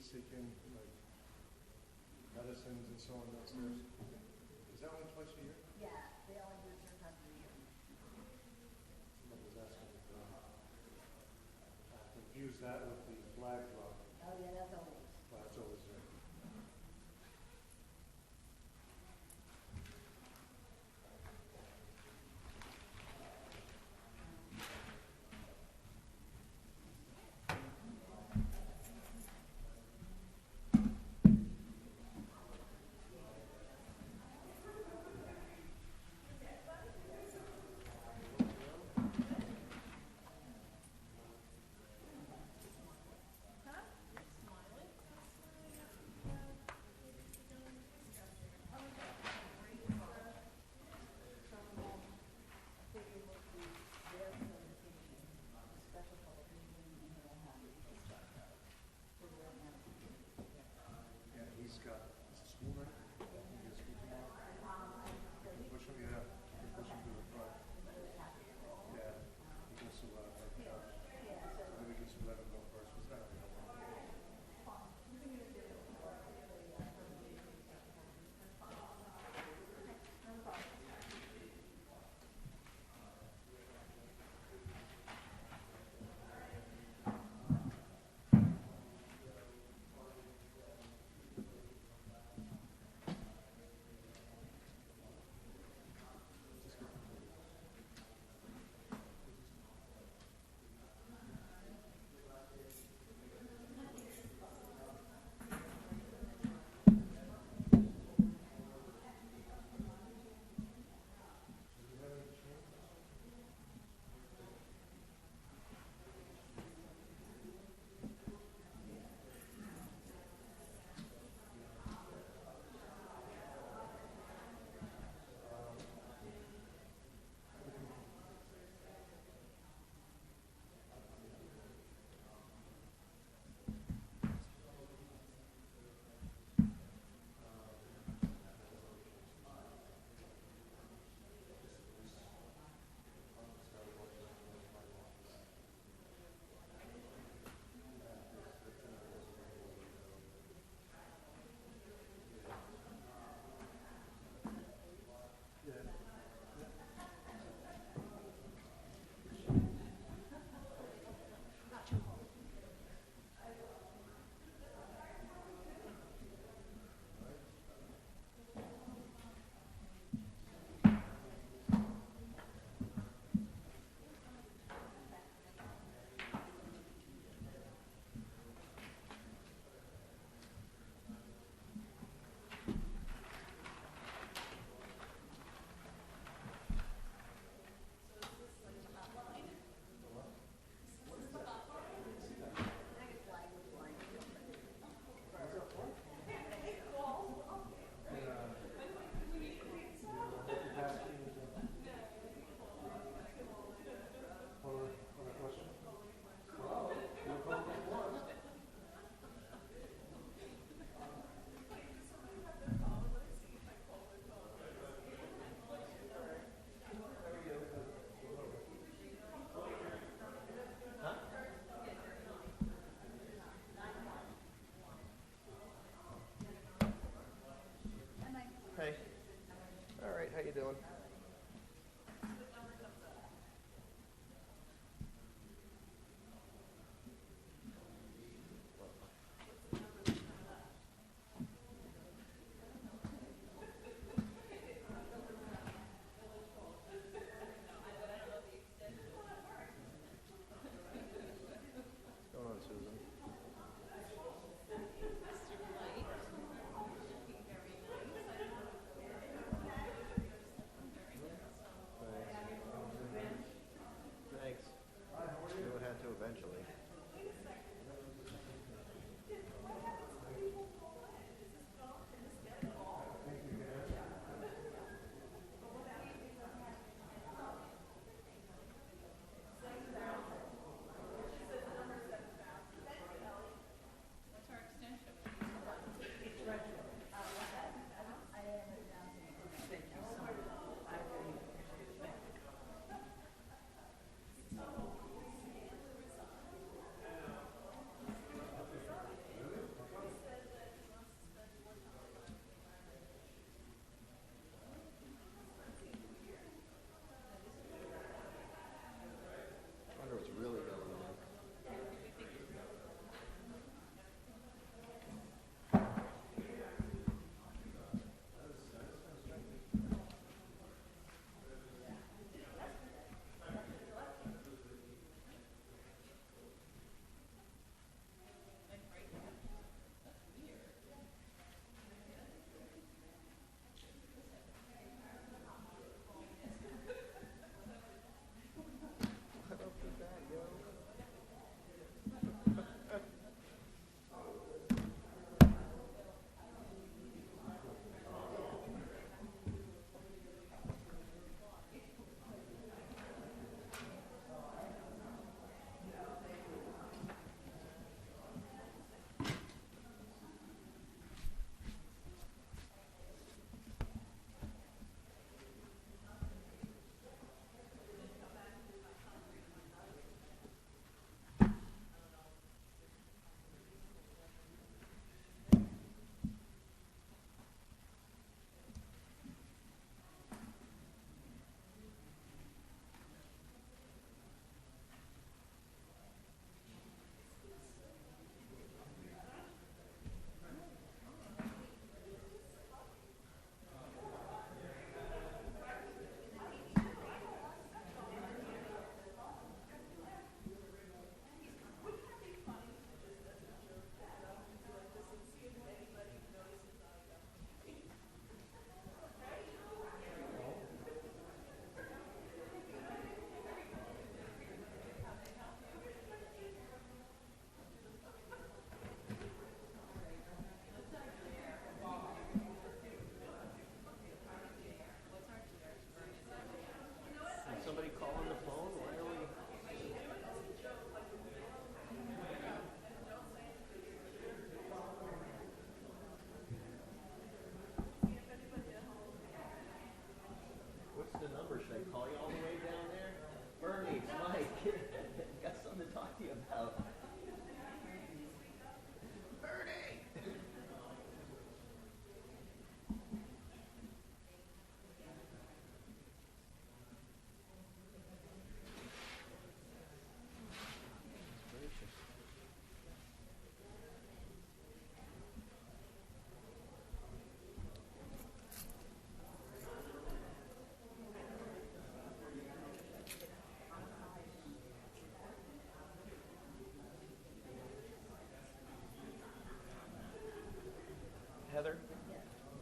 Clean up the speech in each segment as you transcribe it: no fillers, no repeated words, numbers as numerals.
seeking, like medicines and so on downstairs? Is that only twice a year? Yeah, they only do it certain times of the year. Somebody was asking if I confuse that with the flag drop. Oh, yeah, that's always. Well, that's always there.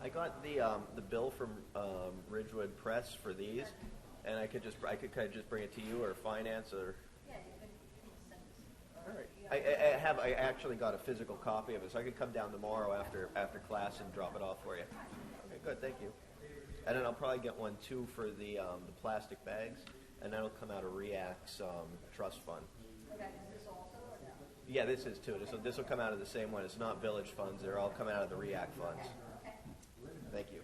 I got the bill from Ridgewood Press for these, and I could kind of just bring it to you or finance or. Yeah, you can send us. All right. I actually got a physical copy of it, so I could come down tomorrow after class and drop it off for you. Okay, good. Thank you. And then I'll probably get one too for the plastic bags, and that'll come out of REACT's trust fund. Okay, is this also or no? Yeah, this is too. This will come out of the same one. It's not village funds. They're all coming out of the REACT funds. Okay. Thank you.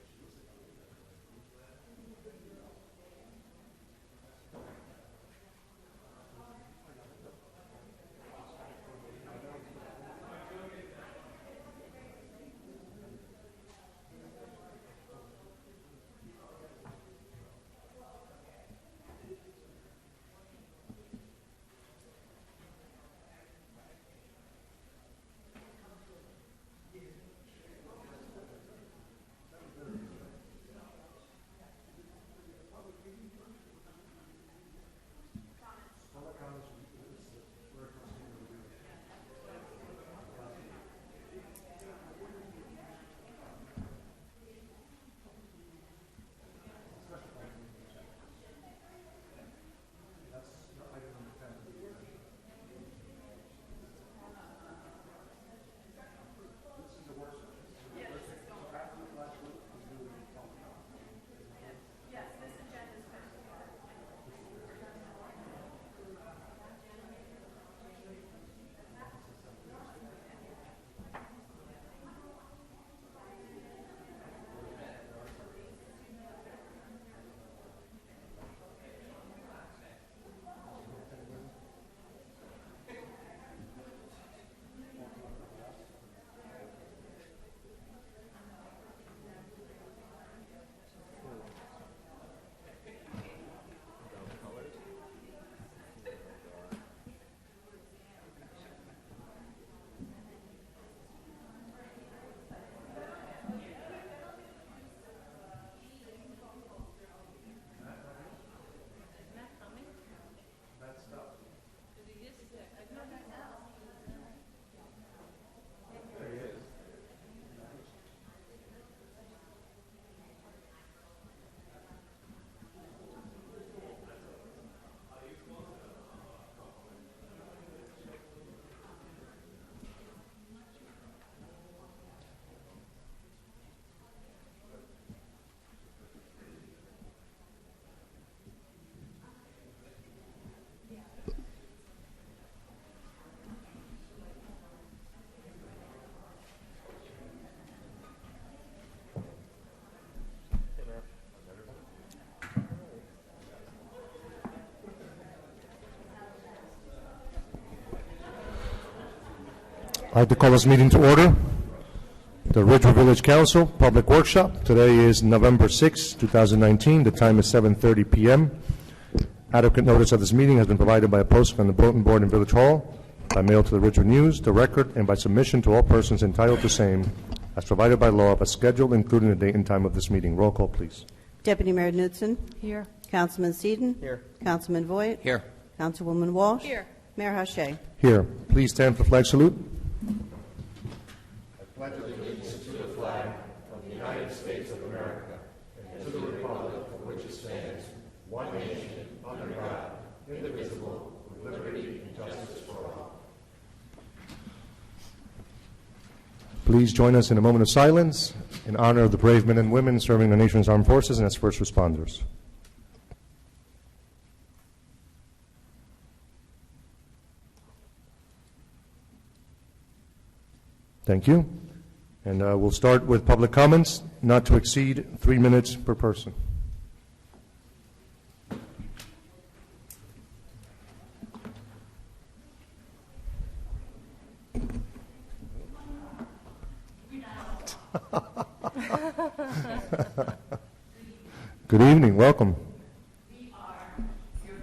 I'd like to call this meeting to order. The Ridgewood Village Council Public Workshop. Today is November 6, 2019. The time is 7:30 p.m. Adequate notice of this meeting has been provided by a posting on the bulletin board in Village Hall, by mail to the Ridgewood News, the Record, and by submission to all persons entitled to same, as provided by law, of a schedule including the date and time of this meeting. Roll call, please. Deputy Mayor Knudsen. Here. Councilman Seaton. Here. Councilman Voigt. Here. Councilwoman Walsh. Here. Mayor Hache. Here. Please stand for flag salute. Please join us in a moment of silence in honor of the brave men and women serving the nation's armed forces and its first responders. Thank you. And we'll start with public comments, not to exceed 3 minutes per person. Good evening. Welcome. We are your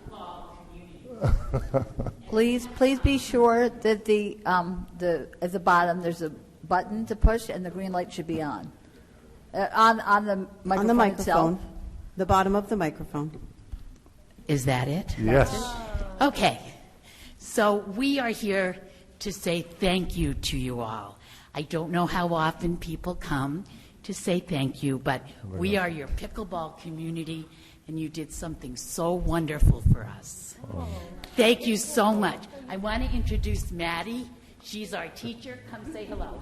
pickleball community. Please be sure that at the bottom there's a button to push and the green light should be on. On the microphone. On the microphone. itself. The bottom of the microphone. Is that it? Yes. Okay. So we are here to say thank you to you all. I don't know how often people come to say thank you, but we are your pickleball community, and you did something so wonderful for us. Thank you so much. I want to introduce Maddie. She's our teacher. Come say hello.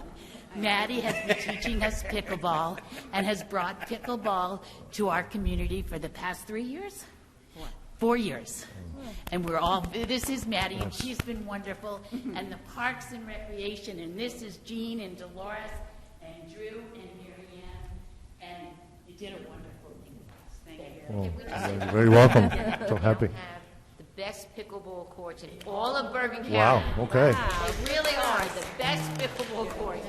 Maddie has been teaching us pickleball and has brought pickleball to our community for the past 3 years? 4 years. And we're all, this is Maddie, and she's been wonderful. And the Parks and Recreation, and this is Jean and Dolores and Drew and Mary Ann, and you did a wonderful thing for us. Thank you. Very welcome. So happy. Have the best pickleball courts in all of Bergen County. Wow, okay. They really are the best pickleball courts.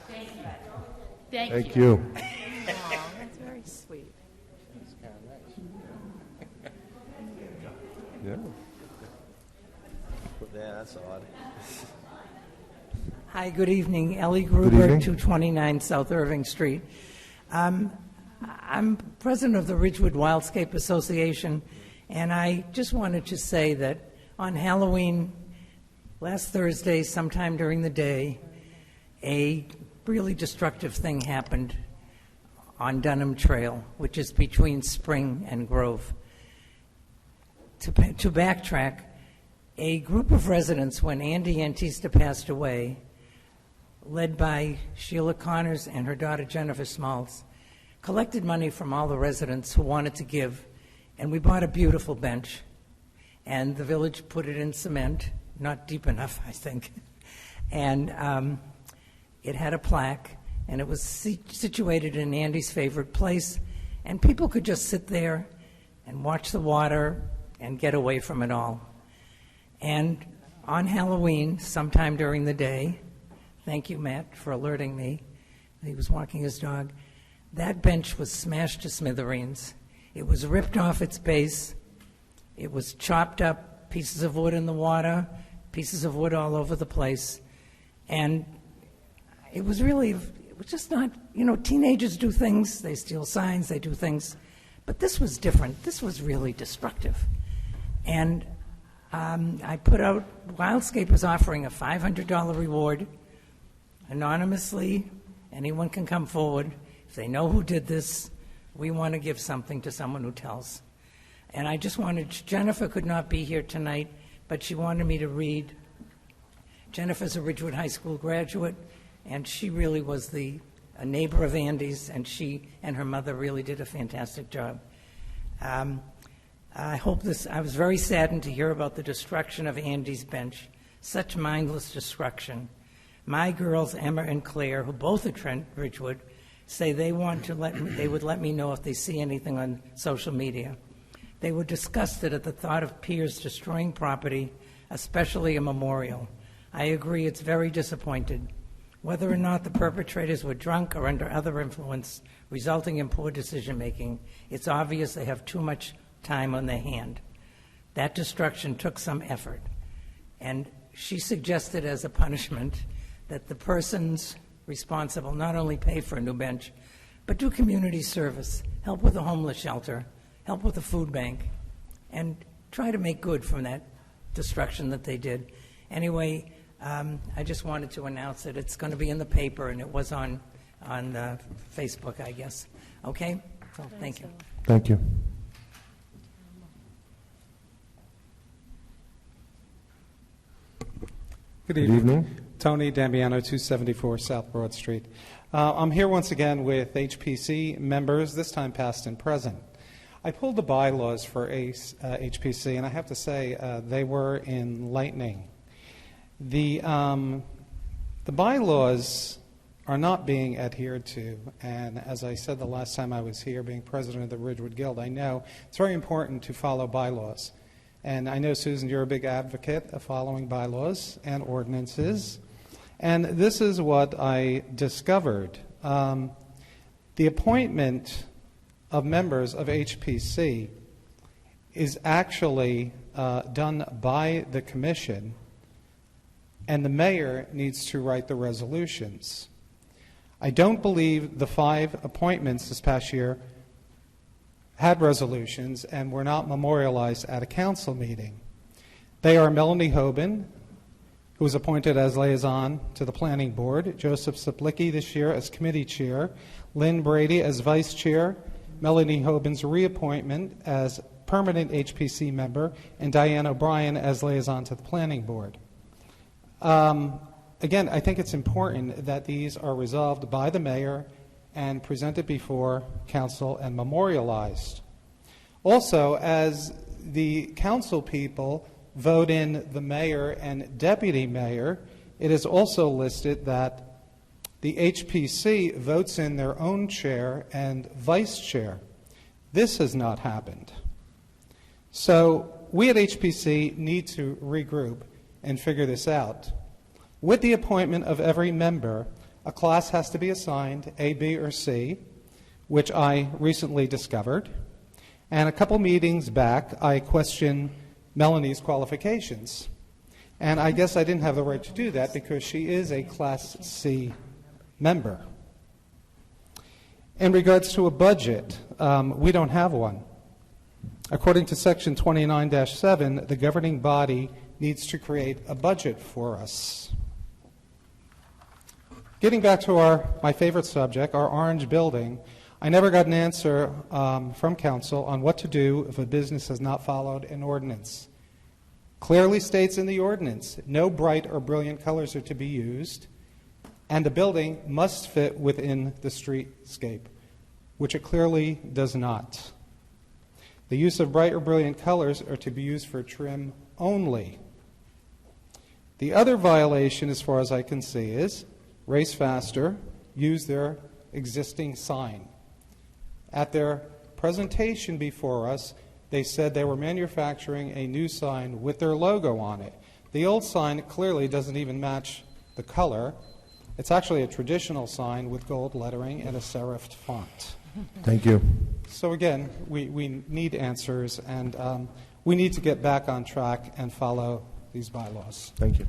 Thank you. Thank you. That's very sweet. Yeah. Yeah, that's odd. Hi, good evening. Ellie evening. Gruber, 229 South Irving Street. I'm president of the Ridgewood Wildscape Association, and I just wanted to say that on Halloween, last Thursday, sometime during the day, a really destructive thing happened on Dunham Trail, which is between Spring and Grove. To backtrack, a group of residents, when Andy Antista passed away, led by Sheila Connors and her daughter Jennifer Smalls, collected money from all the residents who wanted to give, and we bought a beautiful bench, and the village put it in cement, not deep enough, I think, and it had a plaque, and it was situated in Andy's favorite place, and people could just sit there and watch the water and get away from it all. And on Halloween, sometime during the day, thank you, Matt, for alerting me, he was walking his dog, that bench was smashed to smithereens. It was ripped off its base. It was chopped up, pieces of wood in the water, pieces of wood all over the place. And it was just not, teenagers do things, they steal signs, they do things. But this was different. This was really destructive. And I put out, Wildscape is offering a $500 reward anonymously. Anyone can come forward. If they know who did this, we want to give something to someone who tells. And I just wanted, Jennifer could not be here tonight, but she wanted me to read. Jennifer's a Ridgewood High School graduate, and she really was a neighbor of Andy's, and she and her mother really did a fantastic job. I was very saddened to hear about the destruction of Andy's bench, such mindless destruction. My girls, Emma and Claire, who both attend Ridgewood, say they would let me know if they see anything on social media. They were disgusted at the thought of peers destroying property, especially a memorial. I agree, it's very disappointing. Whether or not the perpetrators were drunk or under other influence, resulting in poor decision-making, it's obvious they have too much time on their hand. That destruction took some effort. And she suggested as a punishment that the persons responsible not only pay for a new bench, but do community service, help with a homeless shelter, help with a food bank, and try to make good from that destruction that they did. Anyway, I just wanted to announce that it's going to be in the paper, and it was on Facebook, I guess. Okay? So, thank you. Thank you. Good Good evening. evening. Tony Dambiano, 274 South Broad Street. I'm here once again with HPC members, this time past and present. I pulled the bylaws for HPC, and I have to say they were enlightening. The bylaws are not being adhered to, and as I said the last time I was here, being president of the Ridgewood Guild, I know it's very important to follow bylaws. And I know, Susan, you're a big advocate of following bylaws and ordinances. And this is what I discovered. The appointment of members of HPC is actually done by the commission, and the mayor needs to write the resolutions. I don't believe the 5 appointments this past year had resolutions and were not memorialized at a council meeting. They are Melanie Hoban, who was appointed as liaison to the Planning Board, Joseph Saplicki this year as committee chair, Lynn Brady as vice chair, Melanie Hoban's reappointment as permanent HPC member, and Diane O'Brien as liaison to the Planning Board. Again, I think it's important that these are resolved by the mayor and presented before council and memorialized. Also, as the council people vote in the mayor and deputy mayor, it is also listed that the HPC votes in their own chair and vice chair. This has not happened. So we at HPC need to regroup and figure this out. With the appointment of every member, a class has to be assigned, A, B, or C, which I recently discovered. And a couple meetings back, I questioned Melanie's qualifications. And I guess I didn't have the right to do that because she is a Class C member. In regards to a budget, we don't have one. According to Section 29-7, the governing body needs to create a budget for us. Getting back to my favorite subject, our orange building, I never got an answer from council on what to do if a business has not followed an ordinance. Clearly states in the ordinance, no bright or brilliant colors are to be used, and the building must fit within the streetscape, which it clearly does not. The use of bright or brilliant colors are to be used for trim only. The other violation, as far as I can see, is Race Faster used their existing sign. At their presentation before us, they said they were manufacturing a new sign with their logo on it. The old sign clearly doesn't even match the color. It's actually a traditional sign with gold lettering and a serifed font. Thank you. So again, we need answers, and we need to get back on track and follow these bylaws. Thank you.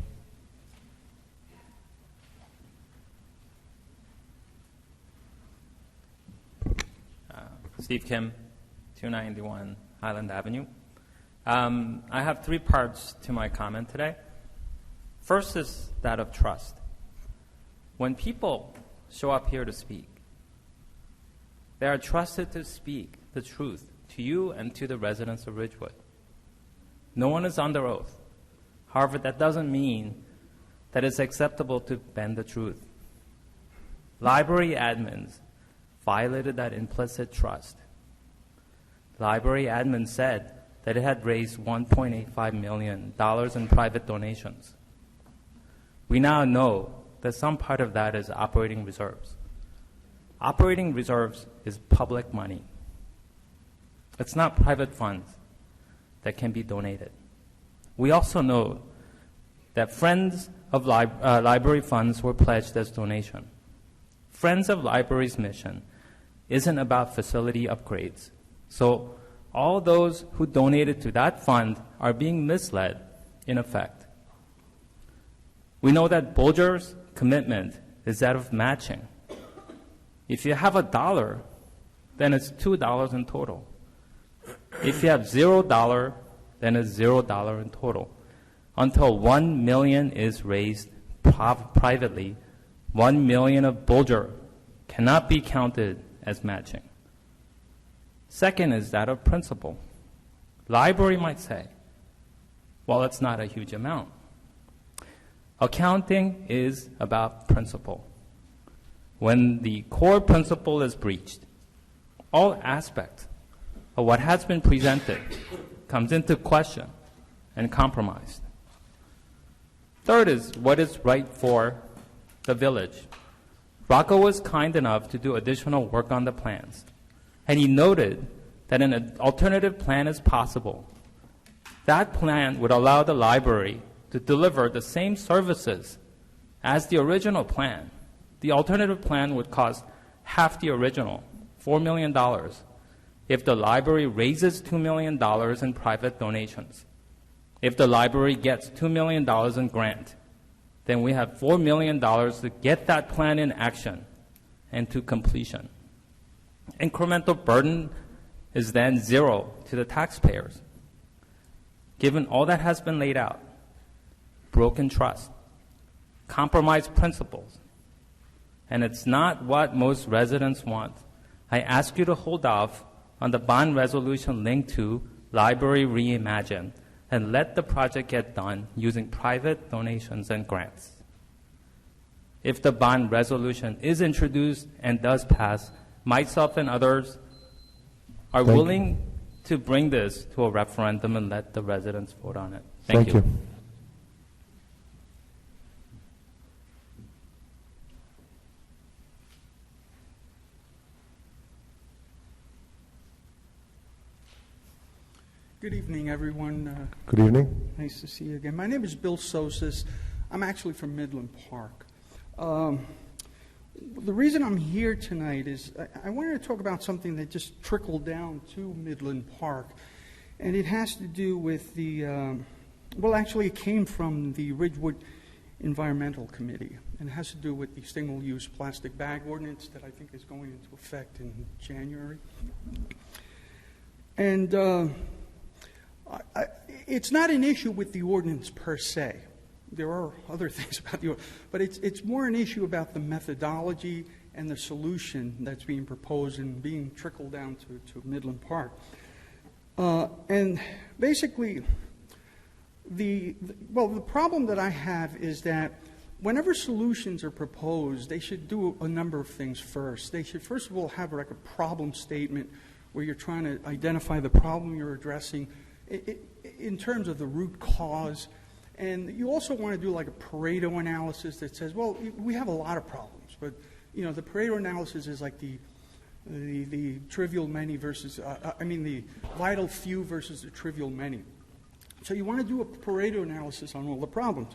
Steve Kim, 291 Highland Avenue. I have three parts to my comment today. First is that of trust. When people show up here to speak, they are trusted to speak the truth to you and to the residents of Ridgewood. No one is under oath. However, that doesn't mean that it's acceptable to bend the truth. Library admins violated that implicit trust. The library admin said that it had raised $1.85 million in private donations. We now know that some part of that is operating reserves. Operating reserves is public money. It's not private funds that can be donated. We also know that Friends of Library funds were pledged as donation. Friends of Library's mission isn't about facility upgrades. So all those who donated to that fund are being misled, in effect. We know that Bolger's commitment is that of matching. If you have $1, then it's $2 in total. If you have $0, then it's $0 in total. Until $1 million is raised privately, $1 million of Bolger cannot be counted as matching. Second is that of principle. Library might say, well, it's not a huge amount. Accounting is about principle. When the core principle is breached, all aspects of what has been presented comes into question and compromised. Third is what is right for the village. Rocco was kind enough to do additional work on the plans, and he noted that an alternative plan is possible. That plan would allow the library to deliver the same services as the original plan. The alternative plan would cost half the original, $4 million, if the library raises $2 million in private donations. If the library gets $2 million in grant, then we have $4 million to get that plan in action and to completion. Incremental burden is then zero to the taxpayers. Given all that has been laid out, broken trust, compromise principles, and it's not what most residents want. I ask you to hold off on the bond resolution linked to Library Reimagined and let the project get done using private donations and grants. If the bond resolution is introduced and does pass, myself and others are willing to bring this to a referendum and let the residents vote on it. Thank you. Good evening, everyone. Good evening. Nice to see you again. My name is Bill Sosas. I'm actually from Midland Park. The reason I'm here tonight is I wanted to talk about something that just trickled down to Midland Park, and it has to do with the, well, actually it came from the Ridgewood Environmental Committee, and it has to do with the single-use plastic bag ordinance that I think is going into effect in January. And it's not an issue with the ordinance per se. There are other things about the ordinance, but it's more an issue about the methodology and the solution that's being proposed and being trickled down to Midland Park. And basically, the problem that I have is that whenever solutions are proposed, they should do a number of things first. They should, first of all, have like a problem statement where you're trying to identify the problem you're addressing in terms of the root cause. And you also want to do like a Pareto analysis that says, well, we have a lot of problems, but you know, the Pareto analysis is like the trivial many versus, the vital few versus the trivial many. So you want to do a Pareto analysis on all the problems.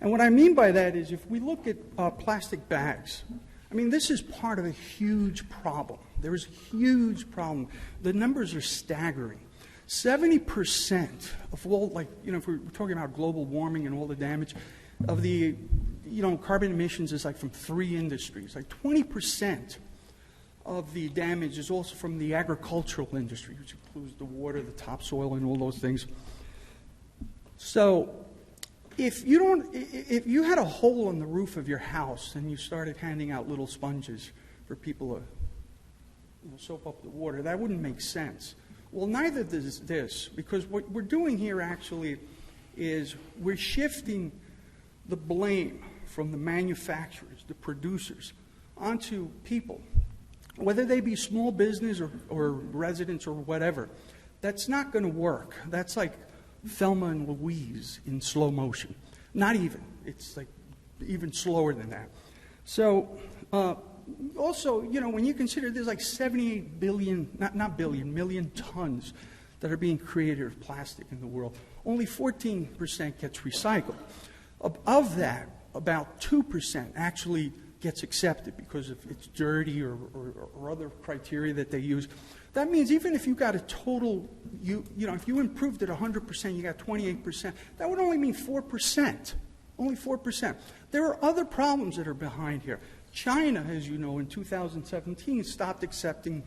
And what I mean by that is if we look at plastic bags, I mean, this is part of a huge problem. There is a huge problem. The numbers are staggering. 70% of all, like, you know, if we're talking about global warming and all the damage of the, you know, carbon emissions is like from 3 industries. Like 20% of the damage is also from the agricultural industry, which includes the water, the topsoil, and all those things. So if you had a hole in the roof of your house and you started handing out little sponges for people to, you know, soap up the water, that wouldn't make sense. Well, neither does this, because what we're doing here actually is we're shifting the blame from the manufacturers, the producers, onto people, whether they be small business or residents or whatever. That's not going to work. That's like Thelma and Louise in slow motion. Not even. It's like even slower than that. So also, you know, when you consider there's like 78 billion, million tons that are being created of plastic in the world, only 14% gets recycled. Of that, about 2% actually gets accepted because if it's dirty or other criteria that they use. That means even if you got a total, you know, if you improved it 100%, you got 28%, that would only mean 4%. Only 4%. There are other problems that are behind here. China, as you know, in 2017 stopped accepting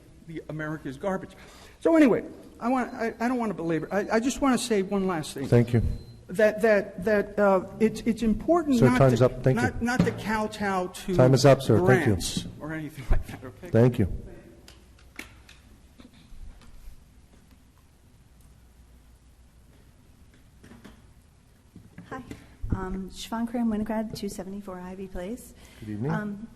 America's garbage. So anyway, I don't want to belabor. I just want to say one last thing. Thank you. That it's important Sir, not time's to up. Thank you. not to kowtow to Time is up, sir. Thank you. grants or anything like that. Okay. Thank you. Hi. Siobhan Cram, Winograd, 274 Ivy Place. Good evening.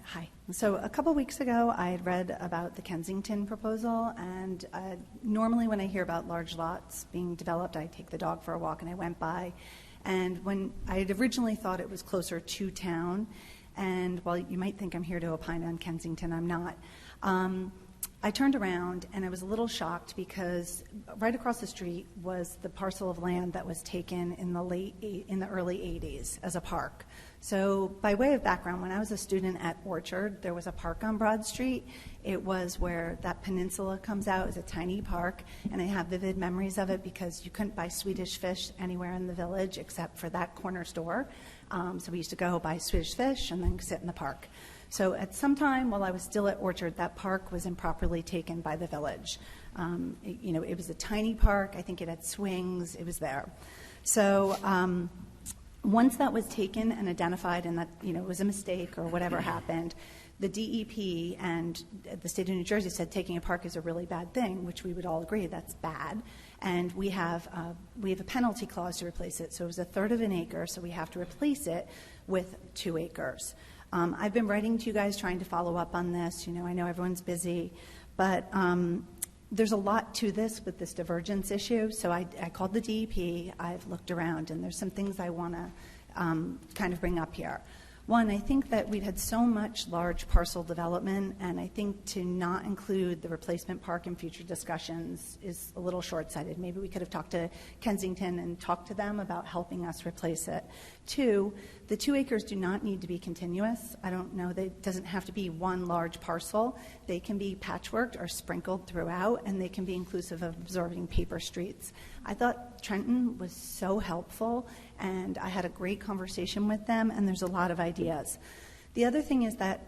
Hi. So a couple weeks ago, I had read about the Kensington proposal, and normally when I hear about large lots being developed, I take the dog for a walk, and I went by. And when I had originally thought it was closer to town, and while you might think I'm here to opine on Kensington, I'm not. I turned around and I was a little shocked because right across the street was the parcel of land that was taken in the early 80s as a park. So by way of background, when I was a student at Orchard, there was a park on Broad Street. It was where that peninsula comes out. It's a tiny park, and I have vivid memories of it because you couldn't buy Swedish fish anywhere in the village except for that corner store. So we used to go buy Swedish fish and then sit in the park. So at some time while I was still at Orchard, that park was improperly taken by the village. It was a tiny park. I think it had swings. It was there. So Once that was taken and identified and that, it was a mistake or whatever happened, the DEP and the state of New Jersey said taking a park is a really bad thing, which we would all agree that's bad. And we have a penalty clause to replace it. So it was a third of an acre, so we have to replace it with 2 acres. I've been writing to you guys trying to follow up on this. I know everyone's busy, but there's a lot to this with this divergence issue. So I called the DEP. I've looked around, and there's some things I want to kind of bring up here. One, I think that we've had so much large parcel development, and I think to not include the replacement park in future discussions is a little short-sighted. Maybe we could have talked to Kensington and talked to them about helping us replace it. 2, the 2 acres do not need to be continuous. I don't know, it doesn't have to be one large parcel. They can be patchworked or sprinkled throughout, and they can be inclusive of absorbing paper streets. I thought Trenton was so helpful, and I had a great conversation with them, and there's a lot of ideas. The other thing is that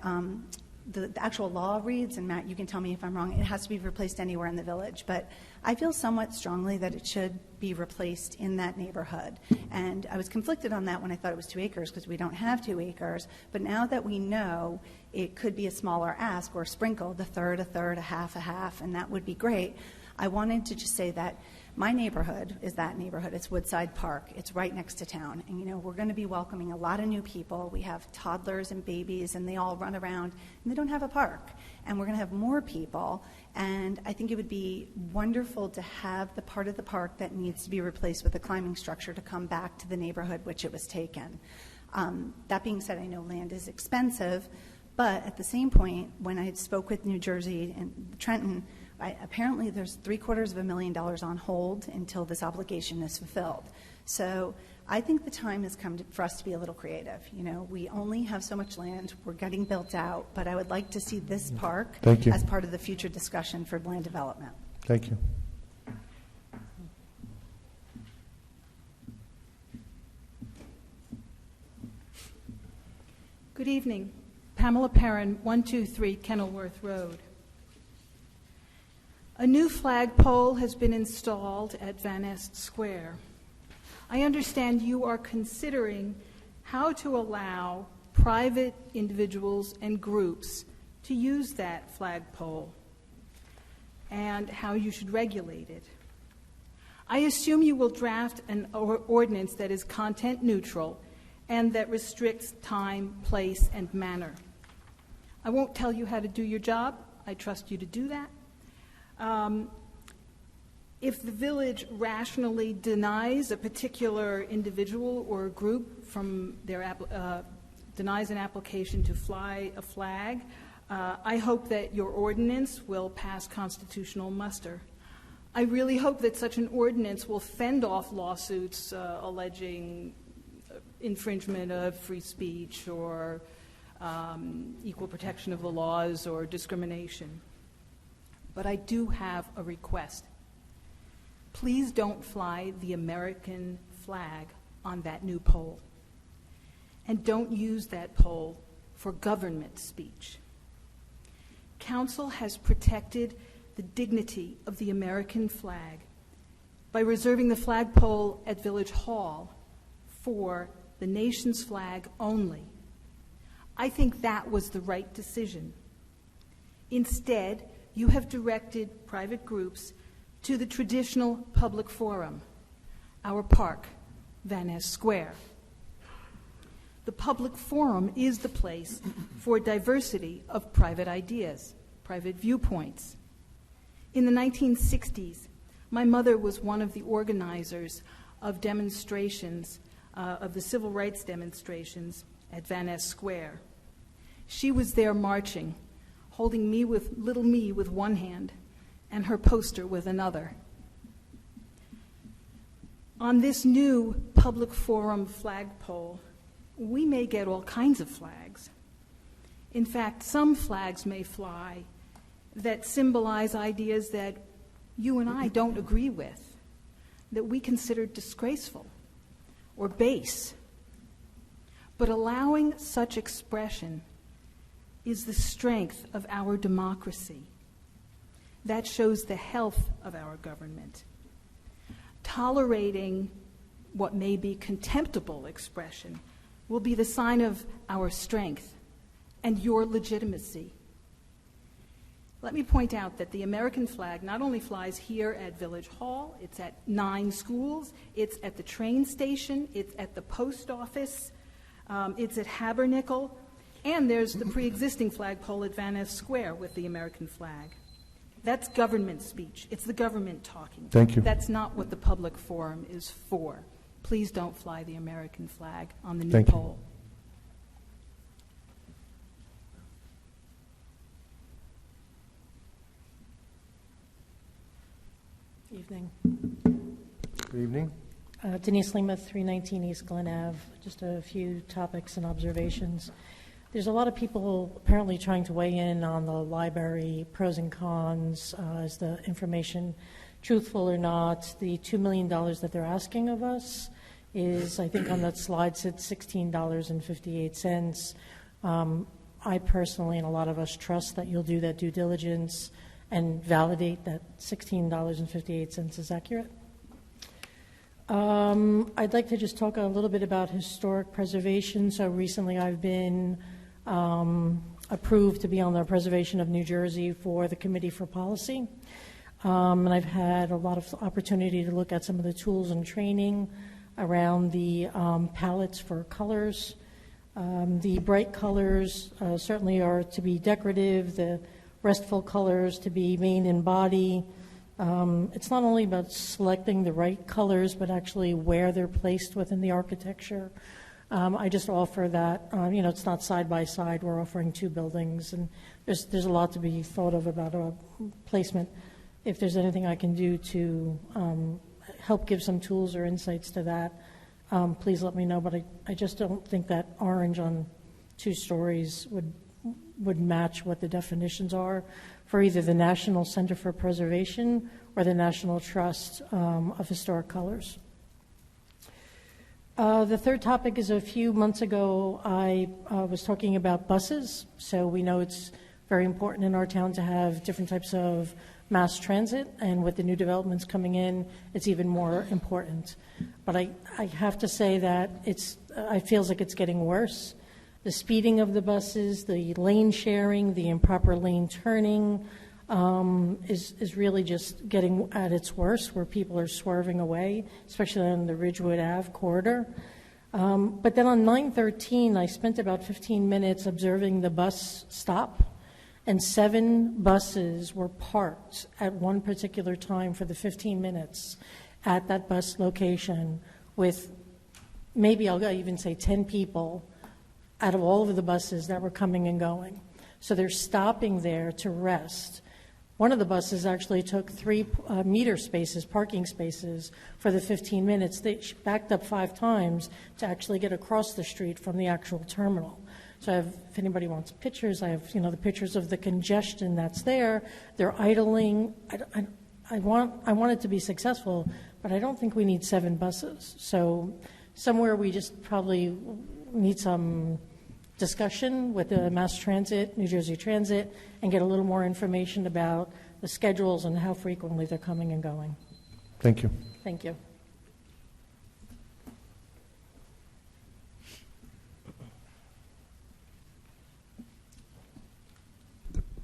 the actual law reads, and Matt, you can tell me if I'm wrong, it has to be replaced anywhere in the village, but I feel somewhat strongly that it should be replaced in that neighborhood. And I was conflicted on that when I thought it was 2 acres because we don't have 2 acres, but now that we know it could be a smaller ask or sprinkled, a third, a half, and that would be great. I wanted to just say that my neighborhood is that neighborhood. It's Woodside Park. It's right next to town. And, we're going to be welcoming a lot of new people. We have toddlers and babies, and they all run around, and they don't have a park. And we're going to have more people. And I think it would be wonderful to have the part of the park that needs to be replaced with a climbing structure to come back to the neighborhood which it was taken. That being said, I know land is expensive, but at the same point, when I spoke with New Jersey and Trenton, apparently there's $750,000 on hold until this obligation is fulfilled. So I think the time has come for us to be a little creative. We only have so much land. We're getting built out, but I would like to see this park as part of the future discussion for land development. Thank you. Good evening. Pamela Perrin, 123 Kenilworth Road. A new flagpole has been installed at Van Nest Square. I understand you are considering how to allow private individuals and groups to use that flagpole and how you should regulate it. I assume you will draft an ordinance that is content neutral and that restricts time, place, and manner. I won't tell you how to do your job. I trust you to do that. If the village rationally denies a particular individual or group from their denies an application to fly a flag, I hope that your ordinance will pass constitutional muster. I really hope that such an ordinance will fend off lawsuits alleging infringement of free speech or equal protection of the laws or discrimination. But I do have a request. Please don't fly the American flag on that new pole. And don't use that pole for government speech. Council has protected the dignity of the American flag by reserving the flagpole at Village Hall for the nation's flag only. I think that was the right decision. Instead, you have directed private groups to the traditional public forum, our park, Van Nest Square. The public forum is the place for diversity of private ideas, private viewpoints. In the 1960s, my mother was one of the organizers of demonstrations, of the civil rights demonstrations at Van Nest Square. She was there marching, holding little me with one hand and her poster with another. On this new public forum flagpole, we may get all kinds of flags. In fact, some flags may fly that symbolize ideas that you and I don't agree with, that we consider disgraceful or base. But allowing such expression is the strength of our democracy. That shows the health of our government. Tolerating what may be contemptible expression will be the sign of our strength and your legitimacy. Let me point out that the American flag not only flies here at Village Hall, it's at 9 schools, it's at the train station, it's at the post office, it's at Habernickel, and there's the pre-existing flagpole at Van Ness Square with the American flag. That's government speech. It's the government talking. Thank you. That's not what the public forum is for. Please don't fly the American flag on the new Thank you. pole. Evening. Good evening. Denise Lima, 319 East Glen Ave. Just a few topics and observations. There's a lot of people apparently trying to weigh in on the library pros and cons. Is the information truthful or not? The $2 million that they're asking of us is, I think on that slide, said $16.58. I personally and a lot of us trust that you'll do that due diligence and validate that $16.58 is accurate. I'd like to just talk a little bit about historic preservation. So recently I've been approved to be on the Preservation of New Jersey for the Committee for Policy. And I've had a lot of opportunity to look at some of the tools and training around the palettes for colors. The bright colors certainly are to be decorative, the restful colors to be main and body. It's not only about selecting the right colors, but actually where they're placed within the architecture. I just offer that, it's not side by side. We're offering 2 buildings, and there's a lot to be thought of about a placement. If there's anything I can do to help give some tools or insights to that, please let me know. But I just don't think that orange on 2 stories would match what the definitions are for either the National Center for Preservation or the National Trust of Historic Colors. The third topic is a few months ago I was talking about buses. So we know it's very important in our town to have different types of mass transit, and with the new developments coming in, it's even more important. But I have to say that it feels like it's getting worse. The speeding of the buses, the lane sharing, the improper lane turning is really just getting at its worst, where people are swerving away, especially on the Ridgewood Ave corridor. But then on 9/13, I spent about 15 minutes observing the bus stop, and 7 buses were parked at one particular time for the 15 minutes at that bus location with maybe I'll even say 10 people out of all of the buses that were coming and going. So they're stopping there to rest. One of the buses actually took 3 meter spaces, parking spaces, for the 15 minutes. They backed up 5 times to actually get across the street from the actual terminal. So I have, if anybody wants pictures, I have the pictures of the congestion that's there. They're idling. I want it to be successful, but I don't think we need 7 buses. So somewhere we just probably need some discussion with the Mass Transit, New Jersey Transit, and get a little more information about the schedules and how frequently they're coming and going. Thank you. Thank you.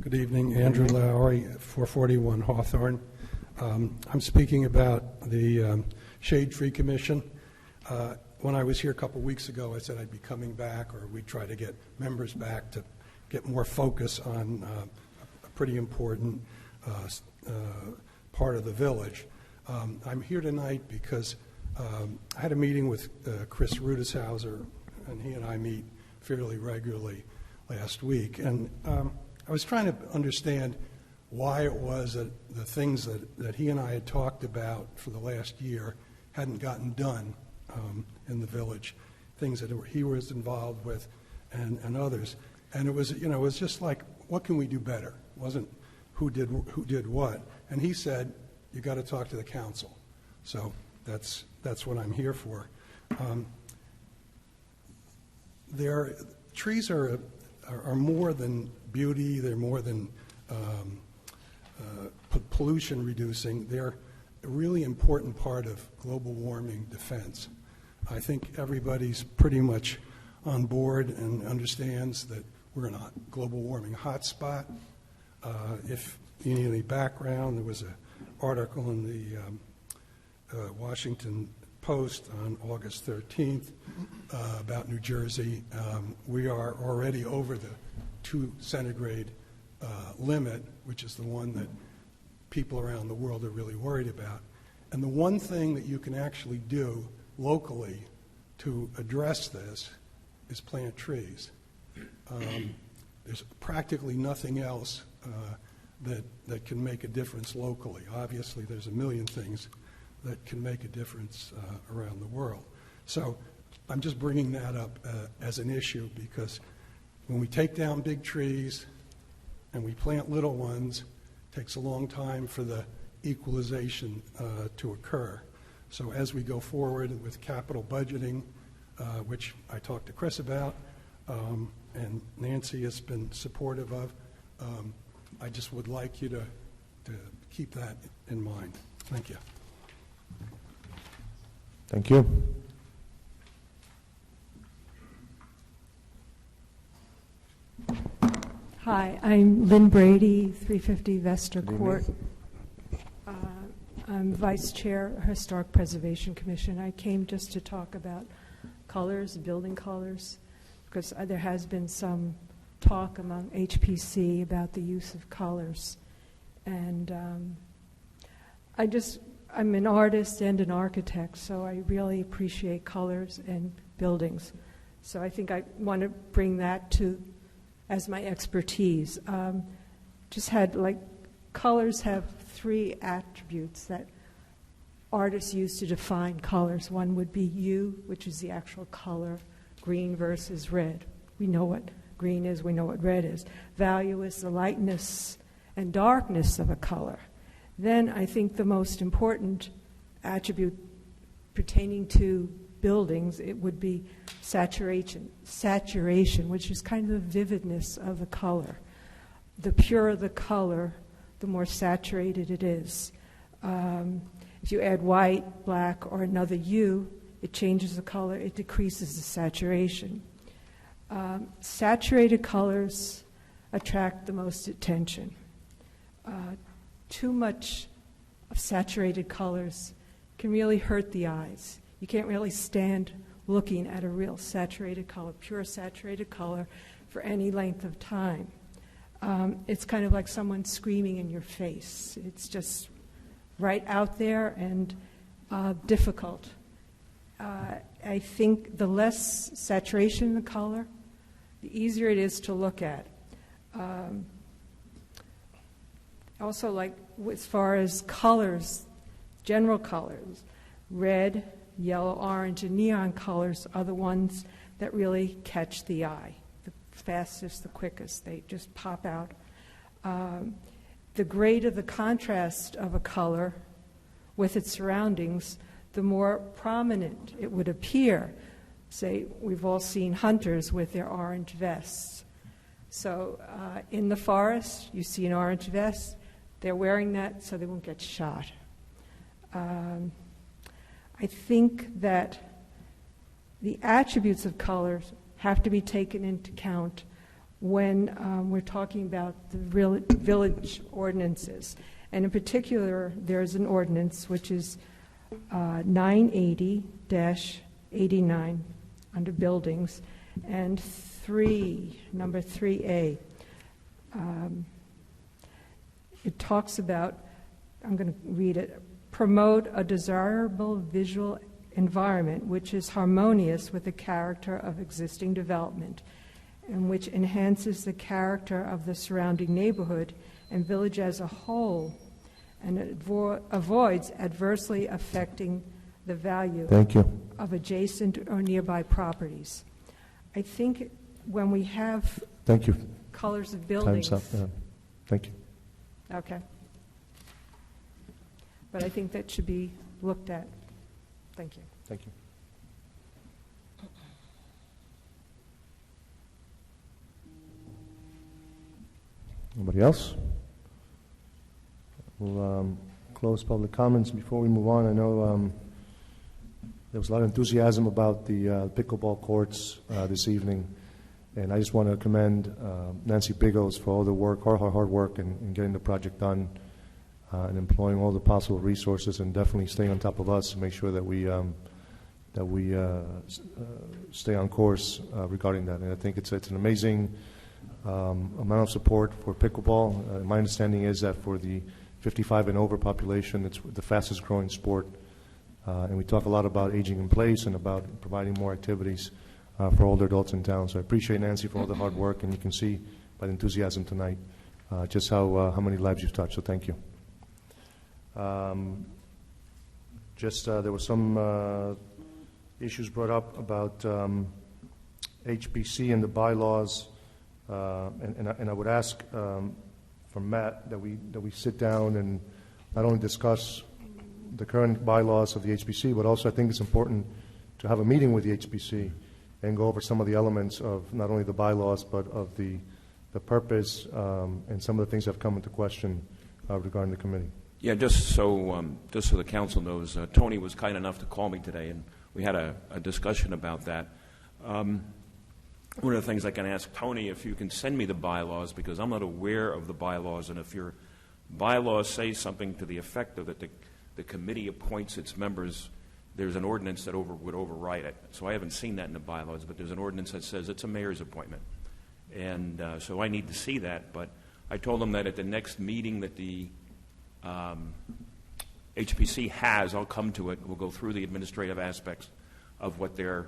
Good evening, Andrew Lowry, 441 Hawthorne. I'm speaking about the Shade Tree Commission. When I was here a couple weeks ago, I said I'd be coming back, or we'd try to get members back to get more focus on a pretty important part of the village. I'm here tonight because I had a meeting with Chris Rudishauser, and he and I meet fairly regularly last week. And I was trying to understand why it was that the things that he and I had talked about for the last year hadn't gotten done in the village, things that he was involved with and others. And it was, it was just like, what can we do better? It wasn't who did what. And he said, you got to talk to the council. So that's what I'm here for. Trees are more than beauty. They're more than pollution reducing. They're a really important part of global warming defense. I think everybody's pretty much on board and understands that we're in a global warming hotspot. If you need any background, there was an article in the Washington Post on August 13th about New Jersey. We are already over the 2 centigrade limit, which is the one that people around the world are really worried about. And the one thing that you can actually do locally to address this is plant trees. There's practically nothing else that can make a difference locally. Obviously, there's a million things that can make a difference around the world. So I'm just bringing that up as an issue because when we take down big trees and we plant little ones, it takes a long time for the equalization to occur. So as we go forward with capital budgeting, which I talked to Chris about, and Nancy has been supportive of, I just would like you to keep that in mind. Thank you. Thank you. Hi, I'm Lynn Brady, 350 Vester Good Court. evening. I'm Vice Chair, Historic Preservation Commission. I came just to talk about colors, building colors, because there has been some talk among HPC about the use of colors. And I'm an artist and an architect, so I really appreciate colors and buildings. So I think I want to bring that as my expertise. Colors have 3 attributes that artists use to define colors. One would be hue, which is the actual color, green versus red. We know what green is, we know what red is. Value is the lightness and darkness of a color. Then I think the most important attribute pertaining to buildings, it would be saturation, which is kind of the vividness of the color. The purer the color, the more saturated it is. If you add white, black, or another hue, it changes the color, it decreases the saturation. Saturated colors attract the most attention. Too much of saturated colors can really hurt the eyes. You can't really stand looking at a real saturated color, pure saturated color, for any length of time. It's kind of like someone screaming in your face. It's just right out there and difficult. I think the less saturation in the color, the easier it is to look at. Also, like as far as colors, general colors, red, yellow, orange, and neon colors are the ones that really catch the eye. The fastest, the quickest, they just pop out. The greater the contrast of a color with its surroundings, the more prominent it would appear. Say, we've all seen hunters with their orange vests. So in the forest, you see an orange vest. They're wearing that so they won't get shot. I think that the attributes of colors have to be taken into account when we're talking about the village ordinances. And in particular, there's an ordinance which is 980-89 under buildings, and number 3A. It talks about, I'm going to read it, promote a desirable visual environment which is harmonious with the character of existing development and which enhances the character of the surrounding neighborhood and village as a whole, and avoids adversely affecting the value of adjacent or nearby properties. I think when we have colors of buildings... Time's up. Yeah. Thank you. Okay. But I think that should be looked at. Thank you. Thank you. Anybody else? We'll close public comments before we move on. I know There was a lot of enthusiasm about the pickleball courts this evening, and I just want to commend Nancy Bigos for all the work, hard work in getting the project done and employing all the possible resources, and definitely staying on top of us to make sure that we stay on course regarding that. And I think it's an amazing amount of support for pickleball. My understanding is that for the 55 and over population, it's the fastest growing sport. And we talk a lot about aging in place and about providing more activities for older adults in town. So I appreciate Nancy for all the hard work, and you can see by the enthusiasm tonight just how many lives you've touched. So thank you. There were some issues brought up about HPC and the bylaws, and I would ask from Matt that we sit down and not only discuss the current bylaws of the HPC, but also I think it's important to have a meeting with the HPC and go over some of the elements of not only the bylaws but of the purpose and some of the things that have come into question regarding the committee. Yeah, just so the council knows, Tony was kind enough to call me today, and we had a discussion about that. One of the things I can ask Tony, if you can send me the bylaws, because I'm not aware of the bylaws, and if your bylaws say something to the effect of that the committee appoints its members, there's an ordinance that would override it. So I haven't seen that in the bylaws, but there's an ordinance that says it's a mayor's appointment. And so I need to see that, but I told them that at the next meeting that the HPC has, I'll come to it. We'll go through the administrative aspects of what their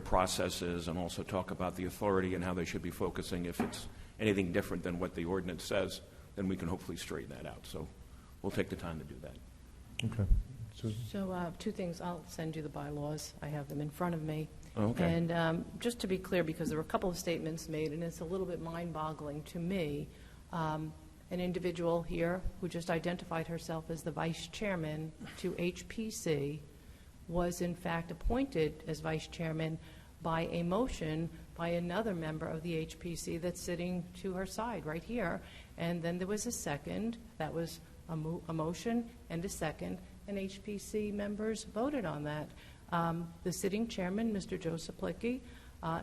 process is, and also talk about the authority and how they should be focusing. If it's anything different than what the ordinance says, then we can hopefully straighten that out. So we'll take the time to do that. Okay. So two things. I'll send you the bylaws. I have them in front of me. Oh, okay. And just to be clear, because there were a couple of statements made, and it's a little bit mind-boggling to me, an individual here who just identified herself as the vice chairman to HPC was in fact appointed as vice chairman by a motion by another member of the HPC that's sitting to her side right here. And then there was a second. That was a motion and a second, and HPC members voted on that. The sitting chairman, Mr. Joe Saplicki,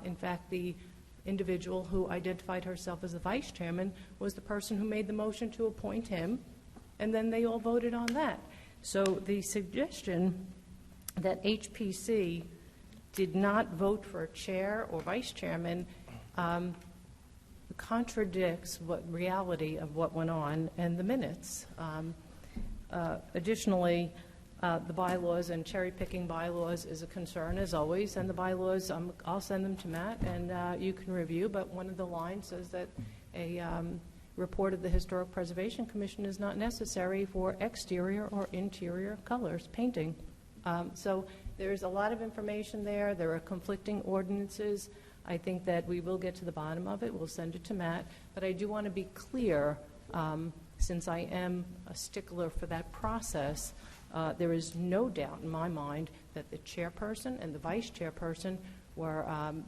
in fact, the individual who identified herself as the vice chairman was the person who made the motion to appoint him, and then they all voted on that. So the suggestion that HPC did not vote for a chair or vice chairman contradicts what reality of what went on in the minutes. Additionally, the bylaws and cherry-picking bylaws is a concern, as always, and the bylaws, I'll send them to Matt, and you can review, but one of the lines says that a report of the Historic Preservation Commission is not necessary for exterior or interior colors, painting. So there's a lot of information there. There are conflicting ordinances. I think that we will get to the bottom of it. We'll send it to Matt. But I do want to be clear, since I am a stickler for that process, there is no doubt in my mind that the chairperson and the vice chairperson were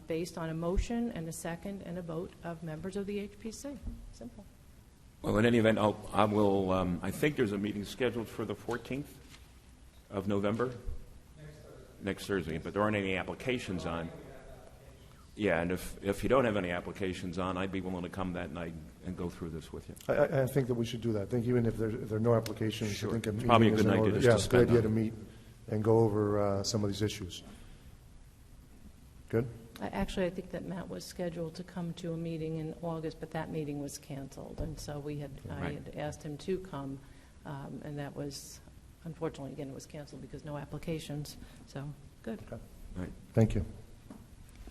based on a motion and a second and a vote of members of the HPC. Simple. Well, in any event, I think there's a meeting scheduled for the 14th of November? Next Thursday. But there aren't any applications on. Yeah, and if you don't have any applications on, I'd be willing to come that night and go through this with you. I think that we should do that. I think even if there are no applications, sure. I think It's probably a good night to just it's a good idea on to meet and go over some of these issues. Good? Actually, I think that Matt was scheduled to come to a meeting in August, but that meeting was canceled, and so I had asked him to come, and that was, unfortunately, again, it was canceled because no applications. So, good. Okay. Right. Thank you.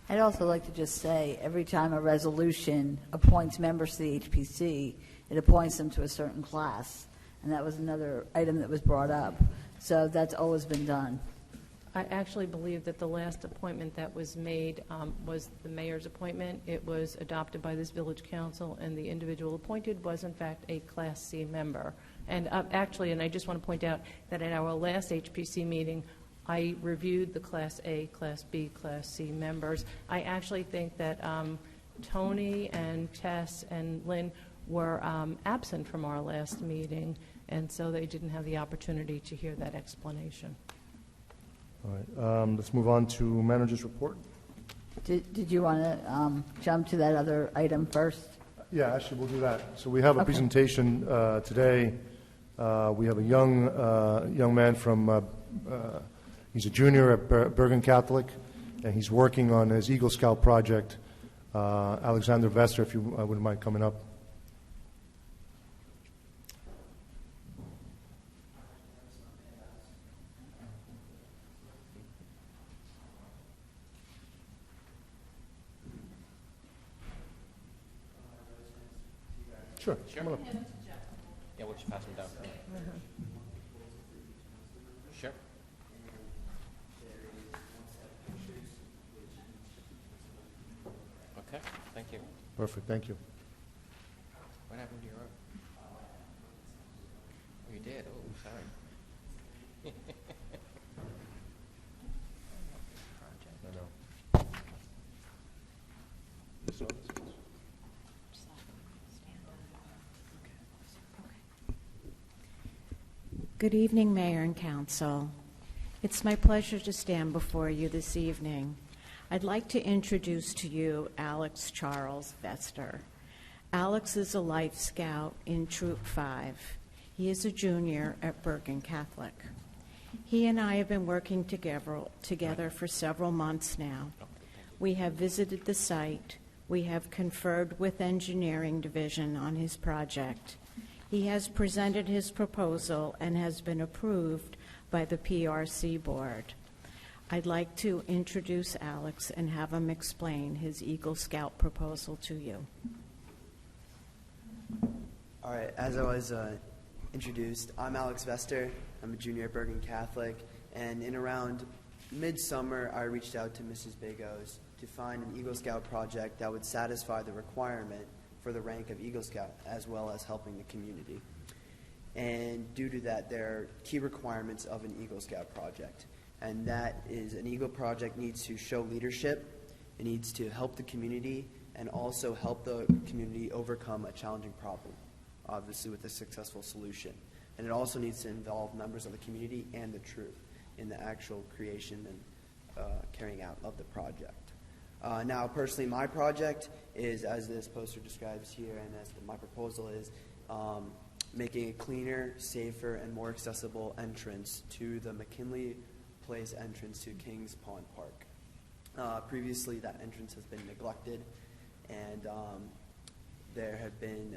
I'd also like to just say, every time a resolution appoints members to the HPC, it appoints them to a certain class, and that was another item that was brought up. So that's always been done. I actually believe that the last appointment that was made was the mayor's appointment. It was adopted by this village council, and the individual appointed was, in fact, a Class C member. And actually, and I just want to point out that at our last HPC meeting, I reviewed the Class A, Class B, Class C members. I actually think that Tony and Tess and Lynn were absent from our last meeting, and so they didn't have the opportunity to hear that explanation. All right, let's move on to manager's report. Did you want to jump to that other item first? Yeah, actually, we'll do that. So we have a Okay. presentation today. We have a young man from, he's a junior at Bergen Catholic, and he's working on his Eagle Scout project. Alexander Vester, if you wouldn't mind coming up. Sure. Come on up. Yeah, we'll just pass them down. Sure. Okay, thank you. Perfect, thank you. What happened to your own? Oh, you did? Oh, sorry. I know. This one? Good evening, Mayor and Council. It's my pleasure to stand before you this evening. I'd like to introduce to you Alex Charles Vester. Alex is a Life Scout in Troop 5. He is a junior at Bergen Catholic. He and I have been working together for several months now. We have visited the site. We have conferred with Engineering Division on his project. He has presented his proposal and has been approved by the PRC board. I'd like to introduce Alex and have him explain his Eagle Scout proposal to you. All right, as I was introduced, I'm Alex Vester. I'm a junior at Bergen Catholic, and in around midsummer, I reached out to Mrs. Bigos to find an Eagle Scout project that would satisfy the requirement for the rank of Eagle Scout, as well as helping the community. And due to that, there are key requirements of an Eagle Scout project, and that is an Eagle project needs to show leadership, it needs to help the community, and also help the community overcome a challenging problem, obviously with a successful solution. And it also needs to involve members of the community and the troop in the actual creation and carrying out of the project. Now, personally, my project is, as this poster describes here, and as my proposal is, making a cleaner, safer, and more accessible entrance to the McKinley Place entrance to Kings Pond Park. Previously, that entrance has been neglected, and there have been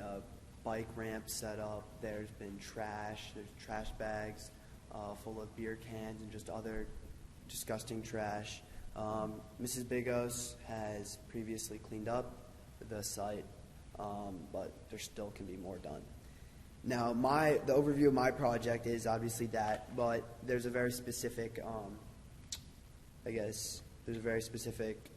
bike ramps set up. There's been trash. There's trash bags full of beer cans and just other disgusting trash. Mrs. Bigos has previously cleaned up the site, but there still can be more done. Now, the overview of my project is obviously that, but there's a very specific, there's a very specific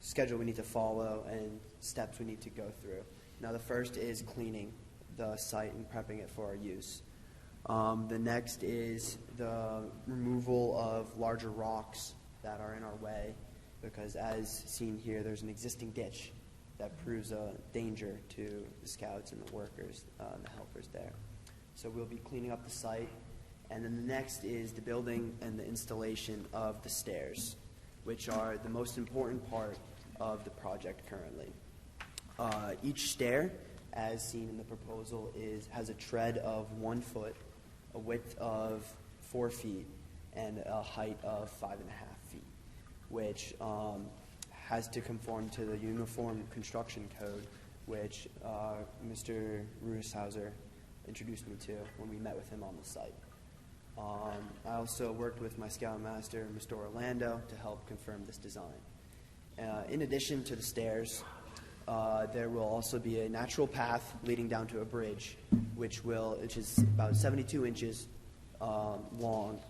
schedule we need to follow and steps we need to go through. Now, the first is cleaning the site and prepping it for our use. The next is the removal of larger rocks that are in our way, because as seen here, there's an existing ditch that proves a danger to the scouts and the workers, the helpers there. So we'll be cleaning up the site. And then the next is the building and the installation of the stairs, which are the most important part of the project currently. Each stair, as seen in the proposal, has a tread of 1 foot, a width of 4 feet, and a height of 5.5 feet, which has to conform to the Uniform Construction Code, which Mr. Rudeshauser introduced me to when we met with him on the site. I also worked with my Scoutmaster, Mr. Orlando, to help confirm this design. In addition to the stairs, there will also be a natural path leading down to a bridge, which is about 72 inches long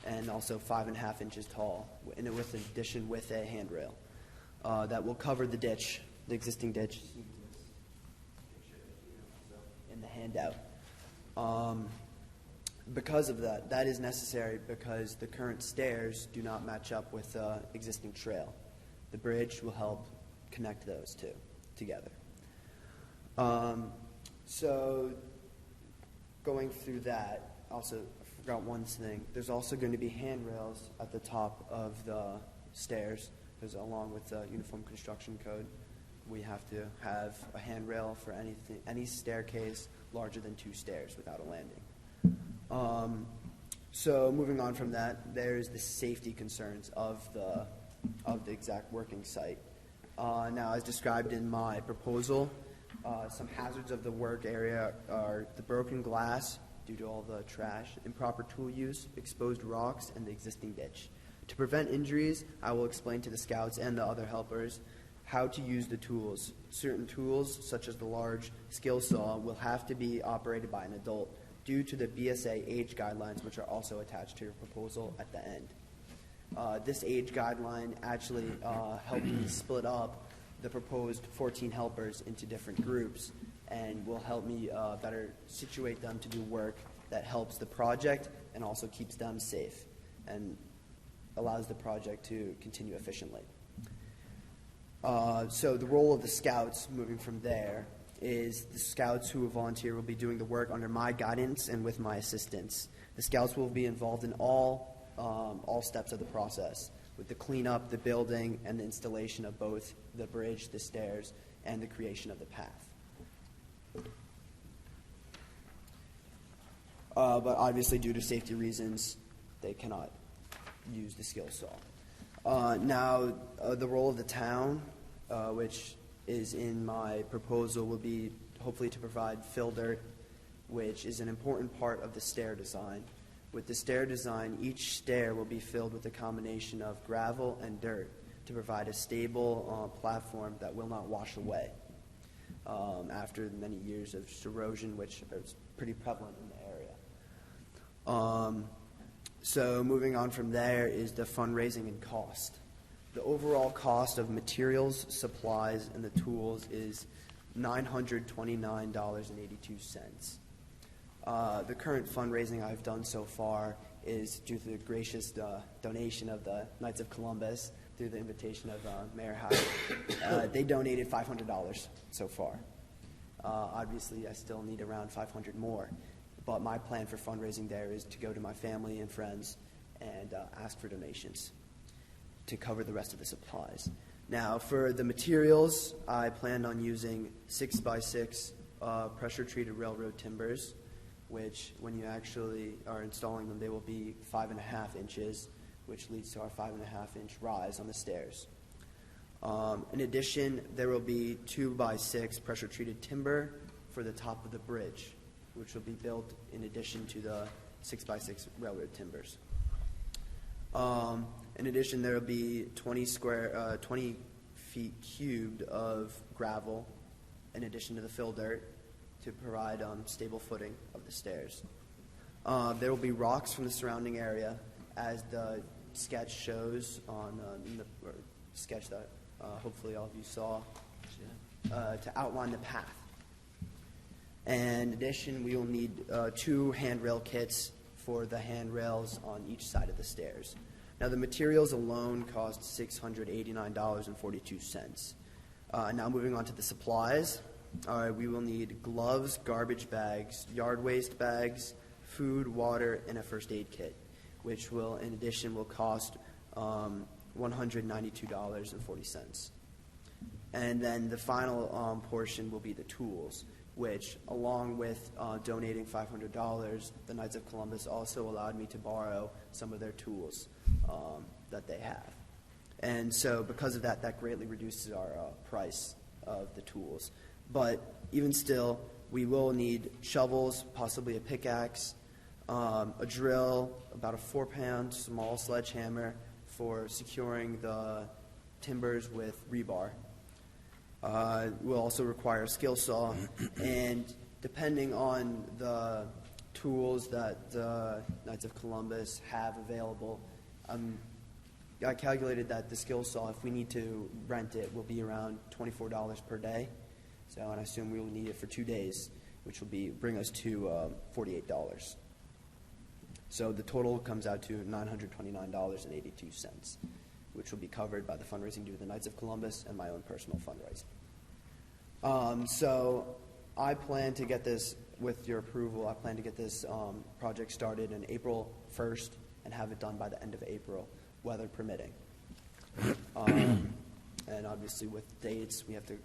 and also 5.5 inches tall, in addition with a handrail that will cover the ditch, the existing ditch, in the handout. Because of that is necessary because the current stairs do not match up with the existing trail. The bridge will help connect those two together. So going through that, also forgot one thing. There's also going to be handrails at the top of the stairs, because along with the Uniform Construction Code, we have to have a handrail for any staircase larger than 2 stairs without a landing. So moving on from that, there's the safety concerns of the exact working site. Now, as described in my proposal, some hazards of the work area are the broken glass due to all the trash, improper tool use, exposed rocks, and the existing ditch. To prevent injuries, I will explain to the scouts and the other helpers how to use the tools. Certain tools, such as the large skill saw, will have to be operated by an adult due to the BSA age guidelines, which are also attached to your proposal at the end. This age guideline actually helped me split up the proposed 14 helpers into different groups and will help me better situate them to do work that helps the project and also keeps them safe and allows the project to continue efficiently. So the role of the scouts, moving from there, is the scouts who will volunteer will be doing the work under my guidance and with my assistance. The scouts will be involved in all steps of the process, with the cleanup, the building, and the installation of both the bridge, the stairs, and the creation of the path. But obviously, due to safety reasons, they cannot use the skill saw. Now, the role of the town, which is in my proposal, will be hopefully to provide fill dirt, which is an important part of the stair design. With the stair design, each stair will be filled with a combination of gravel and dirt to provide a stable platform that will not wash away after many years of erosion, which is pretty prevalent in the area. So moving on from there is the fundraising and cost. The overall cost of materials, supplies, and the tools is $929.82. The current fundraising I've done so far is due to the gracious donation of the Knights of Columbus through the invitation of Mayor Howard. They donated $500 so far. Obviously, I still need around 500 more, but my plan for fundraising there is to go to my family and friends and ask for donations to cover the rest of the supplies. Now, for the materials, I plan on using 6x6 pressure-treated railroad timbers, which, when you actually are installing them, they will be 5.5 inches, which leads to our 5.5-inch rise on the stairs. In addition, there will be 2x6 pressure-treated timber for the top of the bridge, which will be built in addition to the 6x6 railroad timbers. In addition, there will be 20 feet cubed of gravel in addition to the fill dirt to provide stable footing of the stairs. There will be rocks from the surrounding area, as the sketch shows on the sketch that hopefully all of you saw, to outline the path. And in addition, we will need 2 handrail kits for the handrails on each side of the stairs. Now, the materials alone cost $689.42. Now, moving on to the supplies. We will need gloves, garbage bags, yard waste bags, food, water, and a first aid kit, which will, in addition, will cost $192.40. And then the final portion will be the tools, which, along with donating $500, the Knights of Columbus also allowed me to borrow some of their tools that they have. And so because of that, that greatly reduces our price of the tools. But even still, we will need shovels, possibly a pickaxe, a drill, about a 4-pound small sledgehammer for securing the timbers with rebar. We'll also require a skill saw, and depending on the tools that the Knights of Columbus have available, I calculated that the skill saw, if we need to rent it, will be around $24 per day. So, and I assume we will need it for 2 days, which will bring us to $48. So the total comes out to $929.82, which will be covered by the fundraising due to the Knights of Columbus and my own personal fundraising. So I plan to get this with your approval, I plan to get this project started on April 1st and have it done by the end of April, weather permitting. And obviously with dates, we have to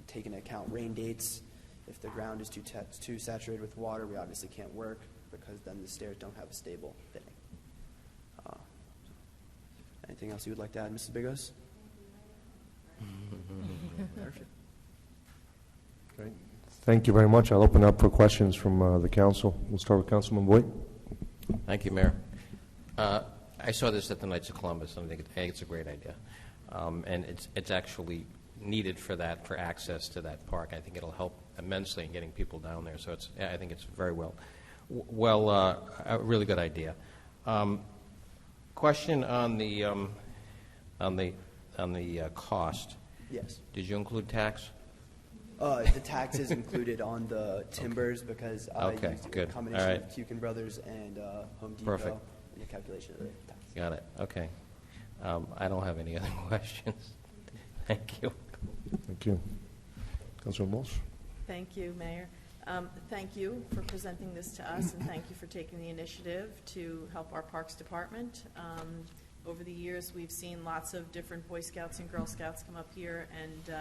take into account rain dates. If the ground is too saturated with water, we obviously can't work because then the stairs don't have a stable fitting. Anything else you would like to add, Mrs. Bigos? Perfect. Great. Thank you very much. I'll open up for questions from the council. We'll start with Councilman Boyd. Thank you, Mayor. I saw this at the Knights of Columbus, and I think it's a great idea. And it's actually needed for access to that park. I think it'll help immensely in getting people down there. So I think it's very a really good idea. Question on the cost. Yes. Did you include tax? The tax is included on the timbers because I used a combination of Kukin Brothers and Home Depot in the calculation of the tax. Got it. Okay. I don't have any other questions. Thank you. Thank you. Councilman Walsh. Thank you, Mayor. Thank you for presenting this to us, and thank you for taking the initiative to help our Parks Department. Over the years, we've seen lots of different Boy Scouts and Girl Scouts come up here, and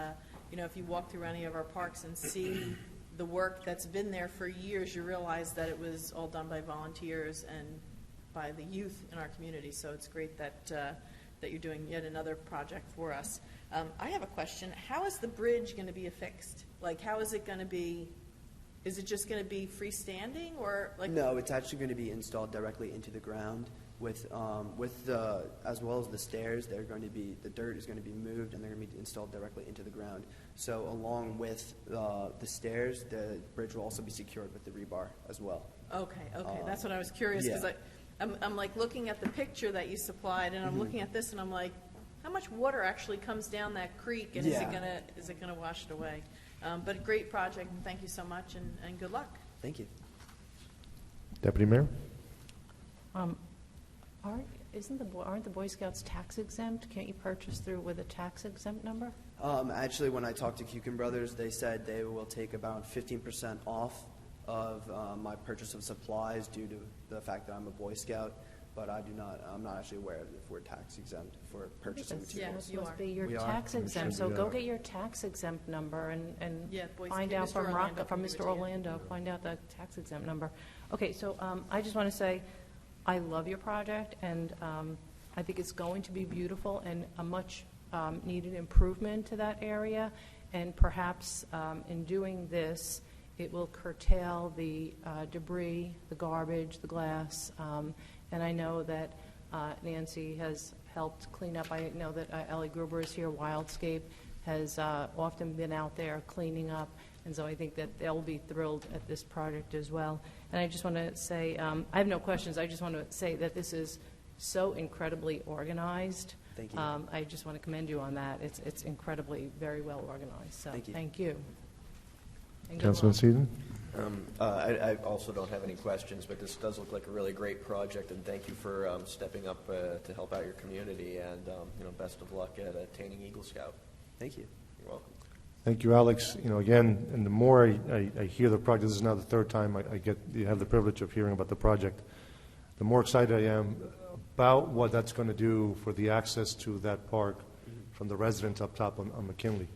if you walk through any of our parks and see the work that's been there for years, you realize that it was all done by volunteers and by the youth in our community. So it's great that you're doing yet another project for us. I have a question. How is the bridge going to be affixed? Like, how is it going to be? Is it just going to be freestanding, or like? No, it's actually going to be installed directly into the ground with the as well as the stairs. They're going to be the dirt is going to be moved and they're going to be installed directly into the ground. So along with the stairs, the bridge will also be secured with the rebar as well. Okay, that's what I was curious because I'm like looking at the picture that you supplied, and I'm looking at this, and I'm like, how much water actually comes down that creek, and is it gonna wash it away? But a great project, and thank you so much, and good luck. Thank you. Deputy Mayor. Aren't the Boy Scouts tax exempt? Can't you purchase through with a tax exempt number? Actually, when I talked to Kukin Brothers, they said they will take about 15% off of my purchase of supplies due to the fact that I'm a Boy Scout, but I'm not actually aware if we're tax exempt for purchasing materials. You're tax exempt, so go get your tax exempt number and find out from Mr. Orlando, find out the tax exempt number. Okay, so I just want to say I love your project, and I think it's going to be beautiful and a much needed improvement to that area, and perhaps in doing this, it will curtail the debris, the garbage, the glass, and I know that Nancy has helped clean up. I know that Ellie Gruber is here. Wildscape has often been out there cleaning up, and so I think that they'll be thrilled at this project as well. And I just want to say, I have no questions. I just want to say that this is so incredibly organized. Thank you. I just want to commend you on that. It's incredibly very well organized. So thank you. Councilman Seaton. I also don't have any questions, but this does look like a really great project, and thank you for stepping up to help out your community, and best of luck at attaining Eagle Scout. Thank you. You're welcome. Thank you, Alex. Again, and the more I hear the project, this is now the third time you have the privilege of hearing about the project, the more excited I am about what that's going to do for the access to that park from the residents up top on McKinley.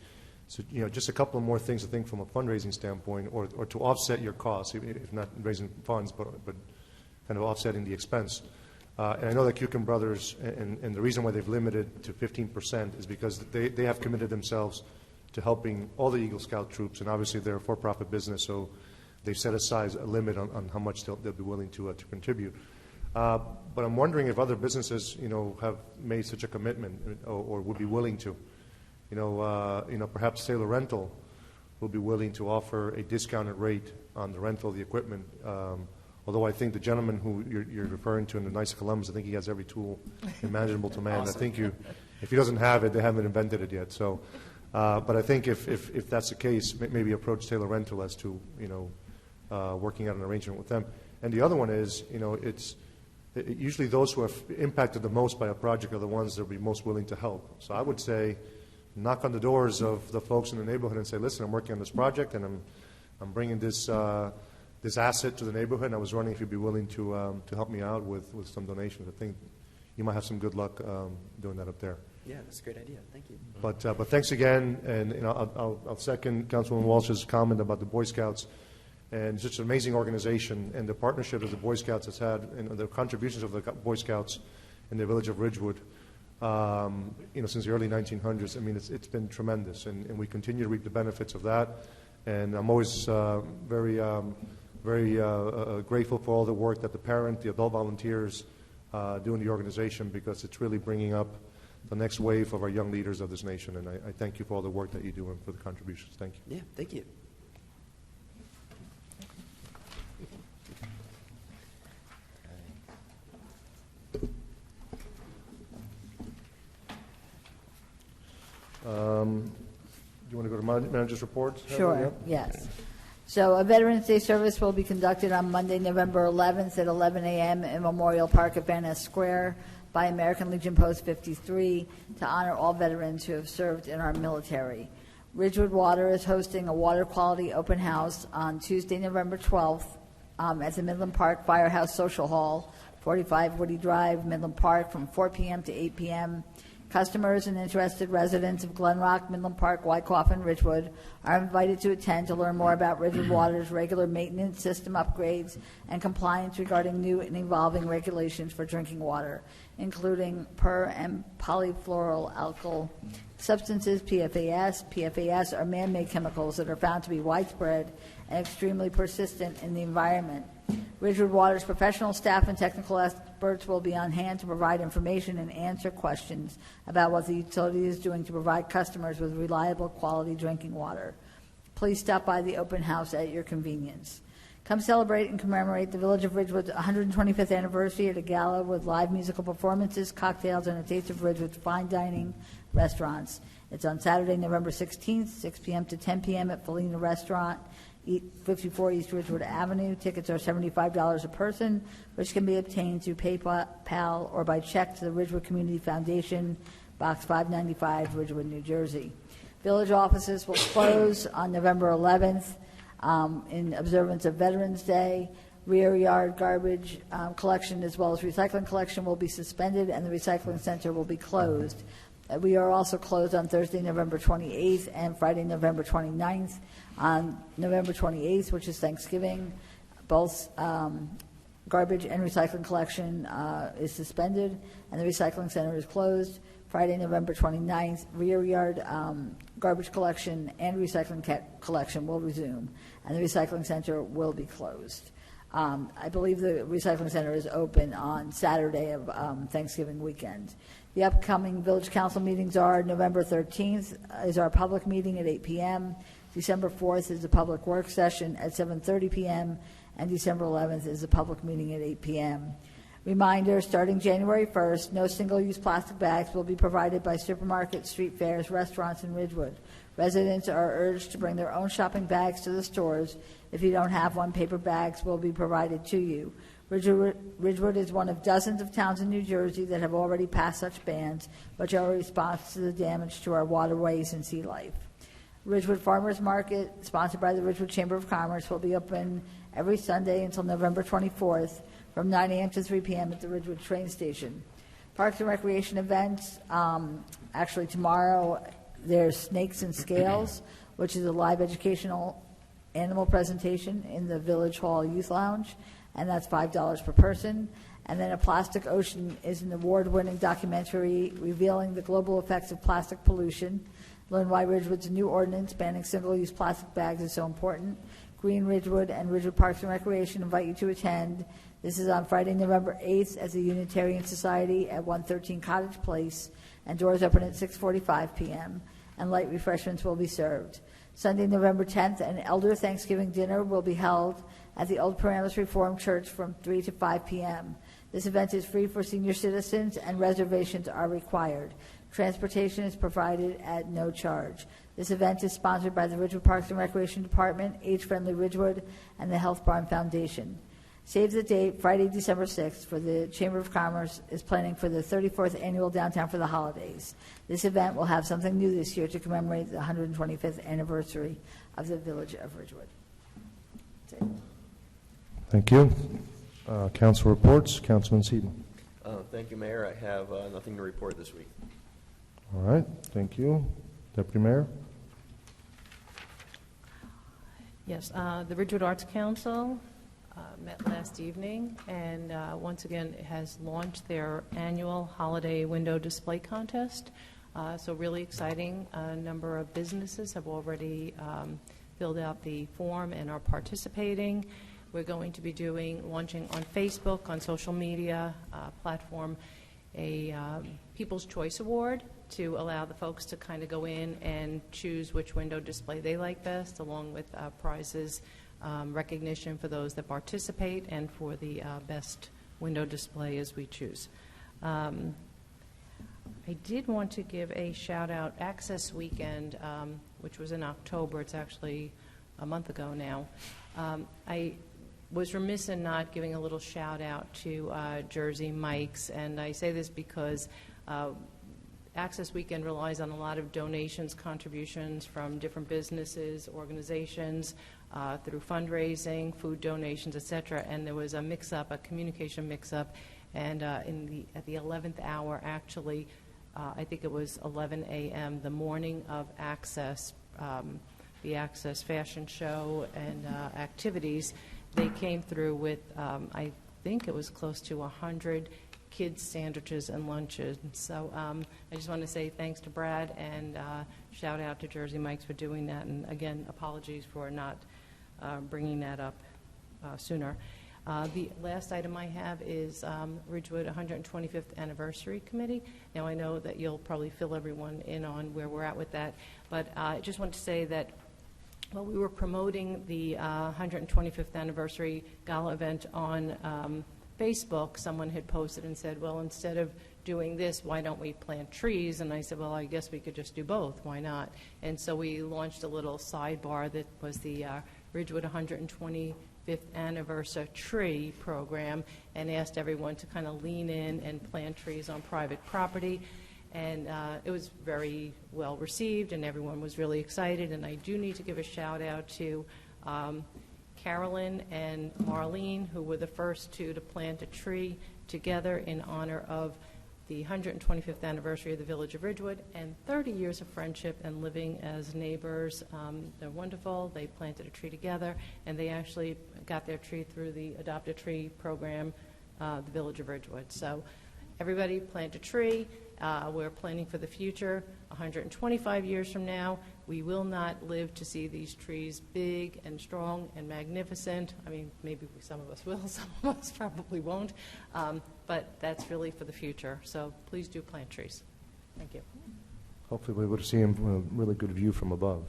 So, just a couple of more things to think from a fundraising standpoint, or to offset your costs, if not raising funds, but kind of offsetting the expense. And I know that Kukin Brothers, and the reason why they've limited to 15% is because they have committed themselves to helping all the Eagle Scout troops, and obviously they're a for-profit business, so they've set aside a limit on how much they'll be willing to contribute. But I'm wondering if other businesses, have made such a commitment or would be willing to. Perhaps Taylor Rental will be willing to offer a discounted rate on the rental of the equipment. Although I think the gentleman who you're referring to in the Knights of Columbus, I think he has every tool imaginable to man. Awesome. I think if he doesn't have it, they haven't invented it yet. So, but I think if that's the case, maybe approach Taylor Rental as to working out an arrangement with them. And the other one is, usually those who have impacted the most by a project are the ones that will be most willing to help. So I would say, knock on the doors of the folks in the neighborhood and say, listen, I'm working on this project, and I'm bringing this this asset to the neighborhood, and I was wondering if you'd be willing to help me out with some donations. I think you might have some good luck doing that up there. Yeah, that's a great idea. Thank you. But thanks again, and I'll second Councilwoman Walsh's comment about the Boy Scouts, and such an amazing organization, and the partnership that the Boy Scouts has had, and the contributions of the Boy Scouts in the village of Ridgewood, since the early 1900s. I mean, it's been tremendous, and we continue to reap the benefits of that. And I'm always very grateful for all the work that the adult volunteers do in the organization, because it's really bringing up the next wave of our young leaders of this nation. And I thank you for all the work that you do and for the contributions. Thank you. Yeah, thank you. Do you want to go to manager's report? Sure, yes. So a Veterans Day service will be conducted on Monday, November 11th at 11 a.m. in Memorial Park at Van Ness Square by American Legion Post 53 to honor all veterans who have served in our military. Ridgewood Water is hosting a water quality open house on Tuesday, November 12th at the Midland Park Firehouse Social Hall, 45 Woody Drive, Midland Park, from 4 p.m. to 8 p.m. Customers and interested residents of Glen Rock, Midland Park, Wyckoff, and Ridgewood are invited to attend to learn more about Ridgewood Water's regular maintenance, system upgrades, and compliance regarding new and evolving regulations for drinking water, including per- and polyfluoroalkyl substances, PFAS. PFAS are man-made chemicals that are found to be widespread and extremely persistent in the environment. Ridgewood Water's professional staff and technical experts will be on hand to provide information and answer questions about what the utility is doing to provide customers with reliable, quality drinking water. Please stop by the open house at your convenience. Come celebrate and commemorate the Village of Ridgewood's 125th anniversary at a gala with live musical performances, cocktails, and a taste of Ridgewood's fine dining restaurants. It's on Saturday, November 16th, 6 p.m. to 10 p.m. at Felina Restaurant, 54 East Ridgewood Avenue. Tickets are $75 a person, which can be obtained through PayPal or by check to the Ridgewood Community Foundation, Box 595, Ridgewood, New Jersey. Village offices will close on November 11th in observance of Veterans Day. Rear yard garbage collection as well as recycling collection will be suspended, and the recycling center will be closed. We are also closed on Thursday, November 28th and Friday, November 29th. On November 28th, which is Thanksgiving, both garbage and recycling collection is suspended, and the recycling center is closed. Friday, November 29th, rear yard garbage collection and recycling collection will resume, and the recycling center will be closed. I believe the recycling center is open on Saturday of Thanksgiving weekend. The upcoming village council meetings are November 13th is our public meeting at 8 p.m., December 4th is the public work session at 7:30 p.m., and December 11th is the public meeting at 8 p.m. Reminder, starting January 1st, no single-use plastic bags will be provided by supermarkets, street fairs, restaurants in Ridgewood. Residents are urged to bring their own shopping bags to the stores. If you don't have one, paper bags will be provided to you. Ridgewood is one of dozens of towns in New Jersey that have already passed such bans, which are a response to the damage to our waterways and sea life. Ridgewood Farmers Market, sponsored by the Ridgewood Chamber of Commerce, will be open every Sunday until November 24th from 9 a.m. to 3 p.m. at the Ridgewood train station. Parks and recreation events, actually tomorrow there's Snakes and Scales, which is a live educational animal presentation in the Village Hall Youth Lounge, and that's $5 per person. And then A Plastic Ocean is an award-winning documentary revealing the global effects of plastic pollution. Learn why Ridgewood's new ordinance banning single-use plastic bags is so important. Green Ridgewood and Ridgewood Parks and Recreation invite you to attend. This is on Friday, November 8th at the Unitarian Society at 113 Cottage Place, and doors open at 6:45 p.m., and light refreshments will be served. Sunday, November 10th, an Elder Thanksgiving dinner will be held at the Old Paramus Reformed Church from 3 to 5 p.m. This event is free for senior citizens, and reservations are required. Transportation is provided at no charge. This event is sponsored by the Ridgewood Parks and Recreation Department, Age Friendly Ridgewood, and the Health Barn Foundation. Save the date, Friday, December 6th, for the Chamber of Commerce is planning for the 34th Annual Downtown for the Holidays. This event will have something new this year to commemorate the 125th anniversary of the Village of Ridgewood. That's it. Thank you. Council reports. Councilman Seaton. Thank you, Mayor. I have nothing to report this week. All right. Thank you. Deputy Mayor. Yes, the Ridgewood Arts Council met last evening, and once again has launched their annual holiday window display contest. So really exciting. A number of businesses have already filled out the form and are participating. We're going to be launching on Facebook, on social media platform, a People's Choice Award to allow the folks to kind of go in and choose which window display they like best, along with prizes, recognition for those that participate, and for the best window display as we choose. I did want to give a shout-out. Access Weekend, which was in October, it's actually a month ago now. I was remiss in not giving a little shout-out to Jersey Mike's, and I say this because Access Weekend relies on a lot of donations, contributions from different businesses, organizations, through fundraising, food donations, etc. And there was a mix-up, a communication mix-up, and at the 11th hour, actually, I think it was 11 a.m., the morning of Access, the Access fashion show and activities, they came through with, I think it was close to 100 kids' sandwiches and lunches. So I just want to say thanks to Brad, and shout out to Jersey Mike's for doing that. And again, apologies for not bringing that up sooner. The last item I have is Ridgewood 125th Anniversary Committee. Now, I know that you'll probably fill everyone in on where we're at with that, but I just want to say that while we were promoting the 125th Anniversary Gala event on Facebook, someone had posted and said, well, instead of doing this, why don't we plant trees? And I said, well, I guess we could just do both. Why not? And so we launched a little sidebar that was the Ridgewood 125th Anniversary Tree Program, and asked everyone to kind of lean in and plant trees on private property. And it was very well received, and everyone was really excited. And I do need to give a shout out to Carolyn and Marlene, who were the first two to plant a tree together in honor of the 125th anniversary of the Village of Ridgewood and 30 years of friendship and living as neighbors. They're wonderful. They planted a tree together, and they actually got their tree through the Adopt a Tree program, the Village of Ridgewood. So everybody plant a tree. We're planning for the future. 125 years from now, we will not live to see these trees big and strong and magnificent. I mean, maybe some of us will, some of us probably won't, but that's really for the future. So please do plant trees. Thank you. Hopefully we would see him from a really good view from above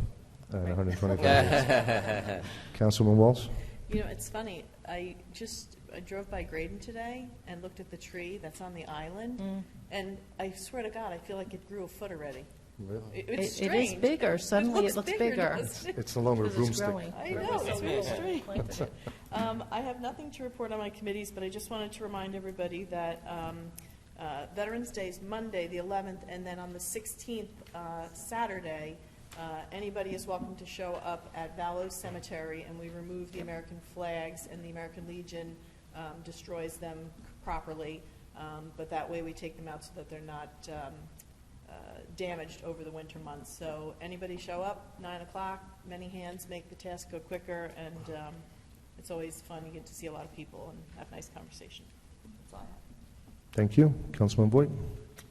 at 125 years. Councilman Walsh? You know, it's funny. I drove by Graydon today and looked at the tree that's on the island, and I swear to God, I feel like it grew a foot already. Really? It's It strange. is bigger. Suddenly it looks bigger. It's no longer a Because it's broomstick. growing. I know, it's real strange. I have nothing to report on my committees, but I just wanted to remind everybody that Veterans Day is Monday, the 11th, and then on the 16th, Saturday, anybody is welcome to show up at Vallow Cemetery, and we remove the American flags, and the American Legion destroys them properly, but that way we take them out so that they're not damaged over the winter months. So anybody show up, 9 o'clock, many hands make the task go quicker, and it's always fun. You get to see a lot of people and have nice conversation. That's all I have. Thank you. Councilman Boyd?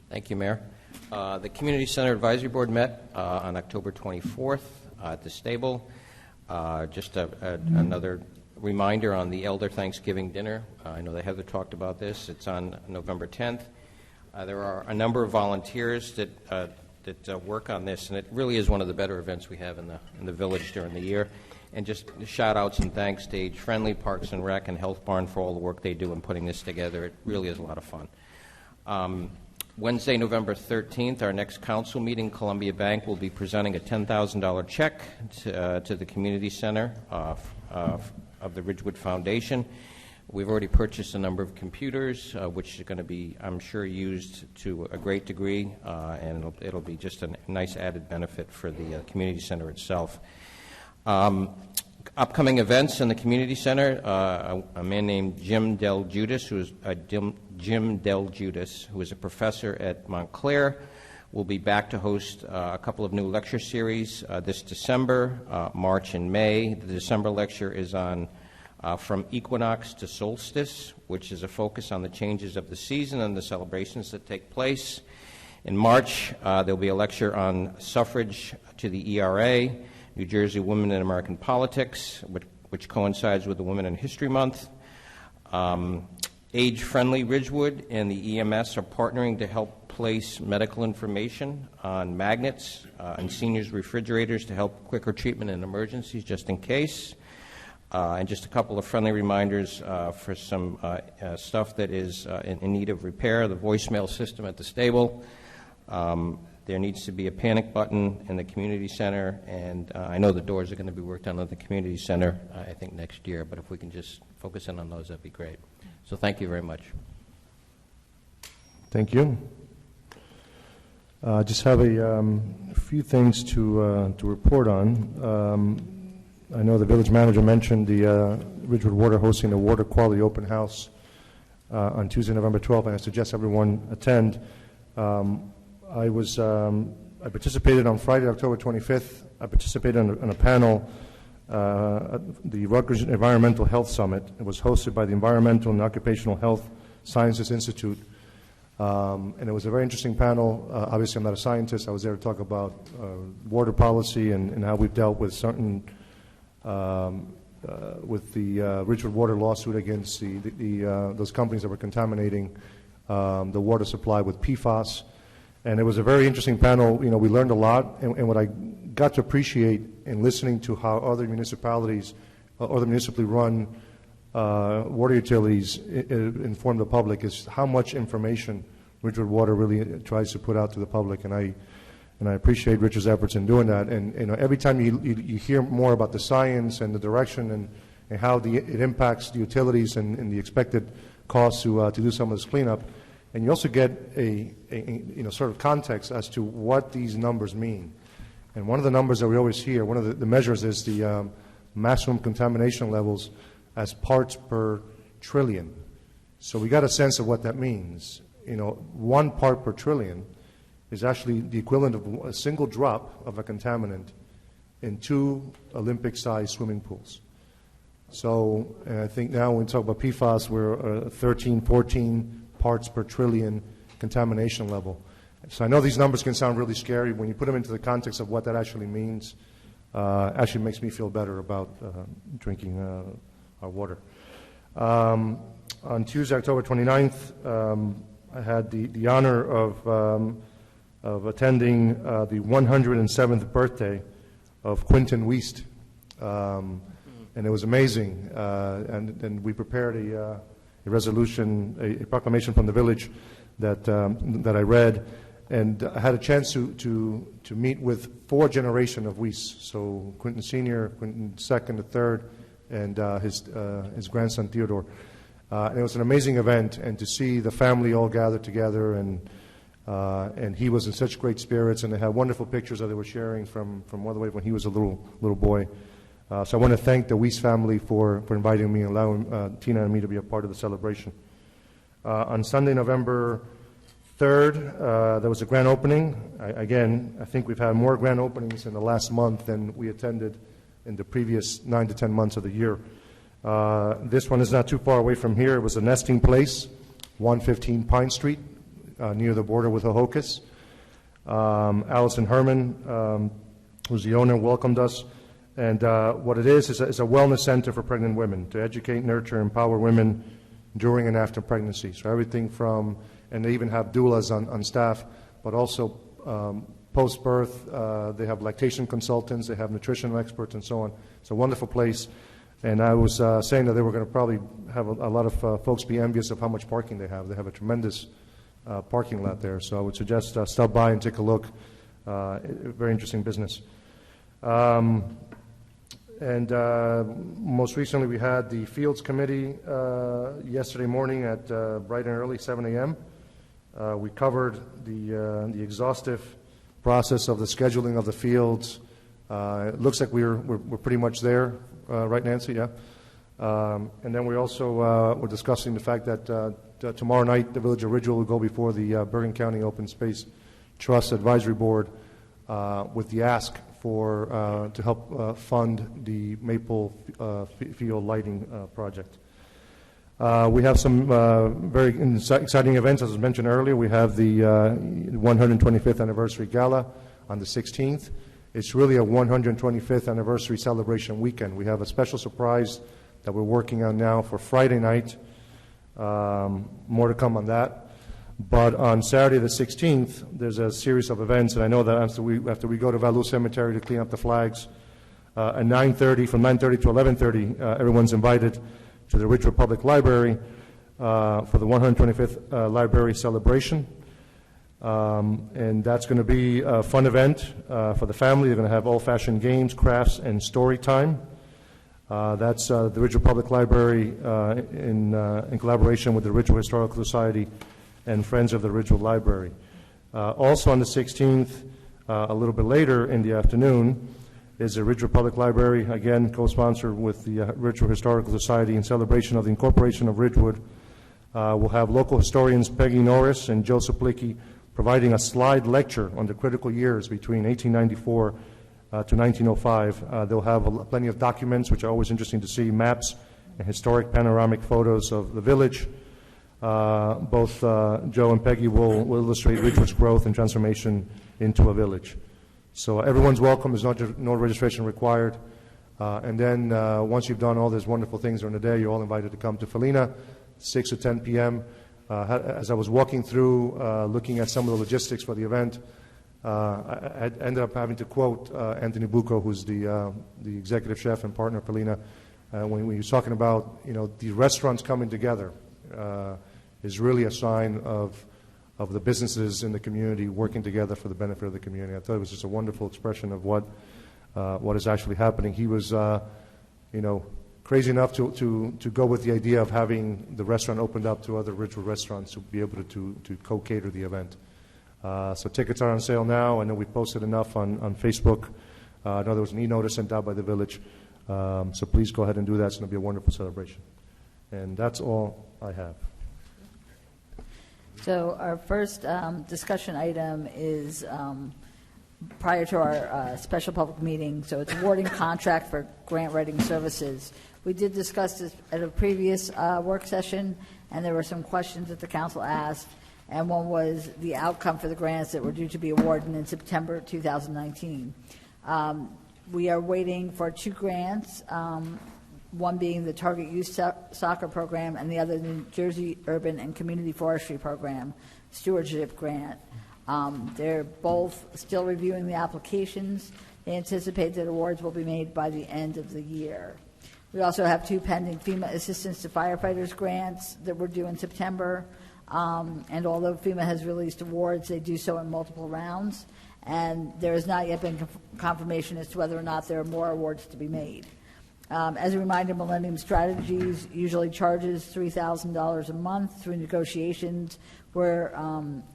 Thank you, Mayor. The Community Center Advisory Board met on October 24th at the Stable. Just another reminder on the Elder Thanksgiving Dinner. I know that Heather talked about this. It's on November 10th. There are a number of volunteers that work on this, and it really is one of the better events we have in the village during the year. And just shout-outs and thanks to Age Friendly, Parks and Rec, and Health Barn for all the work they do in putting this together. It really is a lot of fun. Wednesday, November 13th, our next council meeting, Columbia Bank will be presenting a $10,000 check to the community center of the Ridgewood Foundation. We've already purchased a number of computers, which are going to be, I'm sure, used to a great degree, and it'll be just a nice added benefit for the community center itself. Upcoming events in the community center, a man named Jim Del Judas, who is a professor at Montclair, will be back to host a couple of new lecture series this December, March and May. The December lecture is on From Equinox to Solstice, which is a focus on the changes of the season and the celebrations that take place. In March, there'll be a lecture on suffrage to the ERA, New Jersey Women in American Politics, which coincides with the Women in History Month. Age-Friendly Ridgewood and the EMS are partnering to help place medical information on magnets and seniors' refrigerators to help quicker treatment in emergencies, just in case. And just a couple of friendly reminders for some stuff that is in need of repair. The voicemail system at the stable. There needs to be a panic button in the community center, and I know the doors are going to be worked on at the community center, I think, next year, but if we can just focus in on those, that'd be great. So thank you very much. Thank you. Just have a few things to report on. I know the village manager mentioned the Ridgewood Water hosting a water quality open house on Tuesday, November 12th, and I suggest everyone attend. I participated on Friday, October 25th. I participated on a panel, the Rutgers Environmental Health Summit. It was hosted by the Environmental and Occupational Health Sciences Institute. And it was a very interesting panel. Obviously, I'm not a scientist. I was there to talk about water policy and how we've dealt with certain, with the Ridgewood Water lawsuit against those companies that were contaminating the water supply with PFAS. And it was a very interesting panel. You know, we learned a lot. And what I got to appreciate in listening to how other municipalities, other municipally run water utilities inform the public is how much information Ridgewood Water really tries to put out to the public, and I appreciate Richard's efforts in doing that. And you know, every time you hear more about the science and the direction and how it impacts the utilities and the expected costs to do some of this cleanup, and you also get a sort of context as to what these numbers mean. And one of the numbers that we always hear, one of the measures is the maximum contamination levels as parts per trillion. So we got a sense of what that means. You know, 1 part per trillion is actually the equivalent of a single drop of a contaminant in 2 Olympic-sized swimming pools. So I think now when we talk about PFAS, we're 13, 14 parts per trillion contamination level. So I know these numbers can sound really scary. When you put them into the context of what that actually means, actually makes me feel better about drinking our water. On Tuesday, October 29th, I had the honor of attending the 107th birthday of Quentin Wiest, and it was amazing. And we prepared a resolution, a proclamation from the village that I read, and I had a chance to meet with 4 generations of Wiest. So Quentin Sr., Quentin II, the third, and his grandson Theodore. And it was an amazing event, and to see the family all gathered together, and he was in such great spirits, and they had wonderful pictures that they were sharing from all the way when he was a little boy. So I want to thank the Wiest family for inviting me and allowing Tina and me to be a part of the celebration. On Sunday, November 3rd, there was a grand opening. I think we've had more grand openings in the last month than we attended in the previous 9 to 10 months of the year. This one is not too far away from here. It was a nesting place, 115 Pine Street, near the border with Ohokis. Allison Herman, who's the owner, welcomed us. And what it is a wellness center for pregnant women to educate, nurture, empower women during and after pregnancy. So everything from, and they even have doulas on staff, but also post-birth, they have lactation consultants, they have nutritional experts, and so on. It's a wonderful place. And I was saying that they were going to probably have a lot of folks be envious of how much parking they have. They have a tremendous parking lot there. So I would suggest stop by and take a look. Very interesting business. And most recently we had the Fields Committee yesterday morning at bright and early, 7 a.m. We covered the exhaustive process of the scheduling of the fields. It looks like we're pretty much there right, Nancy? Yeah. And then we also were discussing the fact that tomorrow night the Village of Ridgewood will go before the Bergen County Open Space Trust Advisory Board with the ask for to help fund the Maple Field lighting project. We have some very exciting events, as was mentioned earlier. We have the 125th anniversary gala on the 16th. It's really a 125th anniversary celebration weekend. We have a special surprise that we're working on now for Friday night. More to come on that. But on Saturday the 16th, there's a series of events, and I know that after we go to Valu Cemetery to clean up the flags, at 9:30, from 9:30 to 11:30, everyone's invited to the Ridgewood Public Library for the 125th library celebration. And that's going to be a fun event for the family. They're going to have old-fashioned games, crafts, and story time. That's the Ridgewood Public Library in collaboration with the Ridgewood Historical Society and Friends of the Ridgewood Library. Also on the 16th, a little bit later in the afternoon, is the Ridgewood Public Library, again co-sponsored with the Ridgewood Historical Society in celebration of the incorporation of Ridgewood. We'll have local historians Peggy Norris and Joe Suplicki providing a slide lecture on the critical years between 1894 to 1905. They'll have plenty of documents, which are always interesting to see, maps and historic panoramic photos of the village. Both Joe and Peggy will illustrate Ridgewood's growth and transformation into a village. So everyone's welcome. There's no registration required. And then once you've done all these wonderful things during the day, you're all invited to come to Felina, 6 to 10 p.m. As I was walking through, looking at some of the logistics for the event, I ended up having to quote Anthony Bucco, who's the executive chef and partner of Felina, when he was talking about, the restaurants coming together is really a sign of the businesses in the community working together for the benefit of the community. I thought it was just a wonderful expression of what is actually happening. He was, crazy enough to go with the idea of having the restaurant opened up to other Ridgewood restaurants to be able to co-cater the event. So tickets are on sale now. I know we posted enough on Facebook. I know there was an e-notice sent out by the village. So please go ahead and do that. It's going to be a wonderful celebration. And that's all I have. So our first discussion item is prior to our special public meeting, so it's awarding contract for grant writing services. We did discuss this at a previous work session, and there were some questions that the council asked, and one was the outcome for the grants that were due to be awarded in September 2019. We are waiting for 2 grants, one being the Target Youth Soccer Program and the other the New Jersey Urban and Community Forestry Program Stewardship Grant. They're both still reviewing the applications. They anticipate that awards will be made by the end of the year. We also have 2 pending FEMA Assistance to Firefighters grants that were due in September. And although FEMA has released awards, they do so in multiple rounds. And there has not yet been confirmation as to whether or not there are more awards to be made. As a reminder, Millennium Strategies usually charges $3,000 a month. Through negotiations, we're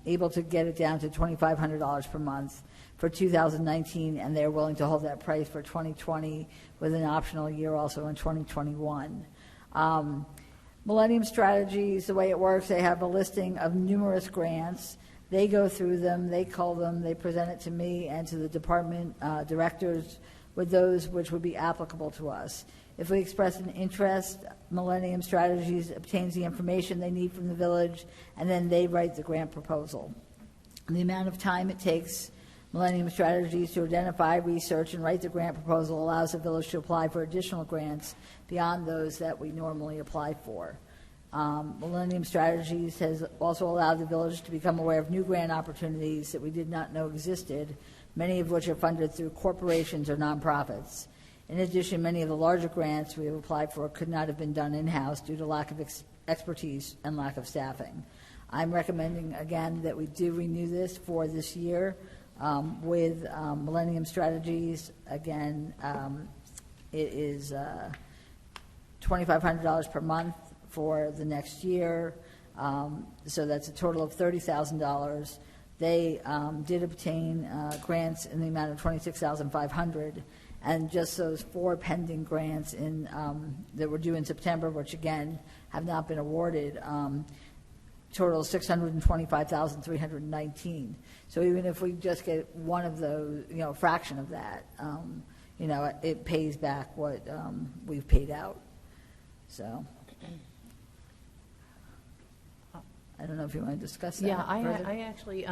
able to get it down to $2,500 per month for 2019, and they're willing to hold that price for 2020 with an optional year also in 2021. Millennium Strategies, the way it works, they have a listing of numerous grants. They go through them, they call them, they present it to me and to the department directors with those which would be applicable to us. If we express an interest, Millennium Strategies obtains the information they need from the village, and then they write the grant proposal. The amount of time it takes Millennium Strategies to identify, research, and write the grant proposal allows the village to apply for additional grants beyond those that we normally apply for. Millennium Strategies has also allowed the village to become aware of new grant opportunities that we did not know existed, many of which are funded through corporations or nonprofits. In addition, many of the larger grants we have applied for could not have been done in-house due to lack of expertise and lack of staffing. I'm recommending, again, that we do renew this for this year with Millennium Strategies. Again, it is $2,500 per month for the next year, so that's a total of $30,000. They did obtain grants in the amount of $26,500, And just those 4 pending grants that were due in September, which again have not been awarded, total $625,319. So even if we just get one of those, fraction of that, it pays back what we've paid out. So I don't know if you want to discuss that. Yeah, further. I actually,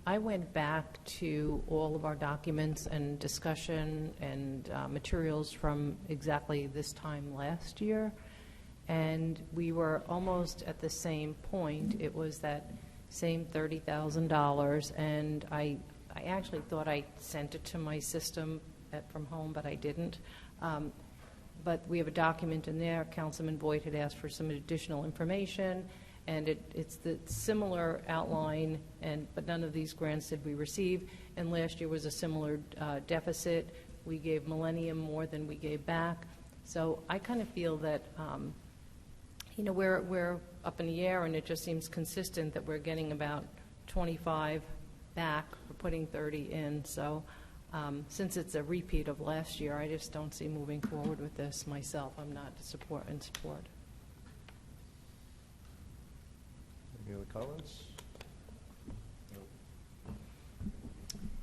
I went back to all of our documents and discussion and materials from exactly this time last year, and we were almost at the same point. It was that same $30,000, and I actually thought I sent it to my system from home, but I didn't. But we have a document in there. Councilman Boyd had asked for some additional information, and it's the similar outline, but none of these grants did we receive. And last year was a similar deficit. We gave Millennium more than we gave back. So I kind of feel that, we're up in the air, and it just seems consistent that we're getting about 25 back for putting 30 in. So since it's a repeat of last year, I just don't see moving forward with this myself. I'm not in support. Any other comments?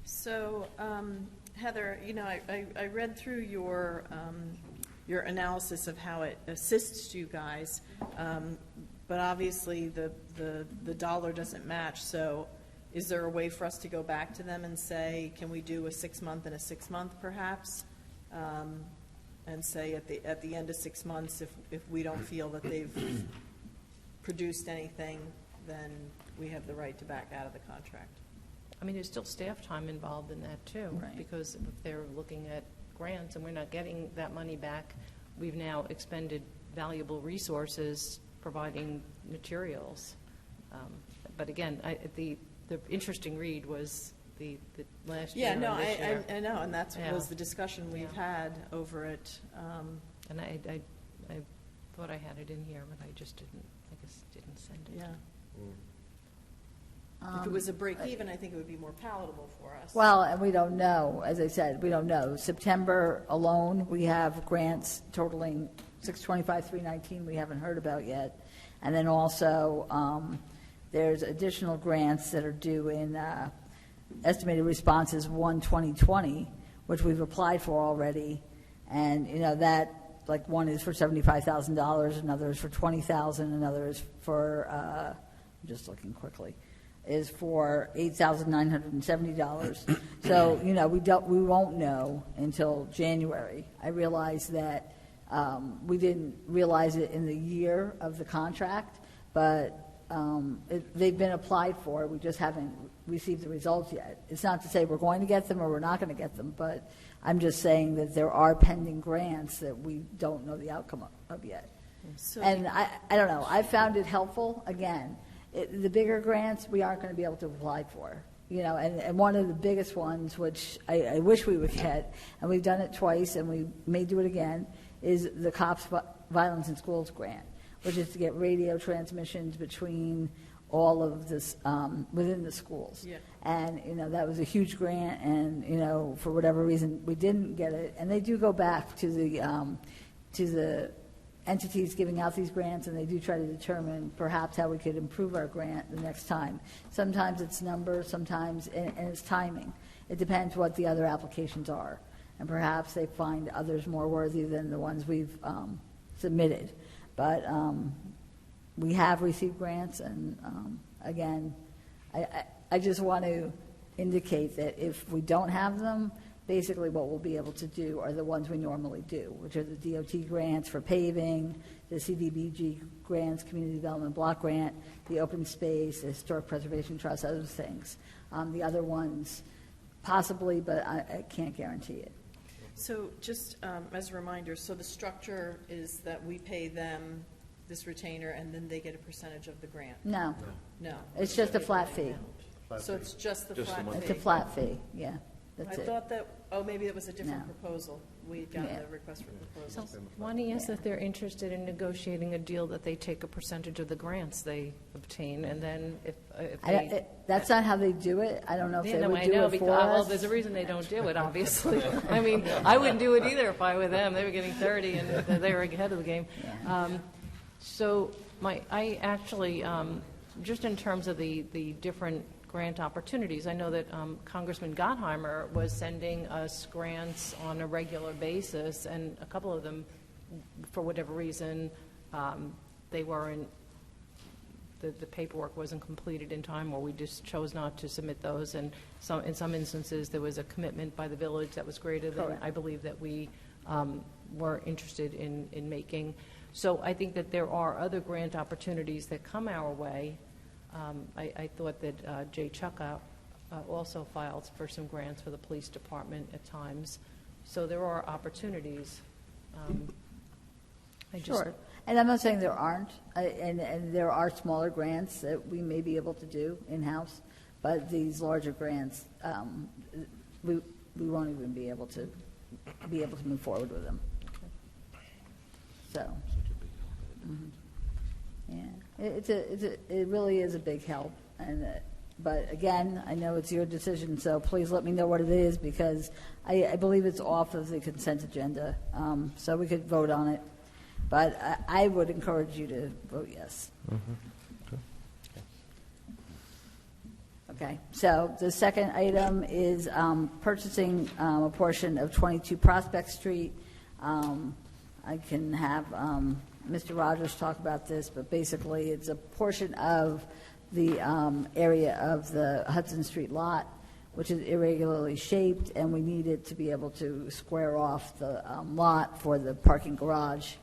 So, Heather, I read through your analysis of how it assists you guys, but obviously the dollar doesn't match. So, is there a way for us to go back to them and say, can we do a 6-month and a 6-month, perhaps, and say at the end of 6 months, if we don't feel that they've produced anything, then we have the right to back out of the contract. I mean, there's still staff time involved in that, too, Right. because if they're looking at grants and we're not getting that money back, we've now expended valuable resources providing materials. But again, the interesting read was the last year. Yeah, no, and this year. I know, and that Yeah. was the discussion we've had over it. And I thought I had it in here, but I just didn't send it. Yeah. If it was a break even, I think it would be more palatable for us. Well, and we don't know, as I said, we don't know. September alone, we have grants totaling $625,319 we haven't heard about yet. And then also, there's additional grants that are due in estimated responses 1/2020, which we've applied for already. And, that, like, one is for $75,000, another is for $20,000, another is for, I'm just looking quickly, is for $8,970. So, we won't know until January. I realize that we didn't realize it in the year of the contract, but they've been applied for. We just haven't received the results yet. It's not to say we're going to get them or we're not going to get them, but I'm just saying that there are pending grants that we don't know the outcome of yet. So and I don't know. I found it helpful. Again, the bigger grants we aren't going to be able to apply for. And one of the biggest ones, which I wish we would get, and we've done it twice and we may do it again, is the COPS Violence in Schools grant, which is to get radio transmissions between all of this within the schools. Yeah. And, that was a huge grant, and, for whatever reason, we didn't get it. And they do go back to the entities giving out these grants, and they do try to determine perhaps how we could improve our grant the next time. Sometimes it's numbers, sometimes, and it's timing. It depends what the other applications are. And perhaps they find others more worthy than the ones we've submitted. But we have received grants, and again, I just want to indicate that if we don't have them, basically what we'll be able to do are the ones we normally do, which are the DOT grants for paving, the CDBG grants, Community Development Block Grant, the Open Space, the Historic Preservation Trust, other things. The other ones, possibly, but I can't guarantee it. So just as a reminder, so the structure is that we pay them this retainer and then they get a percentage of the grant? No. No. It's just a flat fee. So it's just the flat fee? It's a flat fee, yeah. That's I it. thought that, maybe it was a different No. proposal. We got Yeah. the request for So proposals. why don't you ask if they're interested in negotiating a deal that they take a percentage of the grants they obtain, and then if they... That's not how they do it. I don't know if Yeah, they no, would I do know, it because, for well, us. there's a reason they don't do it, obviously. I mean, I wouldn't do it either if I were them. They were getting 30 and they were ahead of the game. So I actually, just in terms of the different grant opportunities, I know that Congressman Gottheimer was sending us grants on a regular basis, and a couple of them, for whatever reason, they weren't, the paperwork wasn't completed in time, or we just chose not to submit those, and in some instances, there was a commitment by the village that was greater than Correct. I believe that we were interested in making. So I think that there are other grant opportunities that come our way. I thought that Jay Chucka also filed for some grants for the police department at times. So there are opportunities. Sure. And I'm not saying there aren't, and there are smaller grants that we may be able to do in-house, but these larger grants, we won't even be able to move forward with them. So, yeah, it really is a big help, and but again, I know it's your decision, so please let me know what it is, because I believe it's off of the consent agenda, so we could vote on it. But I would encourage you to vote yes. Okay, so the second item is purchasing a portion of 22 Prospect Street. I can have Mr. Rogers talk about this, but basically it's a portion of the area of the Hudson Street lot, which is irregularly shaped, and we need it to be able to square off the lot for the parking garage.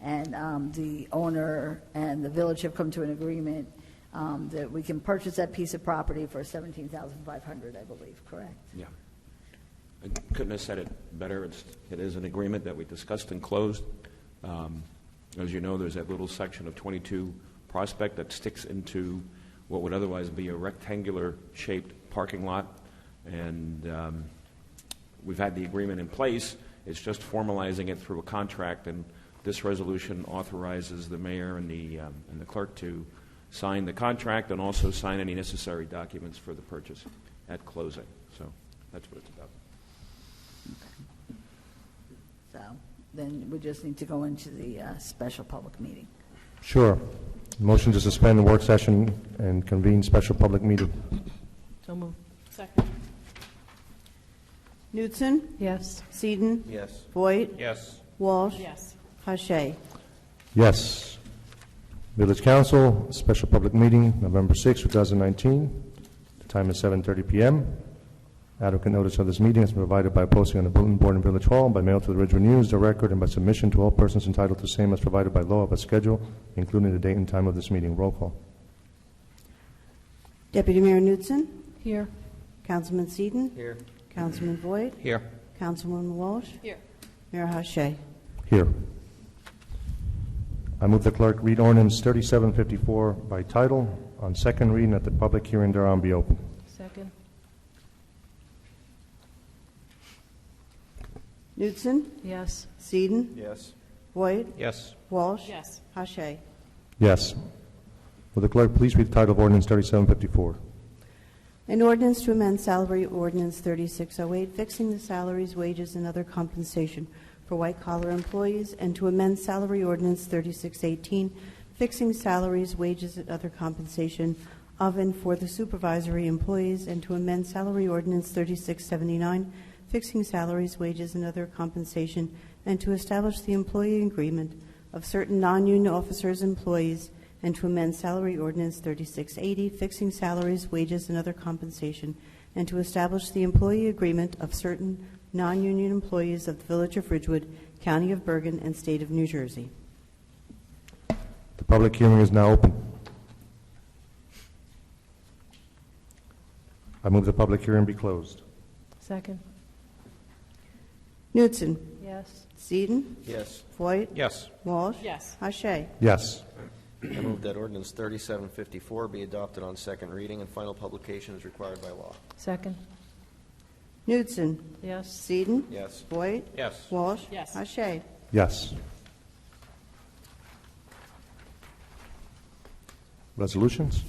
And the owner and the village have come to an agreement that we can purchase that piece of property for $17,500, I believe, correct? Yeah. I couldn't have said it better. It is an agreement that we discussed and closed. As you know, there's that little section of 22 Prospect that sticks into what would otherwise be a rectangular-shaped parking lot. And we've had the agreement in place. It's just formalizing it through a contract, and this resolution authorizes the mayor and the clerk to sign the contract and also sign any necessary documents for the purchase at closing. So that's what it's about. So then we just need to go into the special public meeting. Sure. Motion to suspend the work session and convene special public meeting. So moved. Second. Knutson? Yes. Seaton? Yes. Voigt? Yes. Walsh? Yes. Hache? Yes. Village Council, special public meeting, November 6, 2019. The time is 7:30 p.m. Adequate notice of this meeting is provided by posting on the bulletin board in Village Hall, by mail to the Ridgewood News, the record, and by submission to all persons entitled to same as provided by law of a schedule, including the date and time of this meeting. Roll call. Deputy Mayor Knutson? Here. Councilman Seaton? Here. Councilman Voigt? Here. Councilwoman Walsh? Here. Mayor Hache? Here. I move the clerk read ordinance 3754 by title on second reading, that the public hearing thereon be open. Second. Knutson? Yes. Seaton? Yes. Voigt? Yes. Walsh? Yes. Hache? Yes. Will the clerk please read the title of ordinance 3754? An ordinance to amend salary ordinance 3608, fixing the salaries, wages, and other compensation for white-collar employees, and to amend salary ordinance 3618, fixing salaries, wages, and other compensation of and for the supervisory employees, and to amend salary ordinance 3679, fixing salaries, wages, and other compensation, and to establish the employee agreement of certain non-union officers' employees, and to amend salary ordinance 3680, fixing salaries, wages, and other compensation, and to establish the employee agreement of certain non-union employees of the Village of Ridgewood, County of Bergen, and State of New Jersey. The public hearing is now open. I move the public hearing be closed. Second. Knutson? Yes. Seaton? Yes. Voigt? Yes. Walsh? Yes. Hache? Yes. I move that ordinance 3754 be adopted on second reading and final publication is required by law. Second. Knudsen. Yes. Seaton. Yes. Boyd. Yes. Walsh. Yes. Hache. Yes. Resolutions?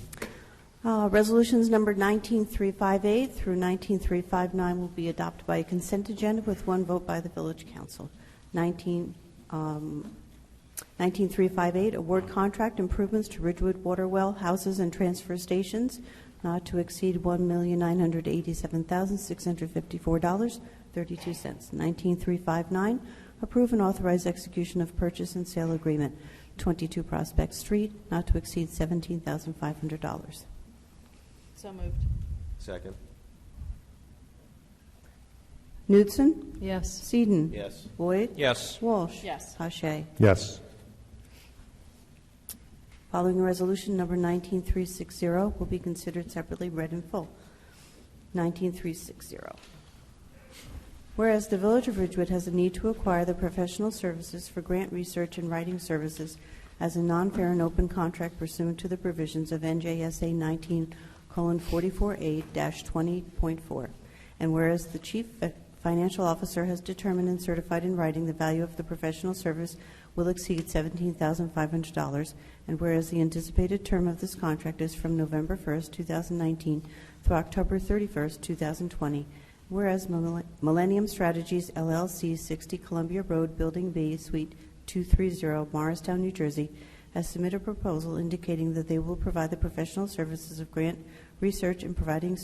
Resolutions numbered 19358 through 19359 will be adopted by a consent agenda with one vote by the Village Council. 19358, award contract improvements to Ridgewood water well, houses, and transfer stations, not to exceed $1,987,654.32. 19359, approve and authorize execution of purchase and sale agreement, 22 Prospect Street, not to exceed $17,500. So moved. Second. Knudsen. Yes. Seaton. Yes. Boyd. Yes. Walsh. Yes. Hache. Yes. Following resolution number 19360 will be considered separately read in full. 19360. Whereas the Village of Ridgewood has a need to acquire the professional services for grant research and writing services as a non-fair and open contract pursuant to the provisions of NJSA 19:44A-20.4. And whereas the Chief Financial Officer has determined and certified in writing the value of the professional service will exceed $17,500, and whereas the anticipated term of this contract is from November 1st, 2019 through October 31st, 2020, whereas Millennium Strategies, LLC, 60 Columbia Road, Building B, Suite 230, Morristown, New Jersey, has submitted a proposal indicating that they will provide the professional services of grant research and writing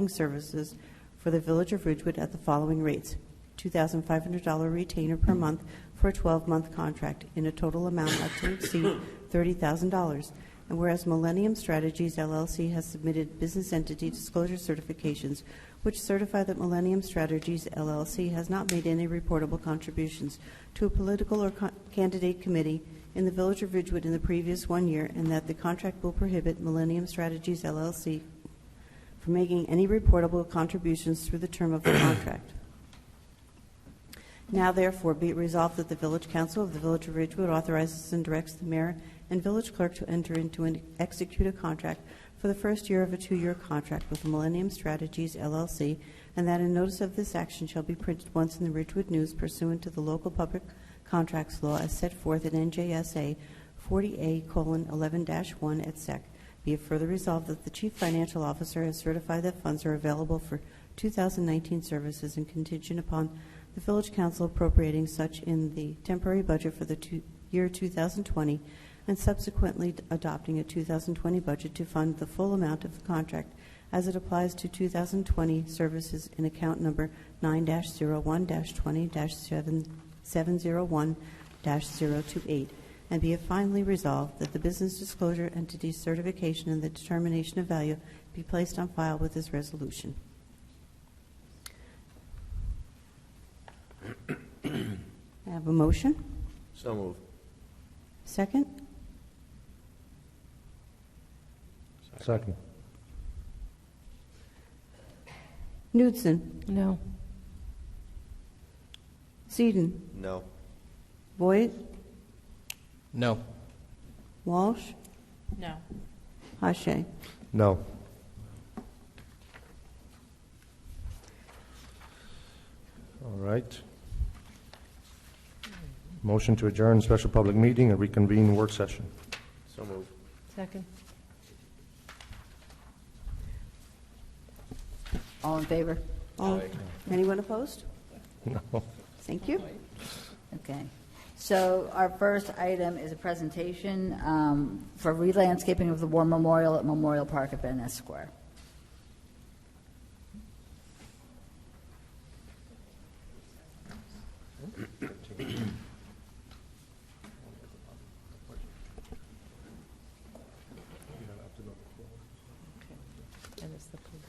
services for the Village of Ridgewood at the following rates: $2,500 retainer per month for a 12-month contract in a total amount not to exceed $30,000. And whereas Millennium Strategies, LLC, has submitted business entity disclosure certifications which certify that Millennium Strategies, LLC, has not made any reportable contributions to a political or candidate committee in the Village of Ridgewood in the previous 1 year, and that the contract will prohibit Millennium Strategies, LLC, from making any reportable contributions through the term of the contract. Now, therefore, be it resolved that the Village Council of the Village of Ridgewood authorizes and directs the mayor and village clerk to enter into and execute a contract for the first year of a 2-year contract with Millennium Strategies, LLC, and that a notice of this action shall be printed once in the Ridgewood News pursuant to the local public contracts law as set forth in NJSA 40A:11-1 et sec. Be it further resolved that the Chief Financial Officer has certified that funds are available for 2019 services and contingent upon the Village Council appropriating such in the temporary budget for the year 2020 and subsequently adopting a 2020 budget to fund the full amount of the contract as it applies to 2020 services in account number 9-01-20-701-028. And be it finally resolved that the business disclosure entity's certification and the determination of value be placed on file with this resolution. I have a motion. So moved. Second? Second. Knudsen? No. Seaton? No. Boyd? No. Walsh? No. Hache? No. All right. Motion to adjourn special public meeting and reconvene work session. So moved. Second. All in favor? Anyone opposed? No. Thank you. Okay. So our first item is a presentation for re-landscaping of the War Memorial at Memorial Park at Van Ness Square. And it's the police.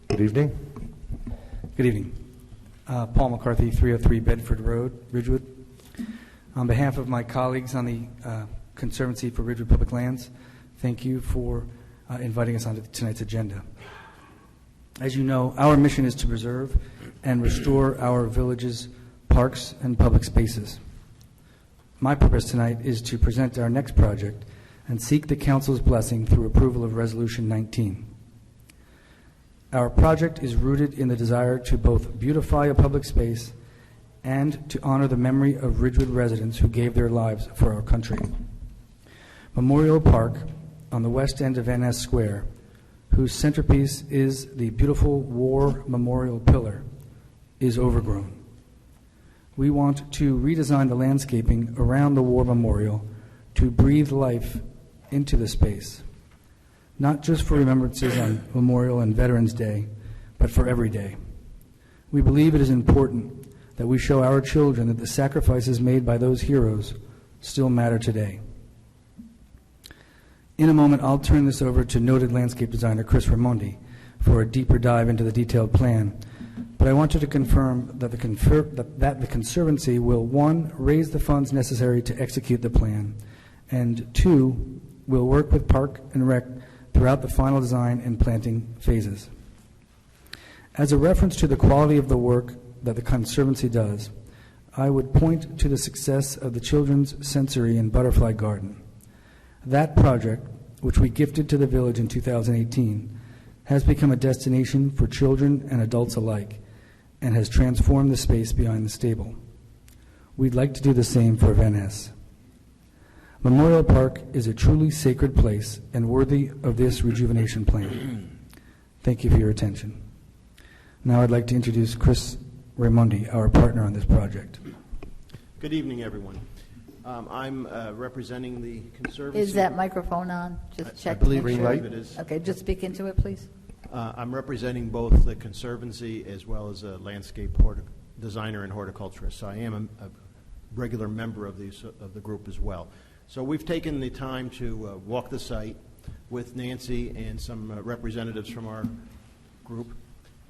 Good evening. Good evening. Paul McCarthy, 303 Bedford Road, Ridgewood. On behalf of my colleagues on the Conservancy for Ridgewood Public Lands, thank you for inviting us onto tonight's agenda. As you know, our mission is to preserve and restore our village's parks and public spaces. My purpose tonight is to present our next project and seek the Council's blessing through approval of Resolution 19. Our project is rooted in the desire to both beautify a public space and to honor the memory of Ridgewood residents who gave their lives for our country. Memorial Park, on the west end of Van Ness Square, whose centerpiece is the beautiful War Memorial Pillar, is overgrown. We want to redesign the landscaping around the War Memorial to breathe life into the space, not just for remembrances on Memorial and Veterans Day, but for every day. We believe it is important that we show our children that the sacrifices made by those heroes still matter today. In a moment, I'll turn this over to noted landscape designer Chris Raimondi for a deeper dive into the detailed plan. But I wanted to confirm that the Conservancy will, 1, raise the funds necessary to execute the plan, and 2, will work with Park and Rec throughout the final design and planting phases. As a reference to the quality of the work that the Conservancy does, I would point to the success of the Children's Sensory and Butterfly Garden. That project, which we gifted to the village in 2018, has become a destination for children and adults alike and has transformed the space behind the stable. We'd like to do the same for Van Ness. Memorial Park is a truly sacred place and worthy of this rejuvenation plan. Thank you for your attention. Now I'd like to introduce Chris Raimondi, our partner on this project. Good evening, everyone. I'm representing the Conservancy. Is that microphone on? Just check. I believe to make sure. it is. Okay, just speak into it, please. I'm representing both the Conservancy as well as a landscape designer and horticulturist. So I am a regular member of the group as well. So we've taken the time to walk the site with Nancy and some representatives from our group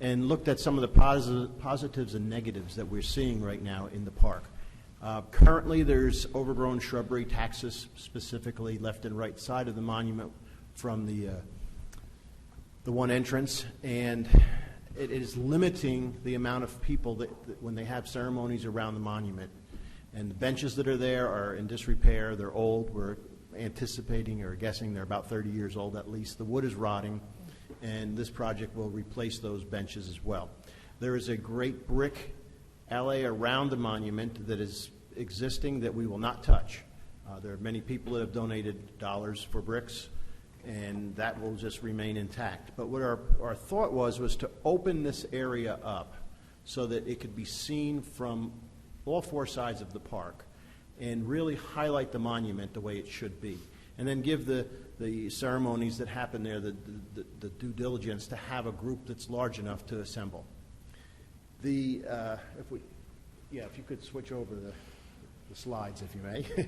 and looked at some of the positives and negatives that we're seeing right now in the park. Currently, there's overgrown shrubbery, taxus specifically, left and right side of the monument from the one entrance, and it is limiting the amount of people that when they have ceremonies around the monument. And the benches that are there are in disrepair. They're old. We're anticipating or guessing they're about 30 years old at least. The wood is rotting, and this project will replace those benches as well. There is a great brick alley around the monument that is existing that we will not touch. There are many people that have donated dollars for bricks, and that will just remain intact. But what our thought was to open this area up so that it could be seen from all four sides of the park and really highlight the monument the way it should be. And then give the ceremonies that happen there the due diligence to have a group that's large enough to assemble. If you could switch over the slides, if you may.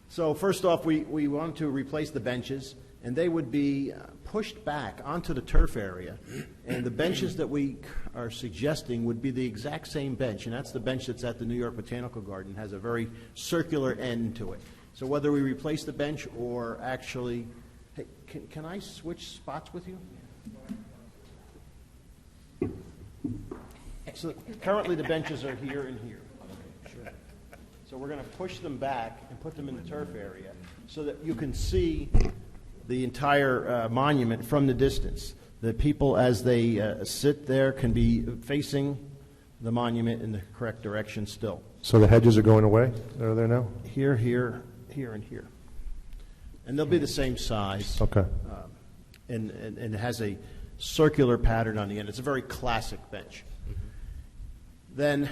So first off, we want to replace the benches, and they would be pushed back onto the turf area. And the benches that we are suggesting would be the exact same bench, and that's the bench that's at the New York Botanical Garden. It has a very circular end to it. So whether we replace the bench or actually, hey, can I switch spots with you? So currently the benches are here and here. Sure. So we're going to push them back and put them in the turf area so that you can see the entire monument from the distance. The people, as they sit there, can be facing the monument in the correct direction still. So the hedges are going away? They're there now? Here, here, here, and here. And they'll be the same size. Okay. And it has a circular pattern on the end. It's a very classic bench. Then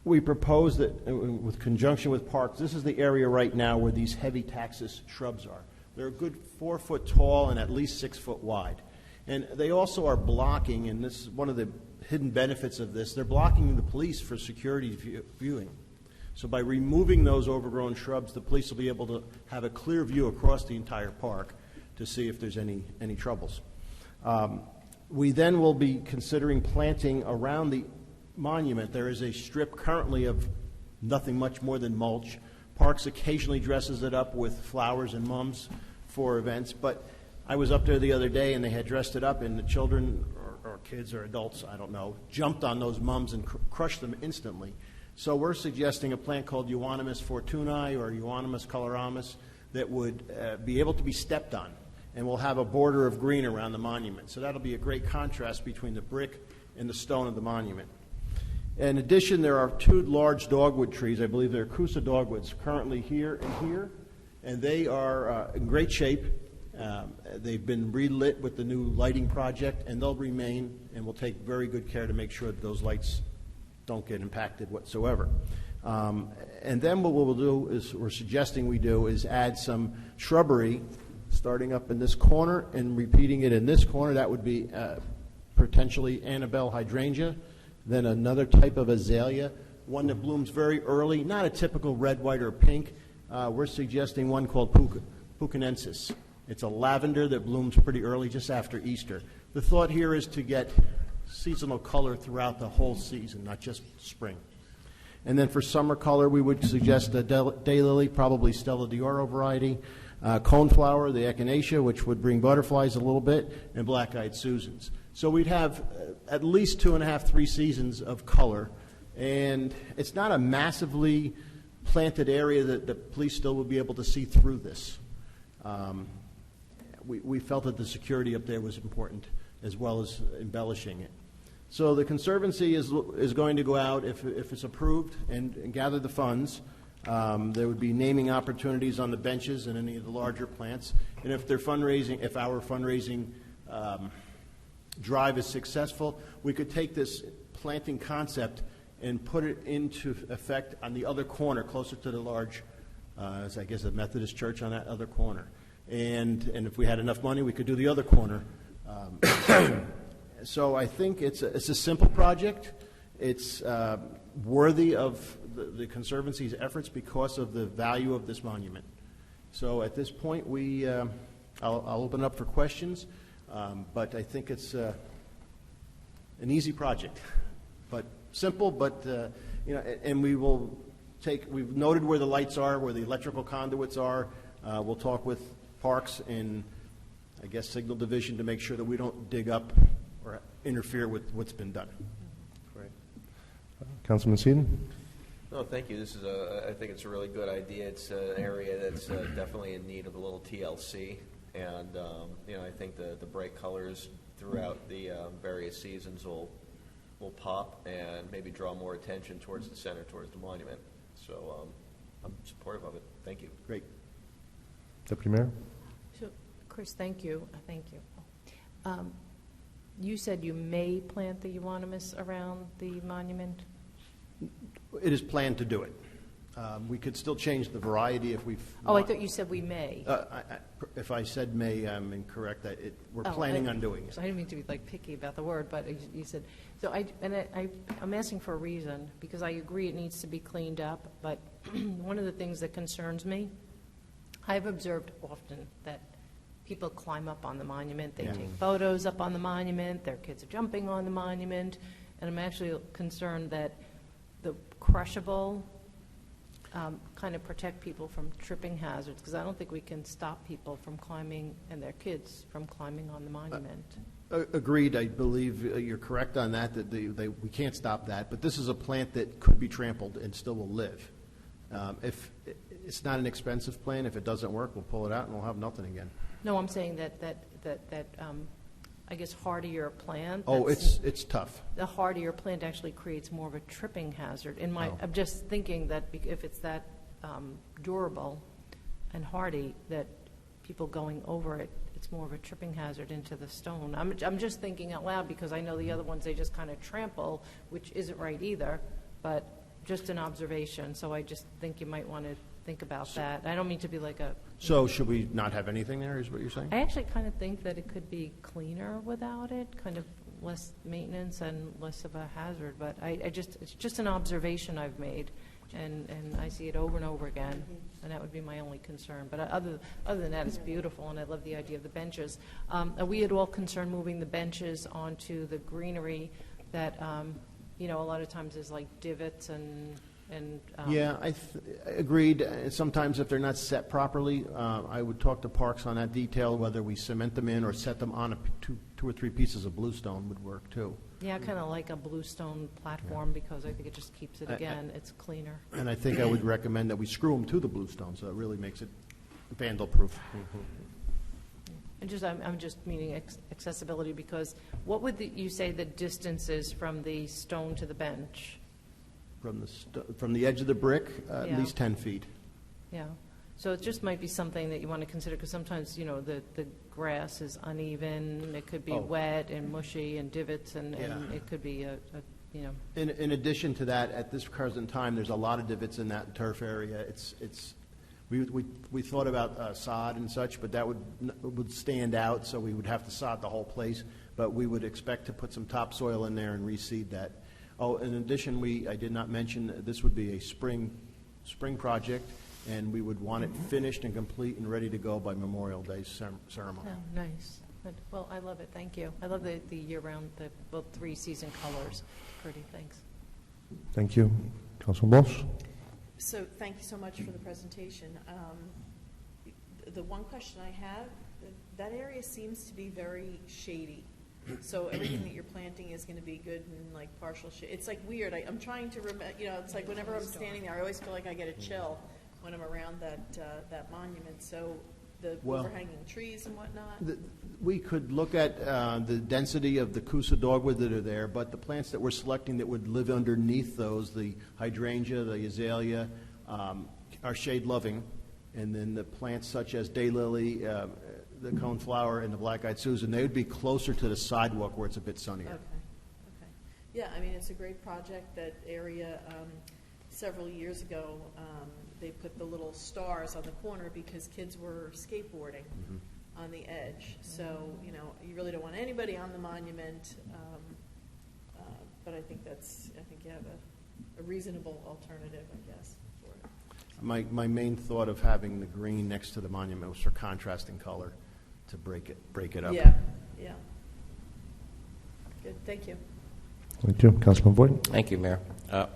we propose that, with conjunction with parks, this is the area right now where these heavy taxus shrubs are. They're a good 4 foot tall and at least 6 foot wide. And they also are blocking, and this is one of the hidden benefits of this, they're blocking the police for security viewing. So by removing those overgrown shrubs, the police will be able to have a clear view across the entire park to see if there's any troubles. We then will be considering planting around the monument. There is a strip currently of nothing much more than mulch. Parks occasionally dresses it up with flowers and mums for events, but I was up there the other day, and they had dressed it up, and the children, or kids or adults, I don't know, jumped on those mums and crushed them instantly. So we're suggesting a plant called Euonymus fortunei or Euonymus coloramus that would be able to be stepped on, and we'll have a border of green around the monument. So that'll be a great contrast between the brick and the stone of the monument. In addition, there are 2 large dogwood trees. I believe they're Coosa dogwoods currently here and here, and they are in great shape. They've been relit with the new lighting project, and they'll remain, and we'll take very good care to make sure that those lights don't get impacted whatsoever. And then what we'll do is, we're suggesting we do, is add some shrubbery starting up in this corner and repeating it in this corner. That would be potentially Annabelle hydrangea, then another type of azalea, one that blooms very early, not a typical red, white, or pink. We're suggesting one called puccanensis. It's a lavender that blooms pretty early, just after Easter. The thought here is to get seasonal color throughout the whole season, not just spring. And then for summer color, we would suggest a daylily, probably Stella d'Oro variety, coneflower, the echinacea, which would bring butterflies a little bit, and black-eyed Susans. So we'd have at least 2.5, 3 seasons of color, and it's not a massively planted area that the police still would be able to see through this. We felt that the security up there was important, as well as embellishing it. So the Conservancy is going to go out, if it's approved, and gather the funds. There would be naming opportunities on the benches and any of the larger plants. And if our fundraising drive is successful, we could take this planting concept and put it into effect on the other corner, closer to the large, I guess, the Methodist church on that other corner. And if we had enough money, we could do the other corner. So I think it's a simple project. It's worthy of the Conservancy's efforts because of the value of this monument. So at this point, I'll open up for questions, but I think it's an easy project, but simple. But and we've noted where the lights are, where the electrical conduits are. We'll talk with Parks and, I guess, Signal Division to make sure that we don't dig up or interfere with what's been done. Great. Councilman Seaton? No, thank you. I think it's a really good idea. It's an area that's definitely in need of a little TLC, and I think the bright colors throughout the various seasons will pop and maybe draw more attention towards the center, towards the monument. So I'm supportive of it. Thank you. Great. Deputy Mayor? So, Chris, thank you. Thank you. You said you may plant the euonymus around the monument? It is planned to do it. We could still change the variety if we've... Oh, I thought you said we may. If I said may, I'm incorrect. We're planning on doing it. So I didn't mean to be picky about the word, but you said... So I'm asking for a reason, because I agree it needs to be cleaned up, but one of the things that concerns me, I've observed often that people climb up on the monument, they take photos up on the monument, their kids are jumping on the monument, and I'm actually concerned that the crushable kind of protect people from tripping hazards, because I don't think we can stop people from climbing, and their kids from climbing on the monument. Agreed. I believe you're correct on that, we can't stop that, but this is a plant that could be trampled and still will live. If it's not an expensive plant, if it doesn't work, we'll pull it out and we'll have nothing again. No, I'm saying that I guess hardier plant. Oh, it's tough. The hardier plant actually creates more of a tripping hazard. I'm just thinking that if it's that durable and hardy, that people going over it, it's more of a tripping hazard into the stone. I'm just thinking out loud, because I know the other ones they just kind of trample, which isn't right either, but just an observation. So I just think you might want to think about that. I don't mean to be like a... So should we not have anything there, is what you're saying? I actually kind of think that it could be cleaner without it, kind of less maintenance and less of a hazard, but it's just an observation I've made, and I see it over and over again, and that would be my only concern. But other than that, it's beautiful, and I love the idea of the benches. Are we at all concerned moving the benches onto the greenery that, a lot of times there's like divots and And Yeah, agreed. Sometimes if they're not set properly, I would talk to Parks on that detail, whether we cement them in or set them on two or three pieces of bluestone would work too. yeah, kind of like a bluestone platform because I think it just keeps it, again, it's cleaner. And I think I would recommend that we screw them to the bluestone, so it really makes it vandal-proof. And I'm just meaning accessibility because what would you say the distance is from the stone to the bench? From the edge of the brick, at Yeah. least 10 feet. Yeah. So it just might be something that you want to consider because sometimes, the grass is uneven, it could be wet and mushy and divots and it could be In addition to that, at this present time, there's a lot of divots in that turf area. We thought about sod and such, but that would stand out, so we would have to sod the whole place. But we would expect to put some topsoil in there and reseed that. Oh, in addition, I did not mention, this would be a spring project, and we would want it finished and complete and ready to go by Memorial Day ceremony. Oh, nice. Good. Well, I love it. Thank you. I love the year-round, the 3-season colors. Pretty. Thanks. Thank you. Councilman Walsh? So thank you so much for the presentation. The one question I have, that area seems to be very shady. So everything that you're planting is going to be good and like partial shade. It's like weird. I'm trying to remember. It's like whenever I'm standing there, I always feel like I get a chill when I'm around that monument. So the overhanging trees and whatnot. We could look at the density of the Coosa dogwood that are there, but the plants that we're selecting that would live underneath those, the hydrangea, the azalea, are shade-loving, and then the plants such as daylily, the coneflower, and the black-eyed Susan, they would be closer to the sidewalk where it's a bit sunnier. Okay. Yeah, I mean, it's a great project. That area, several years ago, they put the little stars on the corner because kids were skateboarding on the edge. So, you really don't want anybody on the monument, but I think you have a reasonable alternative, I guess, for it. My main thought of having the green next to the monument was for contrasting color to break it up. Yeah. Good, thank you. Thank you. Councilman Boyd? Thank you, Mayor.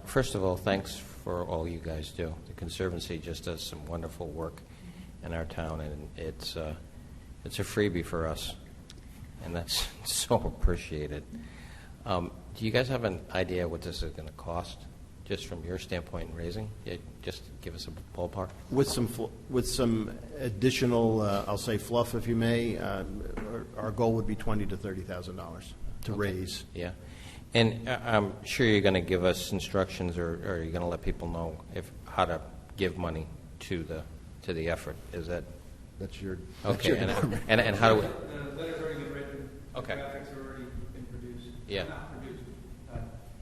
First of all, thanks for all you guys do. The Conservancy just does some wonderful work in our town, and it's a freebie for us, and that's so appreciated. Do you guys have an idea what this is going to cost, just from your standpoint in raising? Just give us a ballpark. With some additional, I'll say fluff, if you may, our goal would be $20,000 to $30,000 to raise. Yeah. And I'm sure you're going to give us instructions, or are you going to let people know how to give money to the effort? Is that? That's your. Okay. And how do we? The letter's already been written. Okay. The graphics have already been produced. Yeah. Not produced,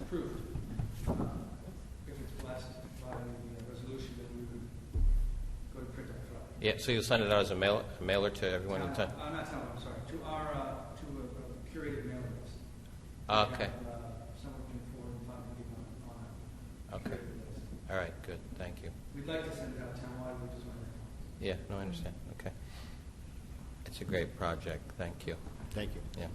approved. If it's blessed by the resolution, then we would go to print on Friday. Yeah. So you'll send it out as a mailer to everyone in town. Not telling. I'm sorry. To a curated mailing list. Okay. Somewhere between 400 and 500 people on Okay. All right, good. Thank you. We'd like to send it out townwide, we just want to. Yeah, no, I understand. Okay. It's a great project. Thank you. Thank you. Yeah.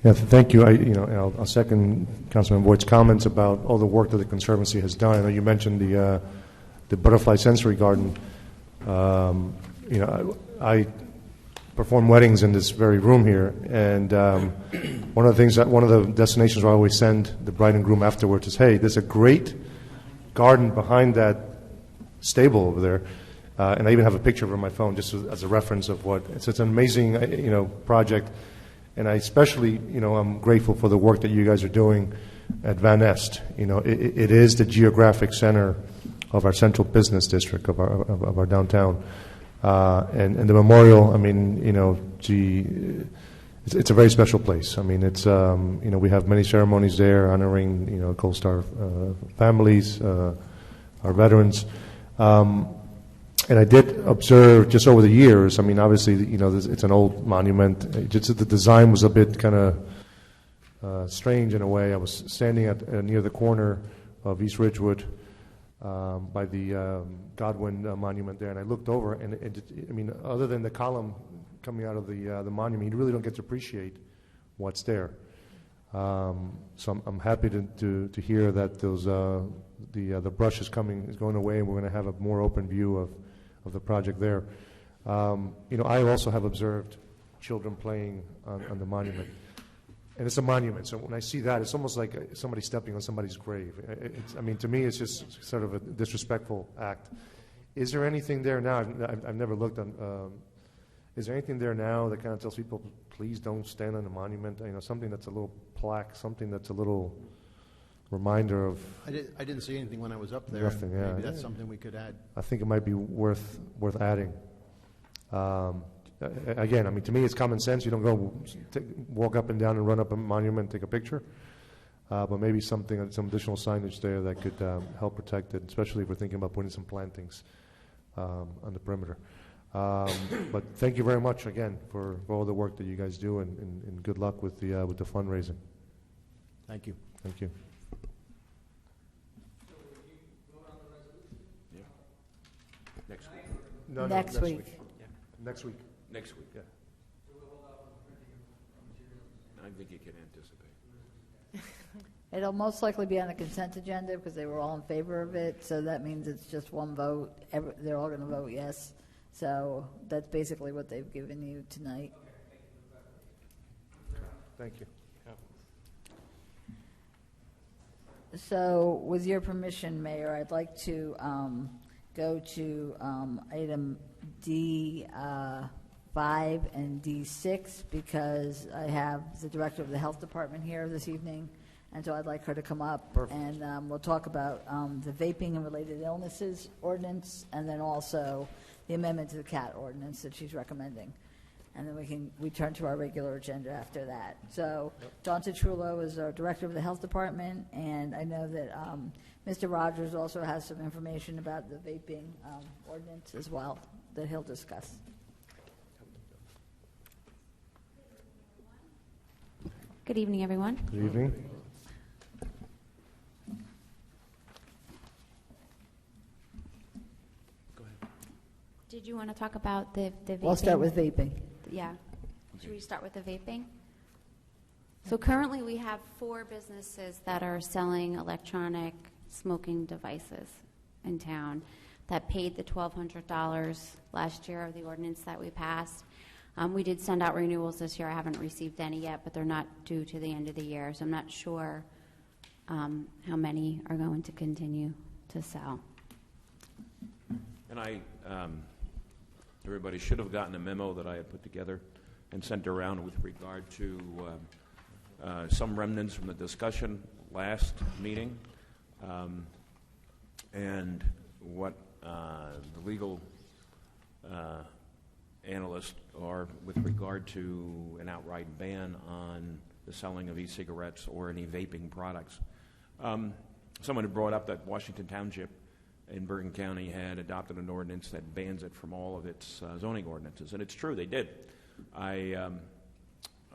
Yeah, thank you. I'll second Councilman Boyd's comments about all the work that the Conservancy has done. I know you mentioned the butterfly sensory garden. I perform weddings in this very room here, and one of the destinations where I always send the bride and groom afterwards is, hey, there's a great garden behind that stable over there, and I even have a picture of it on my phone just as a reference of what. It's an amazing, project, and I especially, I'm grateful for the work that you guys are doing at Van Nest. It is the geographic center of our central business district of our downtown. And the memorial, it's a very special place. It's, we have many ceremonies there honoring, Gold Star families, our veterans. And I did observe just over the years, obviously, it's an old monument. Just the design was a bit kind of strange in a way. I was standing near the corner of East Ridgewood, by the Godwin monument there, and I looked over, and other than the column coming out of the monument, you really don't get to appreciate what's there. So I'm happy to hear that those the brush is going away, and we're going to have a more open view of the project there. I also have observed children playing on the monument. And it's a monument, so when I see that, it's almost like somebody stepping on somebody's grave. To me, it's just sort of a disrespectful act. Is there anything there now? I've never looked on. Is there anything there now that kind of tells people, please don't stand on the monument? Something that's a little plaque, something that's a little reminder of. I didn't see anything when I was up there. Nothing, yeah. Maybe that's something we could add. I think it might be worth adding. Again, to me, it's common sense. You don't go walk up and down and run up a monument and take a picture. But maybe some additional signage there that could help protect it, especially if we're thinking about putting some plantings on the perimeter. But thank you very much again for all the work that you guys do, and good luck with the fundraising. Thank you. Thank you. Next week. No, next week. Yeah. Next week. Next week. Yeah. I think you can anticipate. It'll most likely be on the consent agenda because they were all in favor of it, so that means it's just one vote. They're all going to vote yes. So that's basically what they've given you tonight. Thank you. So with your permission, Mayor, I'd like to go to item D5 and D6 because I have the Director of the Health Department here this evening, and so I'd like her to come up. Perfect. And we'll talk about the vaping and related illnesses ordinance, and then also the amendment to the cat ordinance that she's recommending. And then we turn to our regular agenda after that. So Dawn Citrullo is our Director of the Health Department, and I know that Mr. Rogers also has some information about the vaping ordinance as well that he'll discuss. Good evening, everyone. Good evening. Did you want to talk about the vaping? We'll start with vaping. Yeah. Should we start with the vaping? So currently we have 4 businesses that are selling electronic smoking devices in town that paid the $1,200 last year of the ordinance that we passed. We did send out renewals this year. I haven't received any yet, but they're not due to the end of the year, so I'm not sure how many are going to continue to sell. And everybody should have gotten a memo that I had put together and sent around with regard to some remnants from the discussion last meeting, and what the legal analysts are with regard to an outright ban on the selling of e-cigarettes or any vaping products. Someone had brought up that Washington Township in Bergen County had adopted an ordinance that bans it from all of its zoning ordinances, and it's true, they did. I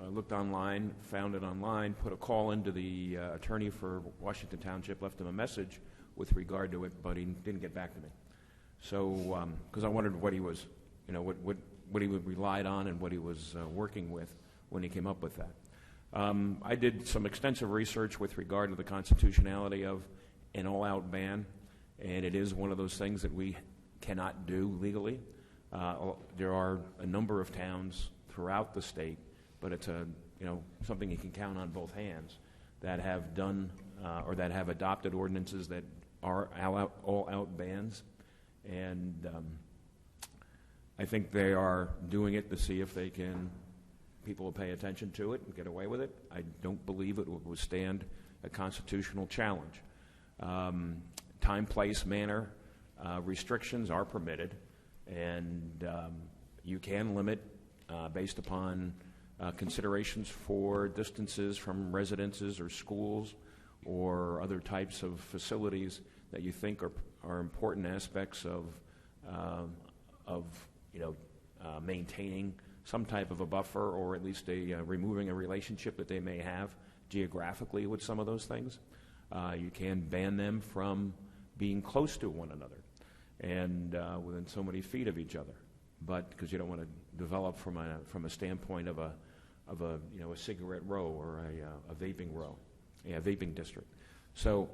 looked online, found it online, put a call into the attorney for Washington Township, left him a message with regard to it, but he didn't get back to me. So, because I wondered what he was, what he relied on and what he was working with when he came up with that. I did some extensive research with regard to the constitutionality of an all-out ban, and it is one of those things that we cannot do legally. There are a number of towns throughout the state, but it's something you can count on both hands that have done or that have adopted ordinances that are all-out bans, and I think they are doing it to see if people will pay attention to it and get away with it. I don't believe it will withstand a constitutional challenge. Time, place, manner restrictions are permitted, and you can limit based upon considerations for distances from residences or schools or other types of facilities that you think are important aspects of maintaining some type of a buffer, or at least removing a relationship that they may have geographically with some of those things. You can ban them from being close to one another and within so many feet of each other, but because you don't want to develop from a standpoint of a cigarette row or a vaping row, vaping district. So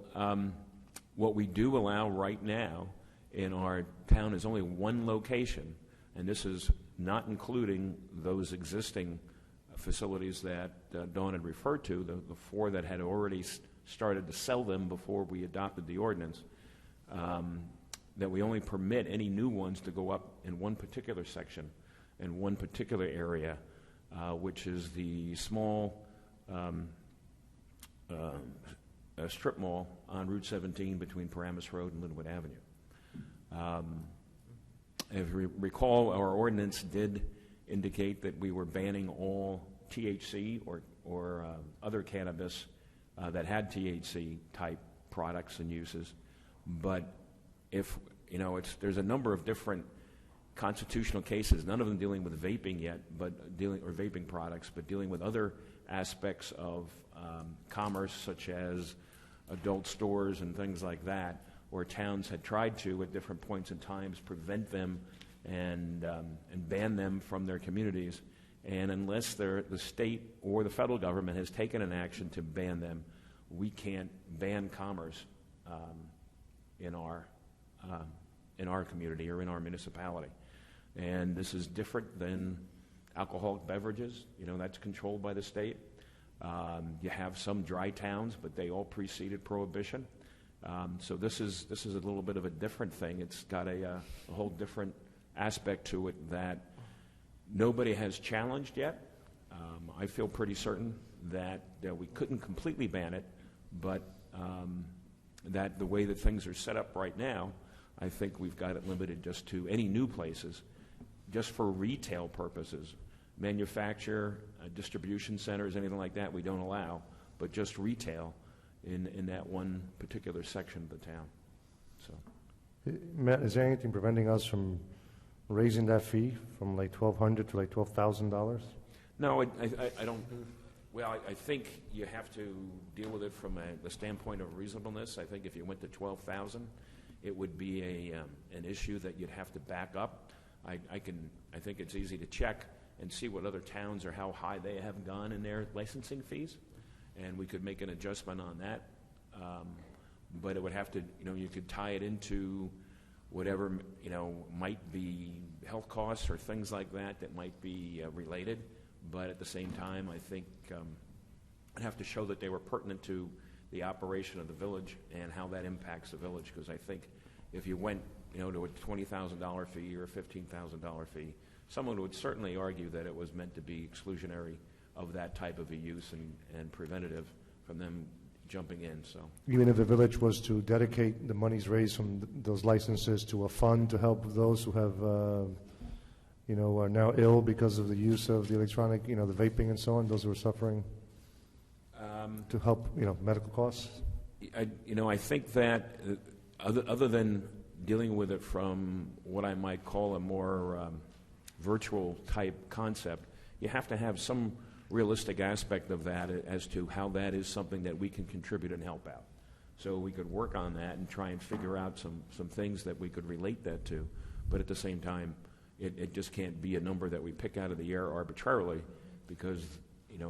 What we do allow right now in our town is only one location, and this is not including those existing facilities that Dawn had referred to, the four that had already started to sell them before we adopted the ordinance, that we only permit any new ones to go up in one particular section, in one particular area, which is the small strip mall on Route 17 between Paramus Road and Linwood Avenue. If you recall, our ordinance did indicate that we were banning all THC or other cannabis that had THC type products and uses. But if there's a number of different constitutional cases, none of them dealing with vaping yet, but vaping products, but dealing with other aspects of commerce, such as adult stores and things like that, where towns had tried to, at different points in times, prevent them and ban them from their communities. And unless the state or the federal government has taken an action to ban them, we can't ban commerce in our community or in our municipality. And this is different than alcoholic beverages. That's controlled by the state. You have some dry towns, but they all preceded prohibition. So this is a little bit of a different thing. It's got a whole different aspect to it that nobody has challenged yet. I feel pretty certain that we couldn't completely ban it, but that the way that things are set up right now, I think we've got it limited just to any new places, just for retail purposes. Manufacture, distribution centers, anything like that we don't allow, but just retail in that one particular section of the town. So, Matt, is there anything preventing us from raising that fee from like $1,200 to like $12,000? No, I don't. Well, I think you have to deal with it from the standpoint of reasonableness. I think if you went to $12,000, it would be an issue that you'd have to back up. I think it's easy to check and see what other towns or how high they have gone in their licensing fees, and we could make an adjustment on that. But it would have to, you could tie it into whatever, might be health costs or things like that might be related. But at the same time, I think I'd have to show that they were pertinent to the operation of the village and how that impacts the village. Because I think if you went, to a $20,000 fee or a $15,000 fee, someone would certainly argue that it was meant to be exclusionary of that type of a use and preventative from them jumping in. So even if the village was to dedicate the monies raised from those licenses to a fund to help those who have, are now ill because of the use of the electronic, the vaping and so on, those who are suffering, to help, medical costs? I think that other than dealing with it from what I might call a more virtual type concept, you have to have some realistic aspect of that as to how that is something that we can contribute and help out. So we could work on that and try and figure out some things that we could relate that to. But at the same time, it just can't be a number that we pick out of the air arbitrarily, because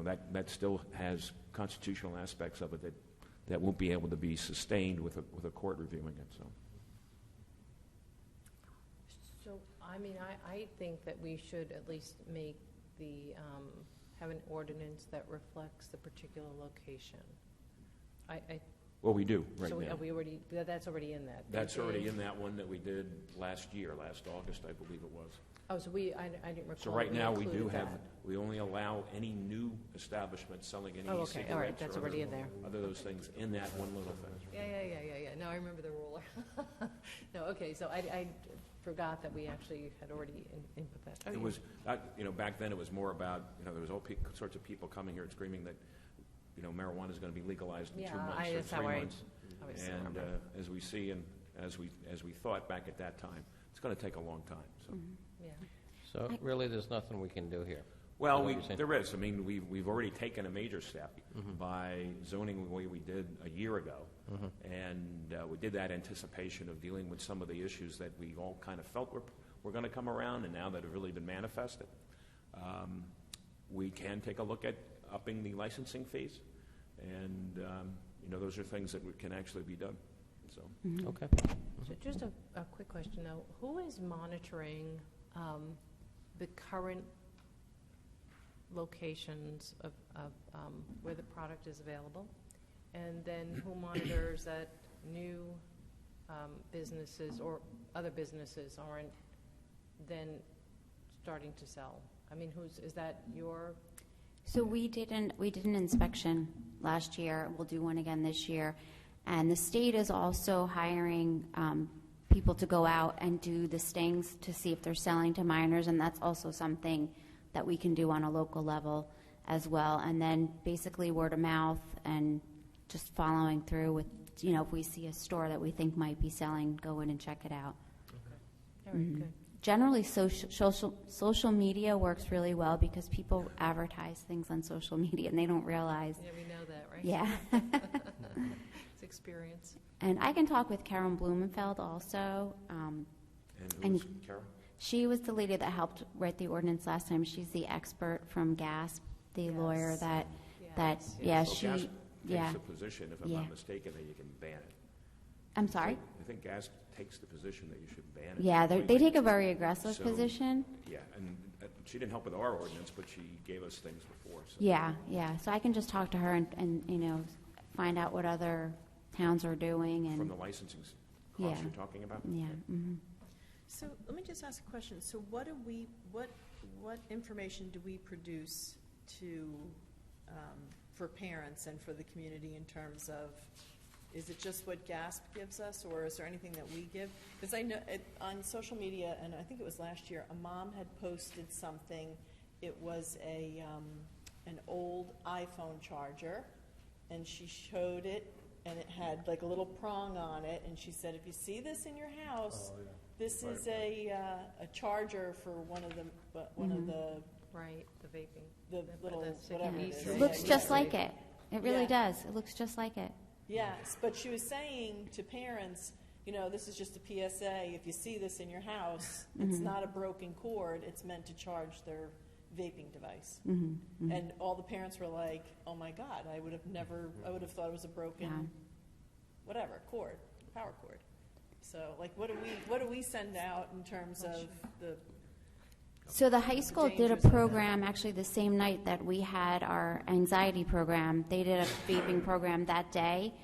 that still has constitutional aspects of it that won't be able to be sustained with a court reviewing it. So I think that we should at least make have an ordinance that reflects the particular location. Well, we do right now. So we already, that's already in that. That's already in that one that we did last August, I believe it was. Oh, so I didn't recall. So right now we do that. we only allow any new establishment selling any okay. All right, that's already in there. Other those things in that one little thing. Yeah. No, I remember the ruler. No, okay, so I forgot that we actually had already input that. It was, back then it was more about, there was all sorts of people coming here and screaming that, marijuana is going to be legalized in 2 months or 3 months. And as we see and as we thought back at that time, it's going to take a long time. So, So really, there's nothing we can do here. Well, there is. I mean, we've already taken a major step by zoning the way we did a year ago, and we did that in anticipation of dealing with some of the issues that we all kind of felt were going to come around, and now that have really been manifested. We can take a look at upping the licensing fees, and those are things that can actually be done. So, Okay. So just a quick question, though. Who is monitoring the current locations of where the product is available? And then who monitors that new businesses or other businesses aren't then starting to sell? I mean, is that your? So we did an inspection last year. We'll do one again this year. And the state is also hiring people to go out and do the stings to see if they're selling to minors, and that's also something that we can do on a local level as well. And then basically word of mouth and just following through with, if we see a store that we think might be selling, go in and check it out. All right, good. Generally, social media works really well because people advertise things on social media and they don't realize. Yeah, we know that, right? Yeah. It's experience. And I can talk with Karen Blumenfeld also. and who was Carol? She was the lady that helped write the ordinance last time. She's the expert from GASP, the lawyer that, So GASP takes the position, if I'm yeah. not mistaken, that you can ban it. I'm sorry? I think GASP takes the position that you should ban it. Yeah, they take a very aggressive position. Yeah, and she didn't help with our ordinance, but she gave us things before. So. Yeah. So I can just talk to her and find out what other towns are doing. And From the licensing costs you're talking about? Yeah. Mm-hmm. So let me just ask a question. So what information do we produce to for parents and for the community in terms of, is it just what GASP gives us, or is there anything that we give? Because I know on social media, and I think it was last year, a mom had posted something. It was an old iPhone charger, and she showed it, and it had like a little prong on it, and she said, if you see this in your house, this is a charger for one of the right, the vaping, the little whatever it is. It looks just like it. It really does. It looks just like it. Yes, but she was saying to parents, this is just a PSA. If you see this in your house, it's not a broken cord. It's meant to charge their vaping device. And all the parents were like, oh my God, I would have thought it was a broken, cord, power cord. So, what do we send out in terms of the? So the high school did a program actually the same night that we had our anxiety program. They did a vaping program that day,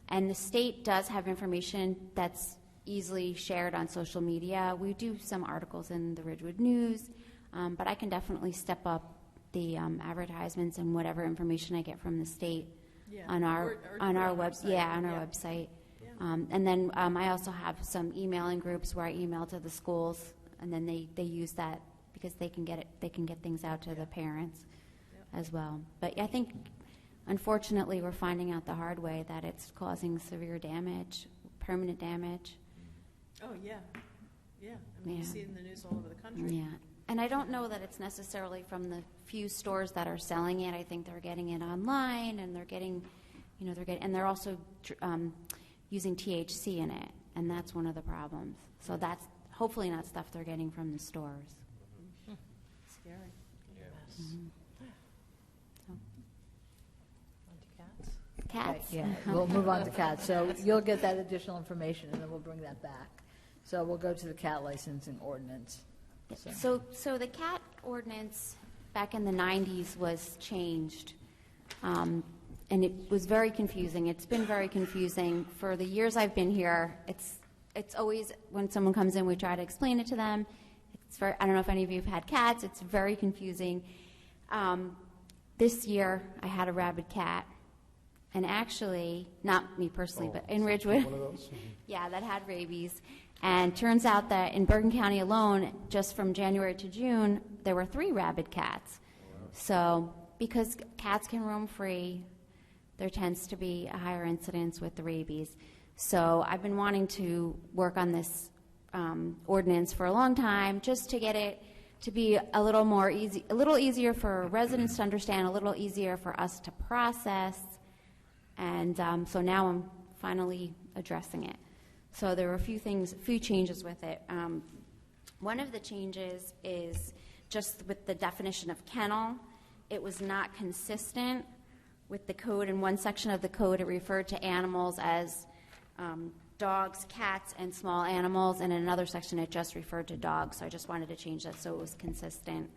and the state does have information that's easily shared on social media. We do some articles in the Ridgewood News, but I can definitely step up the advertisements and whatever information I get from the state on our website. And then I also have some emailing groups where I email to the schools, and then they use that because they can get things out to the parents as well. But I think, unfortunately, we're finding out the hard way that it's causing severe damage, permanent damage. Oh yeah. I mean, you see it in the news all over the country. Yeah. And I don't know that it's necessarily from the few stores that are selling it. I think they're getting it online, and and they're also using THC in it, and that's one of the problems. So that's hopefully not stuff they're getting from the stores. Scary. Yes. So. On to cats? Cats? Okay, yeah, we'll move on to cats. So you'll get that additional information, and then we'll bring that back. So we'll go to the cat licensing ordinance. So the cat ordinance back in the 90s was changed, and it was very confusing. It's been very confusing. For the years I've been here, it's always, when someone comes in, we try to explain it to them. I don't know if any of you have had cats. It's very confusing. This year, I had a rabid cat, and actually, not me personally, but in Ridgewood, one of those? yeah, that had rabies. And turns out that in Bergen County alone, just from January to June, there were 3 rabid cats. So because cats can roam free, there tends to be a higher incidence with the rabies. So I've been wanting to work on this ordinance for a long time, just to get it to be a little easier for residents to understand, a little easier for us to process. And so now I'm finally addressing it. So there were a few changes with it. One of the changes is just with the definition of kennel. It was not consistent with the code. In one section of the code, it referred to animals as dogs, cats, and small animals, and in another section it just referred to dogs, so I just wanted to change that so it was consistent.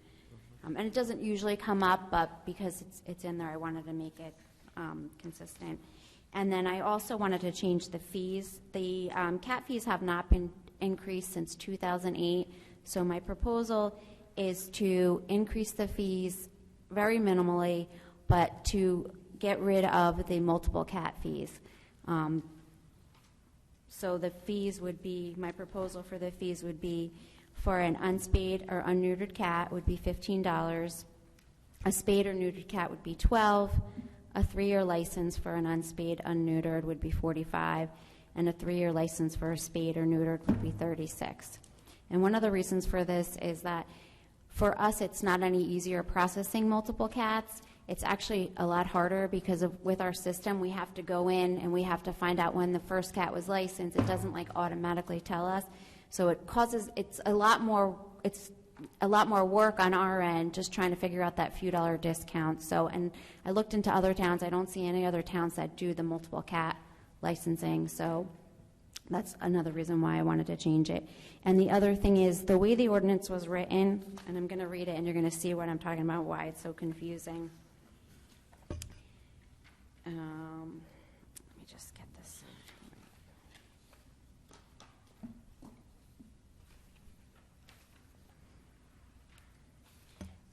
And it doesn't usually come up, but because it's in there, I wanted to make it consistent. And then I also wanted to change the fees. The cat fees have not been increased since 2008, so my proposal is to increase the fees very minimally, but to get rid of the multiple cat fees. So the fees would be, my proposal for the fees would be for an unspayed or unneutered cat would be $15. A spayed or neutered cat would be $12. A 3-year license for an unspayed, unneutered would be $45. And a 3-year license for a spayed or neutered would be $36. And one of the reasons for this is that for us, it's not any easier processing multiple cats. It's actually a lot harder because with our system, we have to go in and we have to find out when the first cat was licensed. It doesn't automatically tell us. So it's a lot more work on our end just trying to figure out that few dollar discount. So, and I looked into other towns. I don't see any other towns that do the multiple cat licensing. So that's another reason why I wanted to change it. And the other thing is the way the ordinance was written, and I'm going to read it and you're going to see what I'm talking about, why it's so confusing. Let me just get this.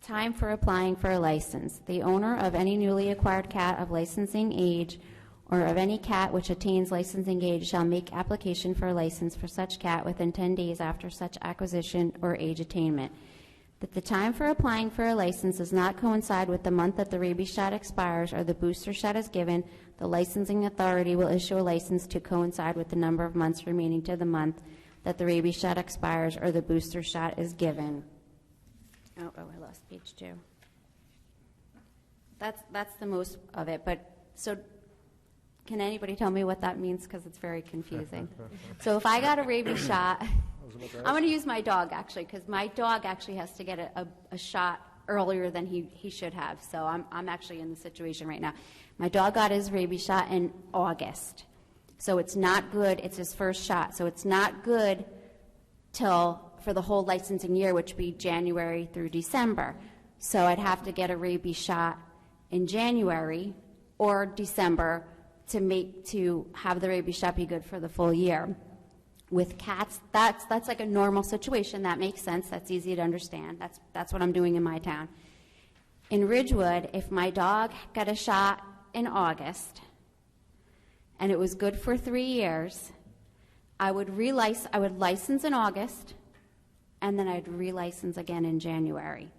Time for applying for a license. The owner of any newly acquired cat of licensing age or of any cat which attains licensing age shall make application for a license for such cat within 10 days after such acquisition or age attainment. That the time for applying for a license does not coincide with the month that the rabies shot expires or the booster shot is given, the licensing authority will issue a license to coincide with the number of months remaining to the month that the rabies shot expires or the booster shot is given. Oh, I lost page 2. That's the most of it, but so can anybody tell me what that means? Because it's very confusing. So if I got a rabies shot, I'm going to use my dog, actually, because my dog actually has to get a shot earlier than he should have. So I'm actually in the situation right now. My dog got his rabies shot in August. So it's not good. It's his first shot. So it's not good for the whole licensing year, which would be January through December. So I'd have to get a rabies shot in January or December to have the rabies shot be good for the full year. With cats, that's like a normal situation. That makes sense. That's easy to understand. That's what I'm doing in my town. In Ridgewood, if my dog got a shot in August and it was good for 3 years, I would license in August, and then I'd relicense again in January.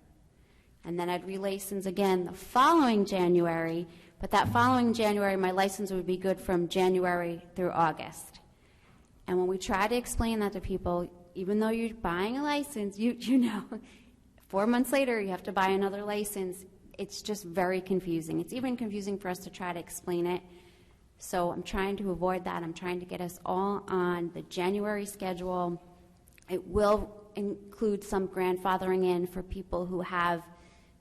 And then I'd relicense again the following January, but that following January, my license would be good from January through August. And when we try to explain that to people, even though you're buying a license, you know, 4 months later you have to buy another license. It's just very confusing. It's even confusing for us to try to explain it. So I'm trying to avoid that. I'm trying to get us all on the January schedule. It will include some grandfathering in for people who have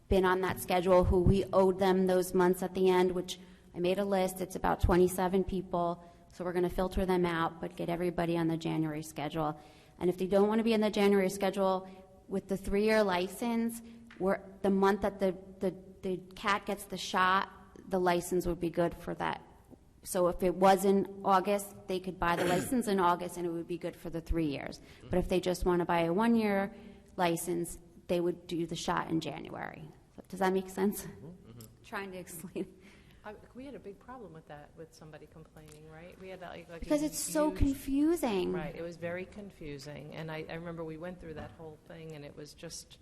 been on that schedule, who we owed them those months at the end, which I made a list. It's about 27 people. So we're going to filter them out, but get everybody on the January schedule. And if they don't want to be in the January schedule, with the 3-year license, the month that the cat gets the shot, the license would be good for that. So if it was in August, they could buy the license in August, and it would be good for the 3 years. But if they just want to buy a 1-year license, they would do the shot in January. So does that make sense? Trying to explain. We had a big problem with that, with somebody complaining, right? We had because it's so confusing. Right, it was very confusing, and I remember we went through that whole thing, and it was just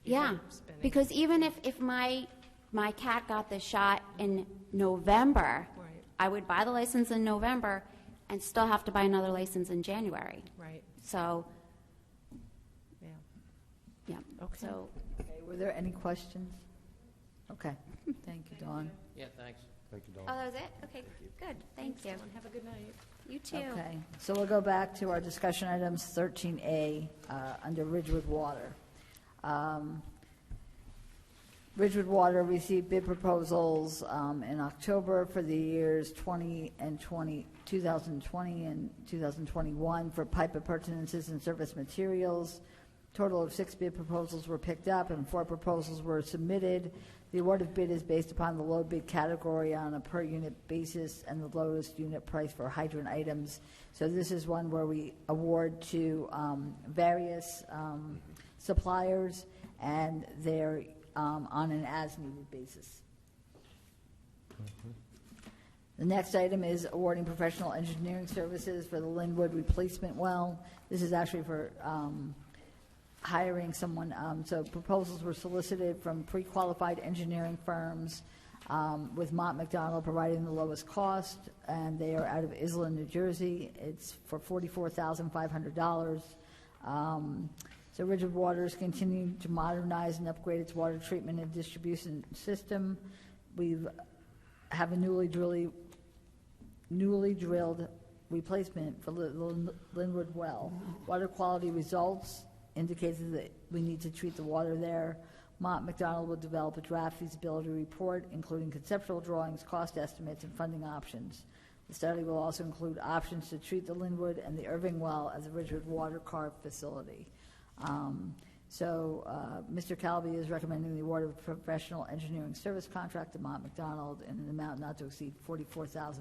yeah. Because even if my cat got the shot in November, right. I would buy the license in November and still have to buy another license in January. Right. So. Yeah. Okay. So. Okay, were there any questions? Okay. Thank you, Dawn. Yeah, thanks. Thank you, Dawn. Oh, that was it? Okay, good. Thank you. Have a good night. You too. Okay, so we'll go back to our discussion items 13A under Ridgewood Water. Ridgewood Water received bid proposals in October for the years 2020 and 2021 for pipe appurtenances and service materials. Total of 6 bid proposals were picked up and 4 proposals were submitted. The award of bid is based upon the low bid category on a per unit basis and the lowest unit price for hydrant items. So this is one where we award to various suppliers, and they're on an as-needed basis. The next item is awarding professional engineering services for the Linwood replacement well. This is actually for hiring someone. So proposals were solicited from pre-qualified engineering firms, with Mott McDonald providing the lowest cost, and they are out of Island, New Jersey. It's for $44,500. So Ridgewood Water is continuing to modernize and upgrade its water treatment and distribution system. We have a newly drilled replacement for the Linwood well. Water quality results indicates that we need to treat the water there. Mott McDonald will develop a draft feasibility report, including conceptual drawings, cost estimates, and funding options. The study will also include options to treat the Linwood and the Irving well as a Ridgewood water carve facility. Mr. Calvi is recommending the award of a professional engineering service contract to Mott McDonald in an amount not to exceed $44,500.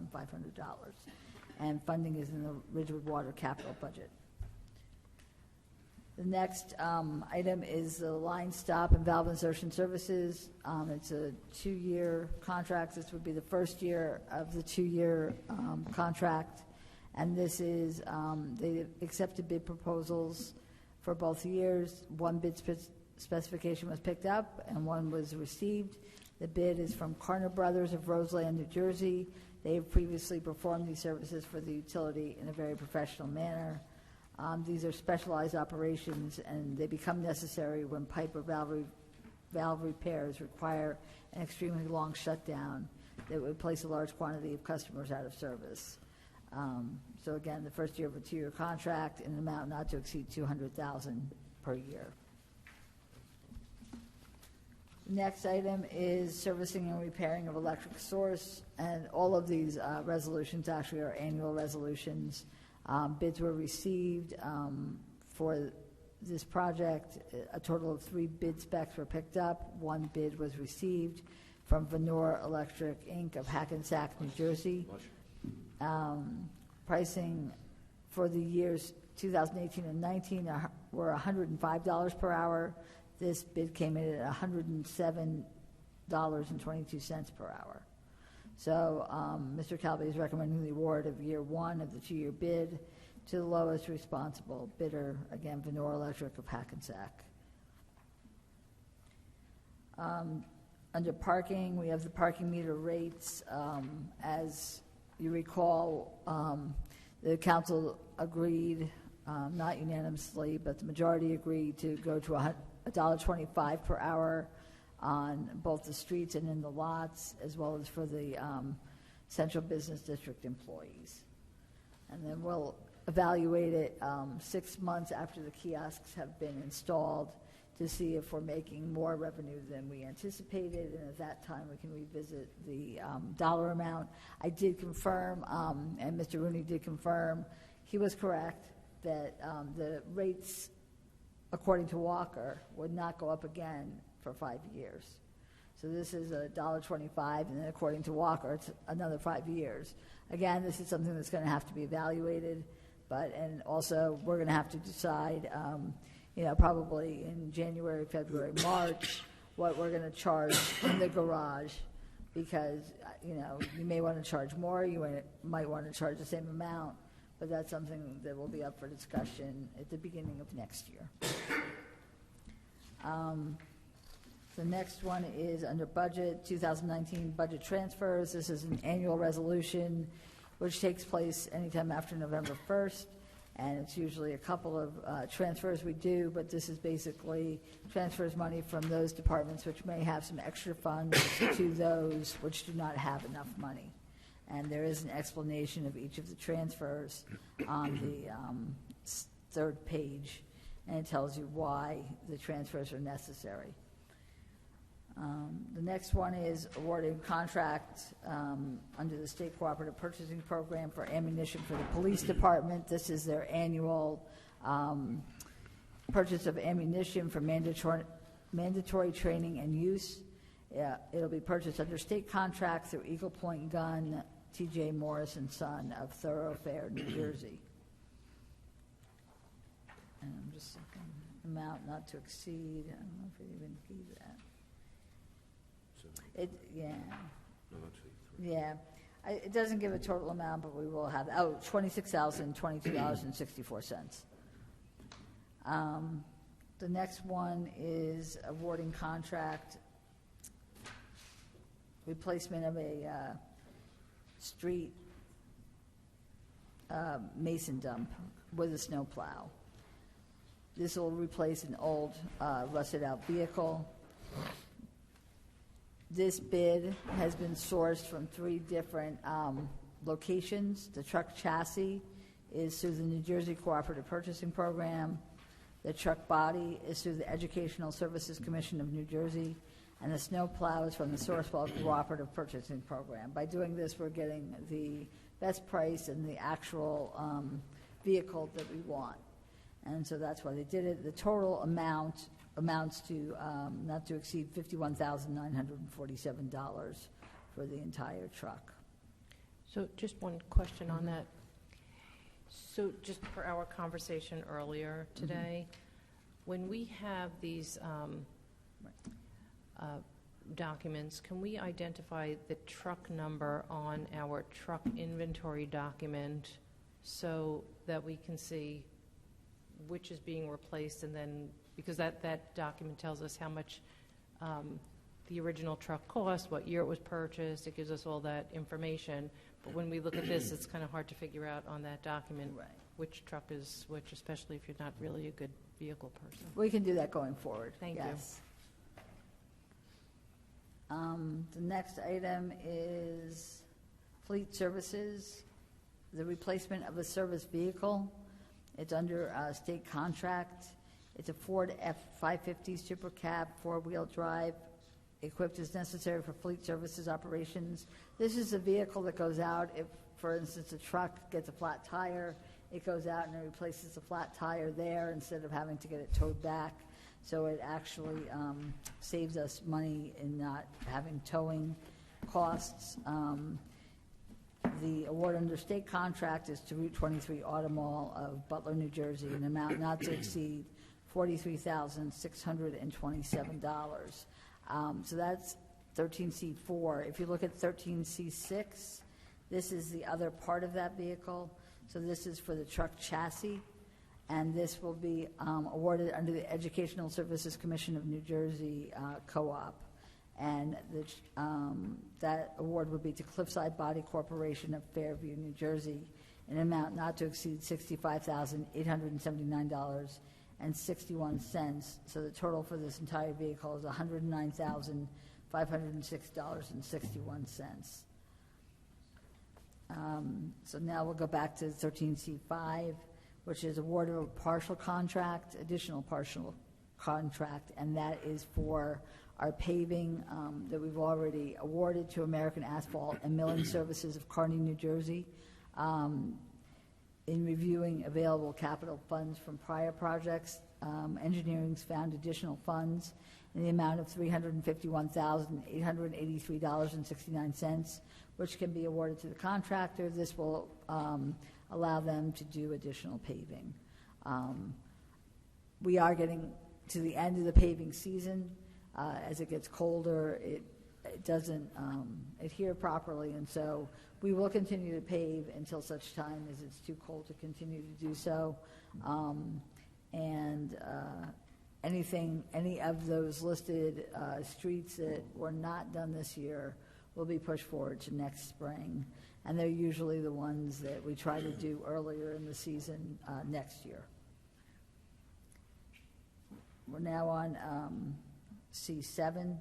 And funding is in the Ridgewood Water capital budget. The next item is the line stop and valve insertion services. It's a 2-year contract. This would be the first year of the 2-year contract. And this is, they accepted bid proposals for both years. One bid specification was picked up and one was received. The bid is from Carter Brothers of Roseland, New Jersey. They have previously performed these services for the utility in a very professional manner. These are specialized operations, and they become necessary when pipe or valve repairs require an extremely long shutdown that would place a large quantity of customers out of service. So again, the first year of a 2-year contract in an amount not to exceed $200,000 per year. Next item is servicing and repairing of electric source, and all of these resolutions actually are annual resolutions. Bids were received for this project. A total of 3 bid specs were picked up. 1 bid was received from Venor Electric, Inc. of Hackensack, New Jersey. Pricing for the years 2018 and 19 were $105 per hour. This bid came in at $107.22 per hour. So Mr. Calvi is recommending the award of year 1 of the 2-year bid to the lowest responsible bidder, again, Venor Electric of Hackensack. Under parking, we have the parking meter rates. As you recall, the council agreed, not unanimously, but the majority agreed to go to $1.25 per hour on both the streets and in the lots, as well as for the Central Business District employees. And then we'll evaluate it 6 months after the kiosks have been installed to see if we're making more revenue than we anticipated, and at that time we can revisit the dollar amount. I did confirm, and Mr. Rooney did confirm, he was correct that the rates, according to Walker, would not go up again for 5 years. So this is $1.25, and then according to Walker, it's another 5 years. Again, this is something that's going to have to be evaluated, and also we're going to have to decide, probably in January, February, March, what we're going to charge in the garage, because, you may want to charge more, you might want to charge the same amount, but that's something that will be up for discussion at the beginning of next year. The next one is under budget, 2019 budget transfers. This is an annual resolution which takes place anytime after November 1st, and it's usually a couple of transfers we do, but this is basically transfers money from those departments which may have some extra funds to those which do not have enough money. And there is an explanation of each of the transfers on the 3rd page, and it tells you why the transfers are necessary. The next one is awarding contract under the State Cooperative Purchasing Program for ammunition for the police department. This is their annual purchase of ammunition for mandatory training and use. It'll be purchased under state contract through Eagle Point Gun, T.J. Morris and Son of Thoroughfare, New Jersey. And I'm just thinking, amount not to exceed, I don't know if it even gave that. It doesn't give a total amount, but we will have, $26,022.64. The next one is awarding contract replacement of a street mason dump with a snow plow. This will replace an old rusted out vehicle. This bid has been sourced from 3 different locations. The truck chassis is through the New Jersey Cooperative Purchasing Program. The truck body is through the Educational Services Commission of New Jersey. And the snow plow is from the Sourcewell Cooperative Purchasing Program. By doing this, we're getting the best price and the actual vehicle that we want. And so that's why they did it. The total amount amounts to not to exceed $51,947 for the entire truck. So just one question on that. So just for our conversation earlier today, when we have these documents, can we identify the truck number on our truck inventory document so that we can see which is being replaced, and then, because that document tells us how much the original truck cost, what year it was purchased, it gives us all that information. But when we look at this, it's kind of hard to figure out on that document which truck is which, especially if you're not really a good vehicle person. We can do that going forward. Thank you. The next item is fleet services, the replacement of a service vehicle. It's under state contract. It's a Ford F-550 Super Cab, 4-wheel drive, equipped as necessary for fleet services operations. This is a vehicle that goes out if, for instance, a truck gets a flat tire, it goes out and it replaces the flat tire there instead of having to get it towed back. So it actually saves us money in not having towing costs. The award under state contract is to Route 23 Auto Mall of Butler, New Jersey, an amount not to exceed $43,627. So that's 13C4. If you look at 13C6, this is the other part of that vehicle. So this is for the truck chassis, and this will be awarded under the Educational Services Commission of New Jersey co-op. And that award would be to Cliffside Body Corporation of Fairview, New Jersey, an amount not to exceed $65,879.61. So the total for this entire vehicle is $109,506.61. So now we'll go back to 13C5, which is award of a partial contract, additional partial contract, and that is for our paving that we've already awarded to American Asphalt and Milling Services of Kearney, New Jersey. In reviewing available capital funds from prior projects, engineering's found additional funds in the amount of $351,883.69, which can be awarded to the contractor. This will allow them to do additional paving. We are getting to the end of the paving season. As it gets colder, it doesn't adhere properly, and so we will continue to pave until such time as it's too cold to continue to do so. Any of those listed streets that were not done this year will be pushed forward to next spring, and they're usually the ones that we try to do earlier in the season next year. We're now on C7.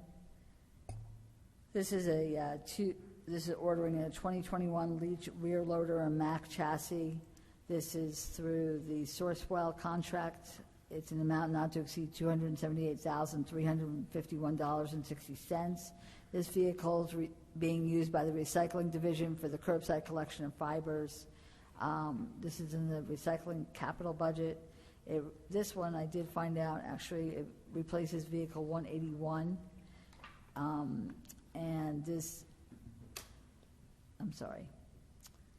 This is ordering a 2021 Leach rear loader and Mack chassis. This is through the Sourcewell contract It's an amount not to exceed $278,351.60. This vehicle is being used by the Recycling Division for the curbside collection of fibers. This is in the recycling capital budget. This one, I did find out, actually, it replaces vehicle 181. And this, I'm sorry.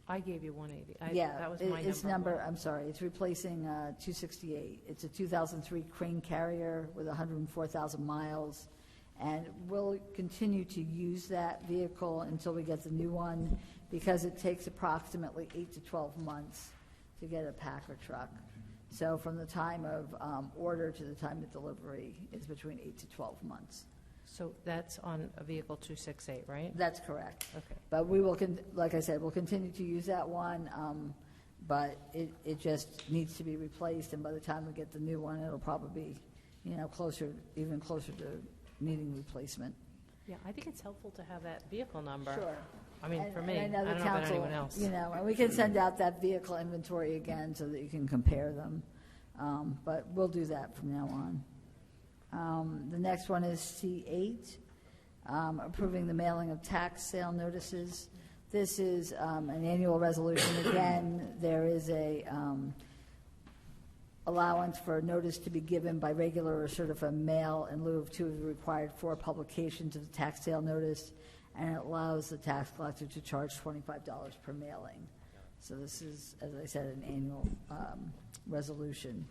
I gave you 180. That was my its number. number, I'm sorry, it's replacing 268. It's a 2003 crane carrier with 104,000 miles. And we'll continue to use that vehicle until we get the new one, because it takes approximately 8 to 12 months to get a Packer truck. So from the time of order to the time of delivery is between 8 to 12 months. So that's on a vehicle 268, right? That's correct. Okay. But we will, like I said, we'll continue to use that one, but it just needs to be replaced, and by the time we get the new one, it'll probably be, even closer to needing replacement. Yeah, I think it's helpful to have that vehicle number. Sure. I mean, for me, And I know I the don't know about council, anyone else. and we can send out that vehicle inventory again so that you can compare them. But we'll do that from now on. The next one is C8, approving the mailing of tax sale notices. This is an annual resolution. Again, there is a allowance for notice to be given by regular or certified mail in lieu of 2 of the required 4 publications of the tax sale notice, and it allows the tax collector to charge $25 per mailing. So this is, as I said, an annual resolution.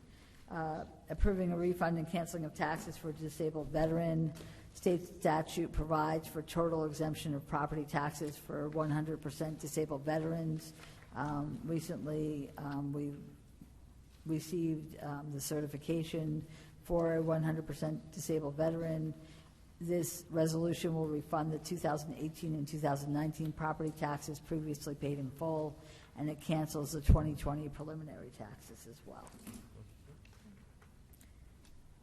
Approving a refund and canceling of taxes for a disabled veteran. State statute provides for total exemption of property taxes for 100% disabled veterans. Recently, we received the certification for a 100% disabled veteran. This resolution will refund the 2018 and 2019 property taxes previously paid in full, and it cancels the 2020 preliminary taxes as well.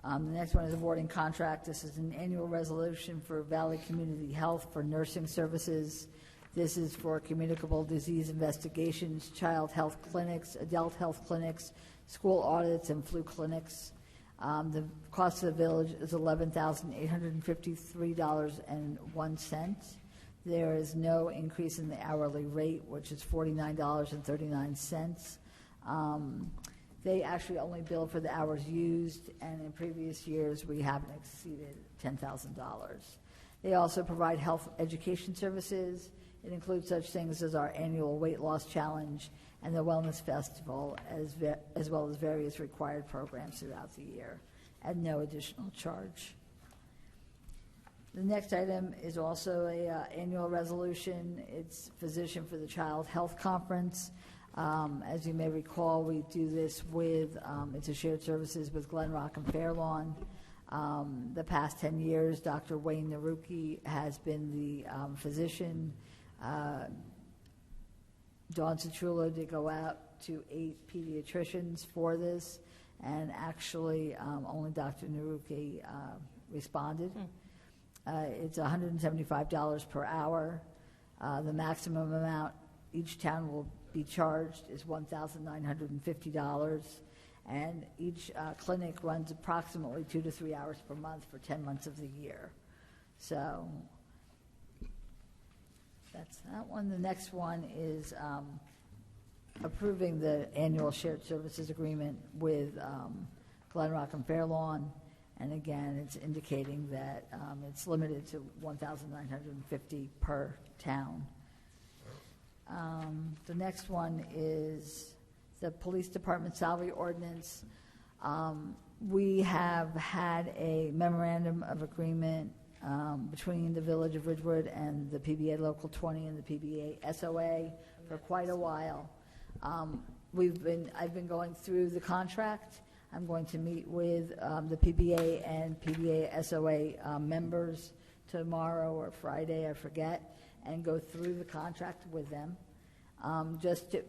The next one is awarding contract. This is an annual resolution for Valley Community Health for nursing services. This is for communicable disease investigations, child health clinics, adult health clinics, school audits, and flu clinics. The cost of the village is $11,853.01. There is no increase in the hourly rate, which is $49.39. They actually only bill for the hours used, and in previous years, we haven't exceeded $10,000. They also provide health education services. It includes such things as our annual weight loss challenge and the wellness festival, as well as various required programs throughout the year, at no additional charge. The next item is also a annual resolution. It's Physician for the Child Health Conference. As you may recall, we do this with, it's a shared services with Glen Rock and Fairlawn. The past 10 years, Dr. Wayne Naruki has been the physician. Dawn Citrullo did go out to 8 pediatricians for this, and actually only Dr. Naruki responded. It's $175 per hour. The maximum amount each town will be charged is $1,950, and each clinic runs approximately 2 to 3 hours per month for 10 months of the year. So that's that one. The next one is approving the annual shared services agreement with Glen Rock and Fairlawn, and again, it's indicating that it's limited to $1,950 per town. The next one is the police department salary ordinance. We have had a memorandum of agreement between the Village of Ridgewood and the PBA Local 20 and the PBA SOA for quite a while. I've been going through the contract. I'm going to meet with the PBA and PBA SOA members tomorrow or Friday, I forget, and go through the contract with them.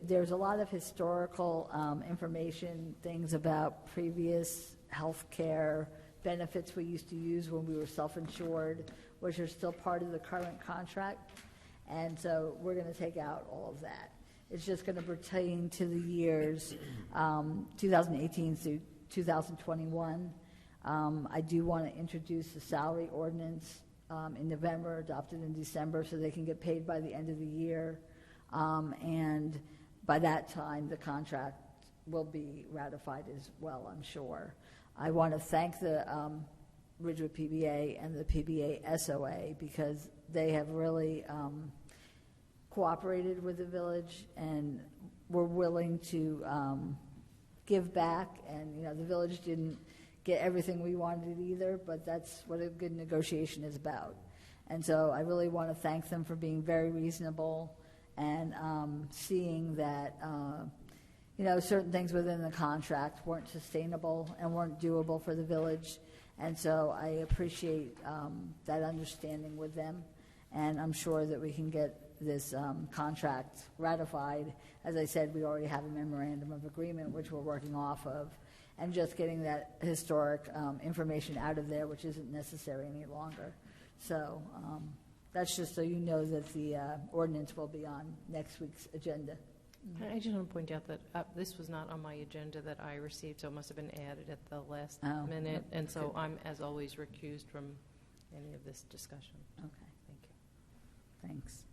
There's a lot of historical information, things about previous health care benefits we used to use when we were self-insured, which are still part of the current contract. And so we're going to take out all of that. It's just going to pertain to the years 2018 through 2021. I do want to introduce the salary ordinance in November, adopted in December, so they can get paid by the end of the year. And by that time, the contract will be ratified as well, I'm sure. I want to thank the Ridgewood PBA and the PBA SOA because they have really cooperated with the village and were willing to give back. And, you know, the village didn't get everything we wanted either, but that's what a good negotiation is about. And so I really want to thank them for being very reasonable and seeing that, you know, certain things within the contract weren't sustainable and weren't doable for the village. And so I appreciate that understanding with them. And I'm sure that we can get this contract ratified. As I said, we already have a memorandum of agreement, which we're working off of, and just getting that historic information out of there, which isn't necessary any longer. So that's just so you know that the ordinance will be on next week's agenda. I just want to point out that this was not on my agenda that I received, so it must have been added at the last minute. Okay. And so I'm, as always, recused from any of this discussion. Okay. Thank you. Thanks.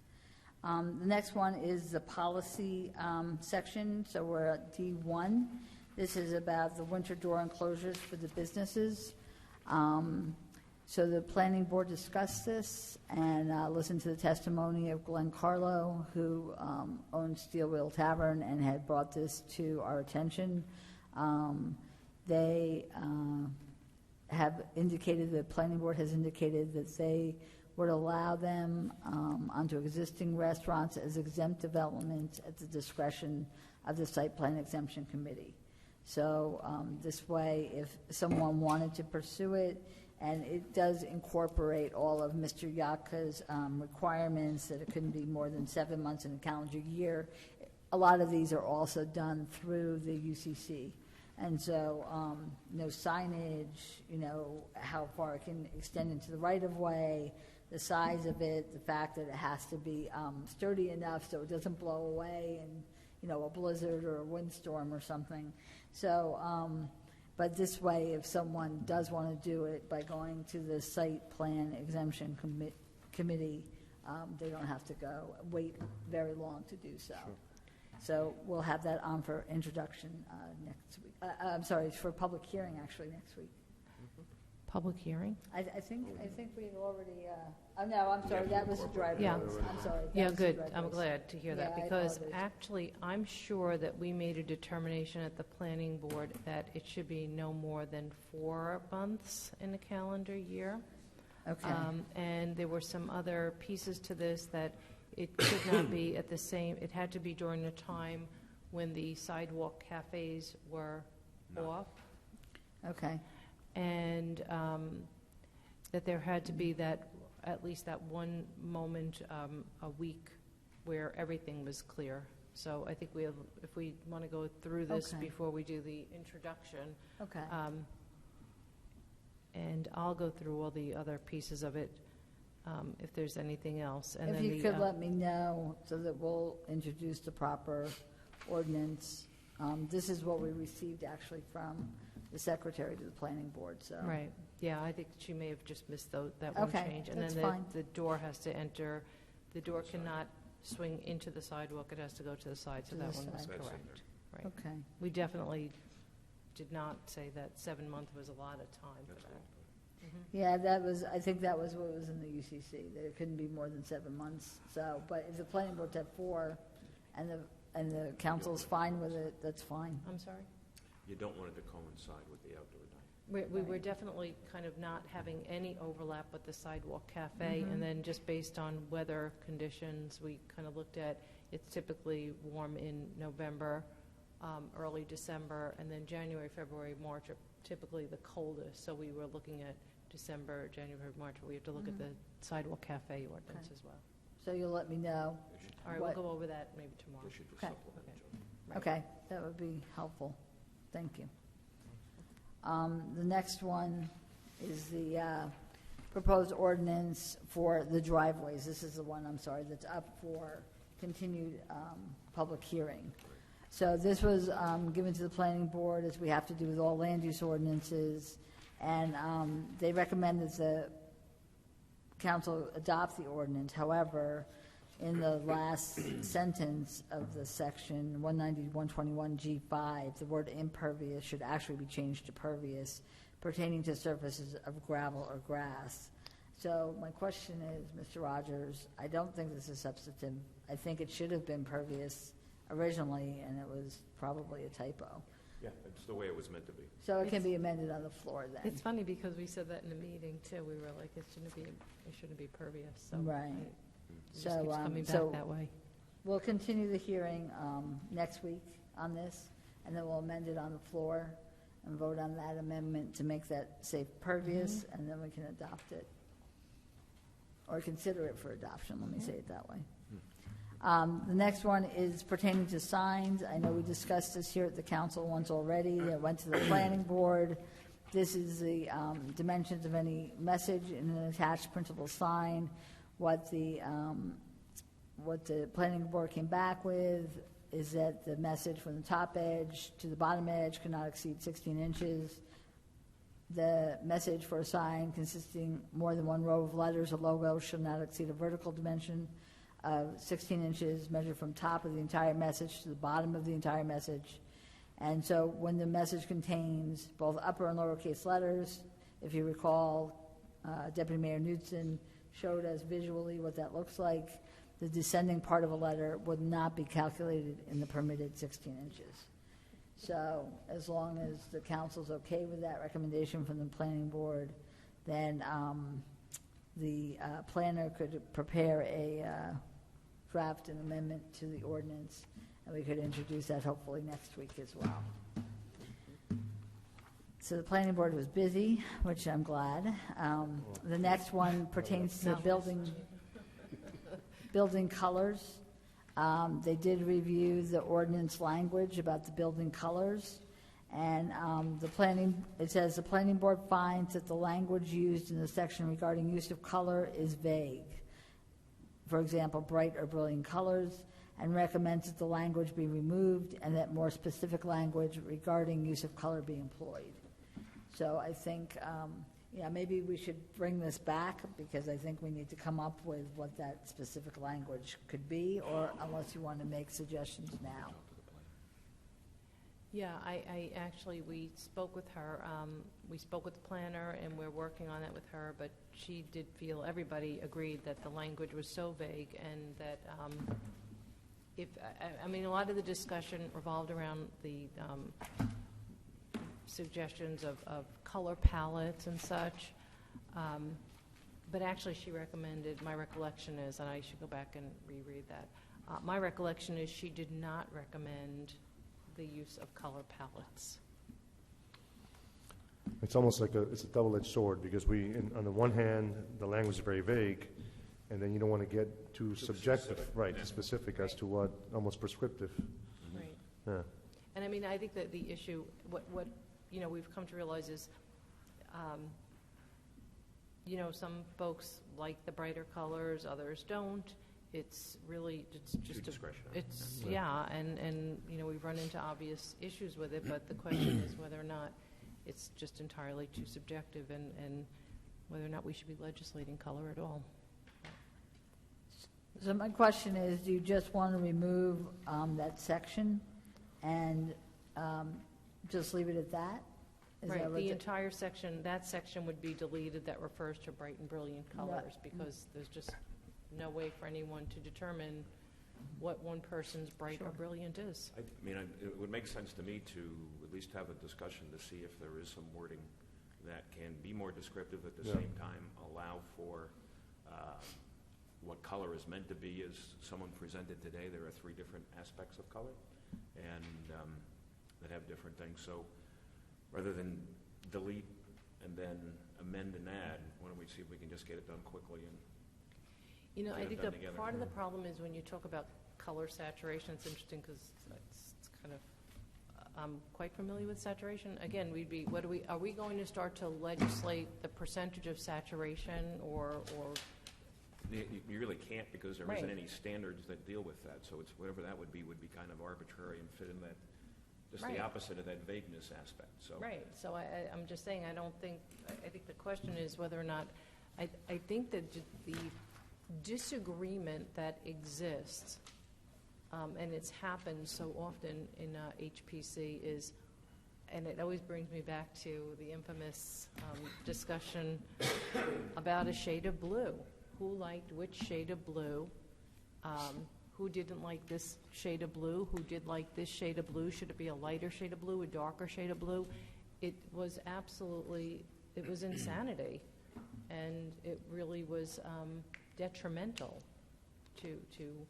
The next one is the policy section. So we're at D1. This is about the winter door enclosures for the businesses. So the planning board discussed this and listened to the testimony of Glenn Carlo, who owns Steel Wheel Tavern and had brought this to our attention. They have indicated, the planning board has indicated that they would allow them onto existing restaurants as exempt developments at the discretion of the site plan exemption committee. So this way, if someone wanted to pursue it, and it does incorporate all of Mr. Yaka's requirements that it couldn't be more than 7 months in a calendar year. A lot of these are also done through the UCC. And so no signage, you know, how far it can extend into the right-of-way, the size of it, the fact that it has to be sturdy enough so it doesn't blow away in, you know, a blizzard or a windstorm or something. So, but this way, if someone does want to do it by going to the site plan exemption committee, they don't have to wait very long to do so. Sure. So we'll have that on for introduction next week. I'm sorry, for public hearing actually next week. Public hearing? I think we've already. Oh no, I'm sorry. That was the driveways. Yeah. I'm sorry. Yeah, good. I'm glad to hear that Yeah, because actually, I'm sure that we made a determination at the planning board that it should be no more than 4 months in a calendar year. Okay. And there were some other pieces to this that it could not be at the same. It had to be during the time when the sidewalk cafes were off. Okay. And that there had to be that, at least that one moment a week where everything was clear. So I think if we want to go through this Okay. before we do the introduction. Okay. And I'll go through all the other pieces of it if there's anything else. And If then you could let me know so that we'll introduce the proper ordinance. This is what we received actually from the secretary to the planning board, so. Right, yeah, I think she may have just missed that one Okay, change. And that's then fine. the door has to enter, the door cannot swing into the sidewalk, it has to go to the side, so To that the one was side. correct. Right. Okay. We definitely did not say that 7 months was a lot of time for that. Yeah, I think that was what was in the UCC, that it couldn't be more than 7 months. So, but if the planning board had 4 and the council's fine with it, that's fine. I'm sorry? You don't want it to coincide with the outdoor dining. We were definitely kind of not having any overlap with the sidewalk cafe, Mhm. and then just based on weather conditions, we kind of looked at, it's typically warm in November, early December, and then January, February, March are typically the coldest, so we were looking at December, January, March, we have to look at the sidewalk cafe ordinance Okay. as well. So you'll let me know. All right, we'll go over that maybe tomorrow. Okay. Right. Okay, that would be helpful. Thank you. The next one is the proposed ordinance for the driveways. This is the one, I'm sorry, that's up for continued public hearing. So this was given to the planning board, as we have to do with all land use ordinances, and they recommend that the council adopt the ordinance. However, in the last sentence of the section 190-121G5, the word impervious should actually be changed to pervious, pertaining to surfaces of gravel or grass. So my question is, Mr. Rogers, I don't think this is substantive. I think it should have been pervious originally, and it was probably a typo. Yeah, it's the way it was meant to be. So it can be amended on the floor then. It's funny because we said that in the meeting too. We were like, it shouldn't be pervious. So Right. It just keeps coming back that way. We'll continue the hearing next week on this, and then we'll amend it on the floor and vote on that amendment to make that say pervious, and then we can adopt it. Or consider it for adoption, let me say it that way. The next one is pertaining to signs. I know we discussed this here at the council once already. It went to the planning board. This is the dimensions of any message in an attached printable sign. What the planning board came back with is that the message from the top edge to the bottom edge cannot exceed 16 inches. The message for a sign consisting more than one row of letters or logo should not exceed a vertical dimension of 16 inches, measured from top of the entire message to the bottom of the entire message. And so when the message contains both upper and lowercase letters, if you recall, Deputy Mayor Knudsen showed us visually what that looks like. The descending part of a letter would not be calculated in the permitted 16 inches. So as long as the council's okay with that recommendation from the planning board, then the planner could prepare a draft an amendment to the ordinance, and we could introduce that hopefully next week as well. So the planning board was busy, which I'm glad. The next one pertains to building colors. They did review the ordinance language about the building colors, and it says the planning board finds that the language used in the section regarding use of color is vague. For example, bright or brilliant colors, and recommends that the language be removed and that more specific language regarding use of color be employed. So I think, maybe we should bring this back, because I think we need to come up with what that specific language could be, or unless you want to make suggestions now. Yeah, I actually, we spoke with her, we spoke with the planner, and we're working on it with her, but she did feel, everybody agreed that the language was so vague, and that a lot of the discussion revolved around the suggestions of color palettes and such, but actually she recommended, my recollection is, and I should go back and reread that, my recollection is she did not recommend the use of color palettes. It's almost like it's a double-edged sword, because on the one hand, the language is very vague, and then you don't want to get too subjective, right, specific as to what, almost prescriptive. Right. Yeah. And I think that the issue, what we've come to realize is, some folks like the brighter colors, others don't. It's just discretion. And we've run into obvious issues with it, but the question is whether or not it's just entirely too subjective, and whether or not we should be legislating color at all. So my question is, do you just want to remove that section and just leave it at that? Right, the entire section, that section would be deleted that refers to bright and brilliant colors, because there's just no way for anyone to determine what one person's bright or brilliant is. It would make sense to me to at least have a discussion to see if there is some wording that can be more descriptive, at the same time allow for what color is meant to be. As someone presented today, there are 3 different aspects of color, and that have different things. So rather than delete and then amend and add, why don't we see if we can just get it done quickly and I think the part of the problem is when you talk about color saturation. It's interesting because it's kind of I'm quite familiar with saturation. Again, are we going to start to legislate the percentage of saturation, or You really can't, because there Right. isn't any standards that deal with that. So it's whatever that would be kind of arbitrary and fit in that, just Right. the opposite of that vagueness aspect. So Right, so I'm just saying, I think the question is whether or not, I think that the disagreement that exists, and it's happened so often in HPC, is, and it always brings me back to the infamous discussion about a shade of blue. Who liked which shade of blue? Who didn't like this shade of blue? Who did like this shade of blue? Should it be a lighter shade of blue, a darker shade of blue? It was insanity, and it really was detrimental to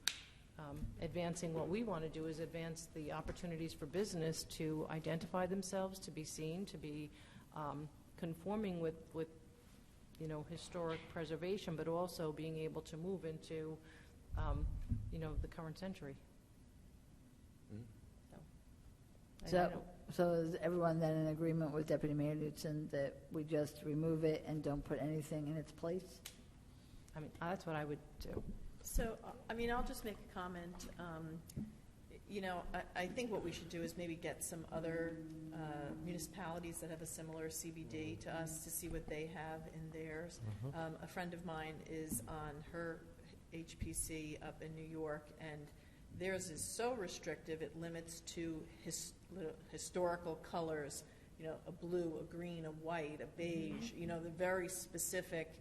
advancing what we want to do, is advance the opportunities for business to identify themselves, to be seen, to be conforming with historic preservation, but also being able to move into the current century. So is everyone then in agreement with Deputy Mayor Newton that we just remove it and don't put anything in its place? I mean, that's what I would do. So, I'll just make a comment. I think what we should do is maybe get some other municipalities that have a similar CBD to us to see what they have in theirs. A friend of mine is on her HPC up in New York, and theirs is so restrictive it limits to historical colors, a blue, a green, a white, a beige, the very specific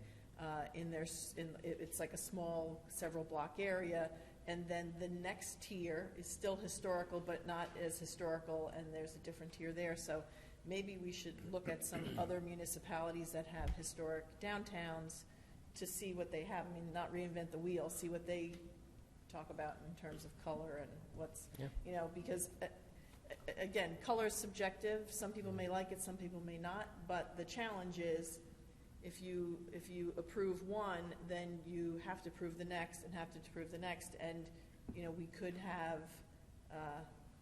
it's like a small several block area, and then the next tier is still historical but not as historical, and there's a different tier there. So maybe we should look at some other municipalities that have historic downtowns to see what they have. Not reinvent the wheel, see what they talk about in terms of color and what's, because again, color is subjective. Some people may like it, some people may not, but the challenge is if you approve one, then you have to approve the next and have to approve the next, and we could have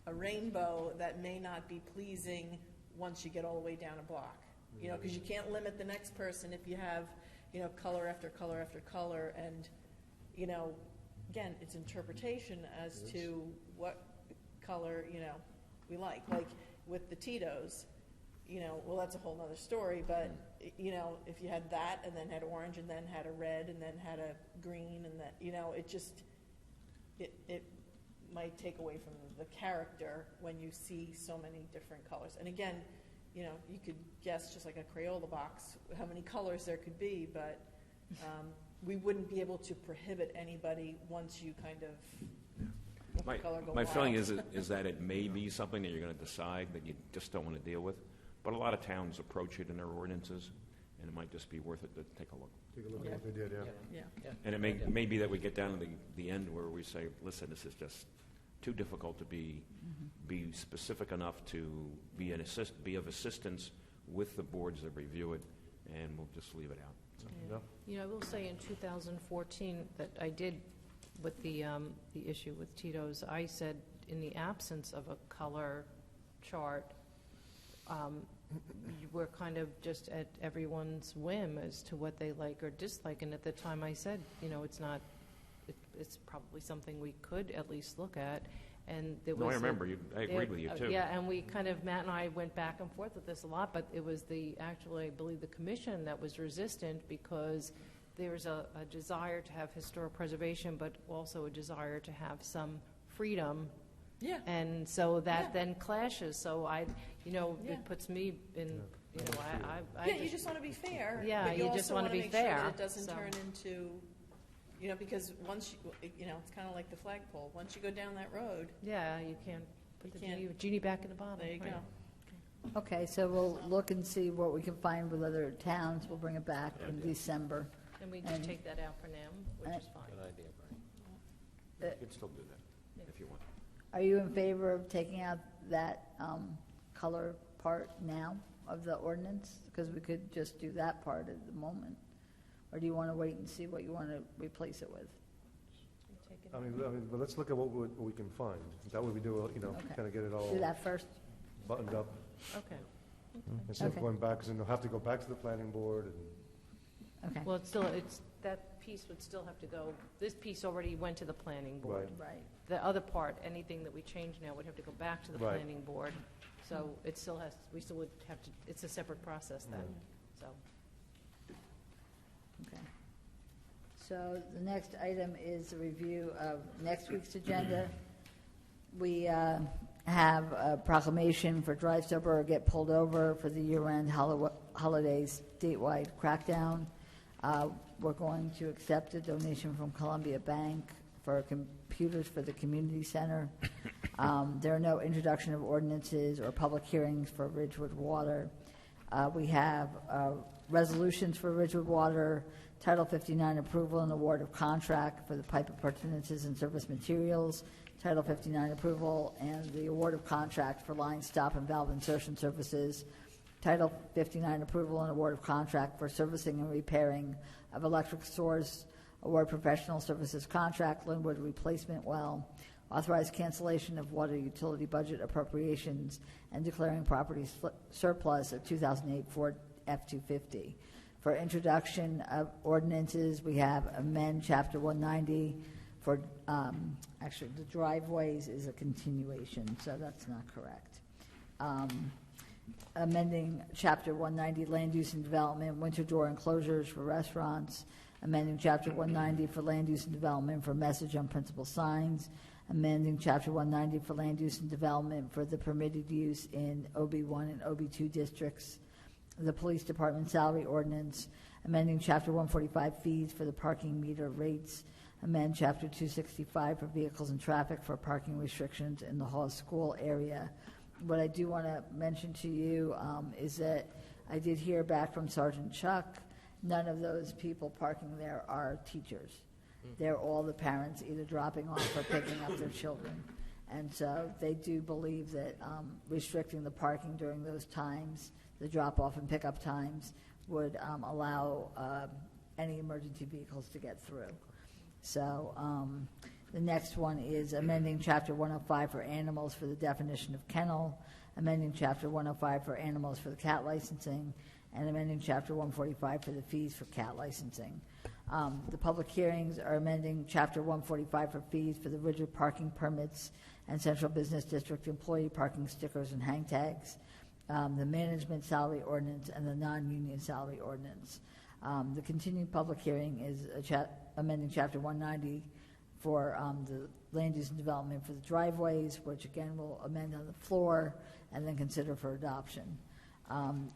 a rainbow that may not be pleasing once you get all the way down a block, because you can't limit the next person if you have color after color after color, and again, it's interpretation as to what color we like with the Tito's. Well, that's a whole other story, but, if you had that and then had orange and then had a red and then had a green and that, it might take away from the character when you see so many different colors. And again, you could guess, just like a Crayola box, how many colors there could be, but we wouldn't be able to prohibit anybody once you kind of let the color go my wild. feeling is that it may be something that you're going to decide that you just don't want to deal with. But a lot of towns approach it in their ordinances, and it might just be worth it to take a look. Take a look at what they did, Yeah. And it may be that we get down to the end where we say, listen, this is just too difficult to be specific enough to be of assistance with the boards that review it, and we'll just leave it out. So, I will say in 2014 that I did, with the issue with Tito's, I said in the absence of a color chart, we're kind of just at everyone's whim as to what they like or dislike. And at the time I said, it's probably something we could at least look at. And there was I remember I agreed with you too. Yeah, and we kind of, Matt and I went back and forth with this a lot, but it was I believe the commission that was resistant, because there's a desire to have historic preservation, but also a desire to have some freedom. Yeah. And so that then clashes. So it puts me in, you just want to be fair. Yeah, but you just want to be make fair. Sure that it doesn't turn into, because once it's kind of like the flagpole. Once you go down that road. Yeah, you can't put the genie back in the bottle. There you go. Okay, so we'll look and see what we can find with other towns. We'll bring it back in December. And we just take that out for now, which is fine. Good idea, Bernie. You can still do that if you want. Are you in favor of taking out that color part now of the ordinance? Because we could just do that part at the moment. Or do you want to wait and see what you want to replace it with? But let's look at what we can find. That way we do, Okay. kind of get it all Do that first? buttoned up. Okay. Instead of going back, because then they'll have to go back to the planning board and... Okay. Well, it's that piece would still have to go, this piece already went to the planning board. Right. The other part, anything that we change now would have to go back to the Right. planning board. So it still has, we still would have to, it's a separate process then, so. Okay. So the next item is a review of next week's agenda. We have a proclamation for Drive Sober or Get Pulled Over for the year-end holidays statewide crackdown. We're going to accept a donation from Columbia Bank for computers for the community center. There are no introduction of ordinances or public hearings for Ridgewood Water. We have resolutions for Ridgewood Water, Title 59 approval and award of contract for the pipe appurtenances and service materials, Title 59 approval and the award of contract for line stop and valve insertion services, Title 59 approval and award of contract for servicing and repairing of electric stores, award professional services contract, Linwood replacement well, authorize cancellation of water utility budget appropriations, and declaring property surplus of 2008 Ford F-250. For introduction of ordinances, we have amend Chapter 190 for, actually, the driveways is a continuation, so that's not correct. Amending Chapter 190, land use and development, winter door enclosures for restaurants, amending Chapter 190 for land use and development for message on principal signs, amending Chapter 190 for land use and development for the permitted use in OB1 and OB2 districts, the police department salary ordinance, amending Chapter 145 fees for the parking meter rates, amend Chapter 265 for vehicles and traffic for parking restrictions in the Hall School area. What I do want to mention to you is that I did hear back from Sergeant Chuck. None of those people parking there are teachers. They're all the parents either dropping off or picking up their children. And so they do believe that restricting the parking during those times, the drop-off and pickup times, would allow any emergency vehicles to get through. So the next one is amending Chapter 105 for animals for the definition of kennel, amending Chapter 105 for animals for the cat licensing, and amending Chapter 145 for the fees for cat licensing. The public hearings are amending Chapter 145 for fees for the Ridgewood parking permits and Central Business District employee parking stickers and hang tags, the management salary ordinance, and the non-union salary ordinance. The continued public hearing is amending Chapter 190 for the land use and development for the driveways, which again will amend on the floor and then consider for adoption.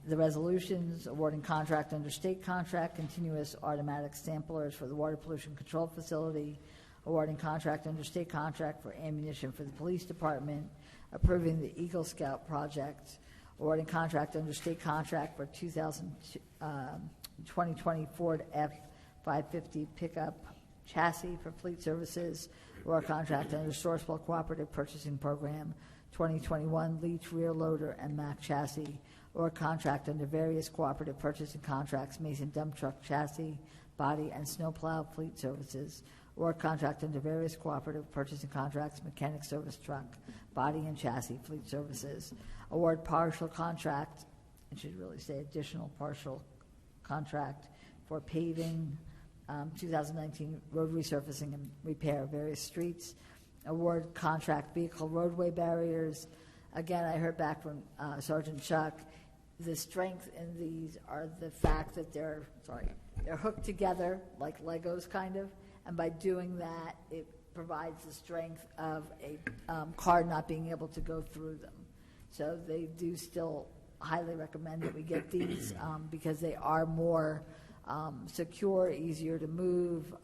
The resolutions awarding contract under state contract, continuous automatic samplers for the water pollution control facility, awarding contract under state contract for ammunition for the police department, approving the Eagle Scout project, awarding contract under state contract for 2020 Ford F-550 pickup chassis for fleet services, or contract under Sourcewell Cooperative Purchasing Program 2021 Leach rear loader and Mack chassis, or contract under various cooperative purchasing contracts, Mason dump truck chassis, body and snowplow fleet services, or contract under various cooperative purchasing contracts, mechanic service truck, body and chassis fleet services, award partial contract, it should really say additional partial contract for paving, 2019 road resurfacing and repair of various streets, award contract vehicle roadway barriers. Again, I heard back from Sergeant Chuck, the strength in these are the fact that they're hooked together like Legos kind of, and by doing that, it provides the strength of a car not being able to go through them. So they do still highly recommend that we get these because they are more secure, easier to move,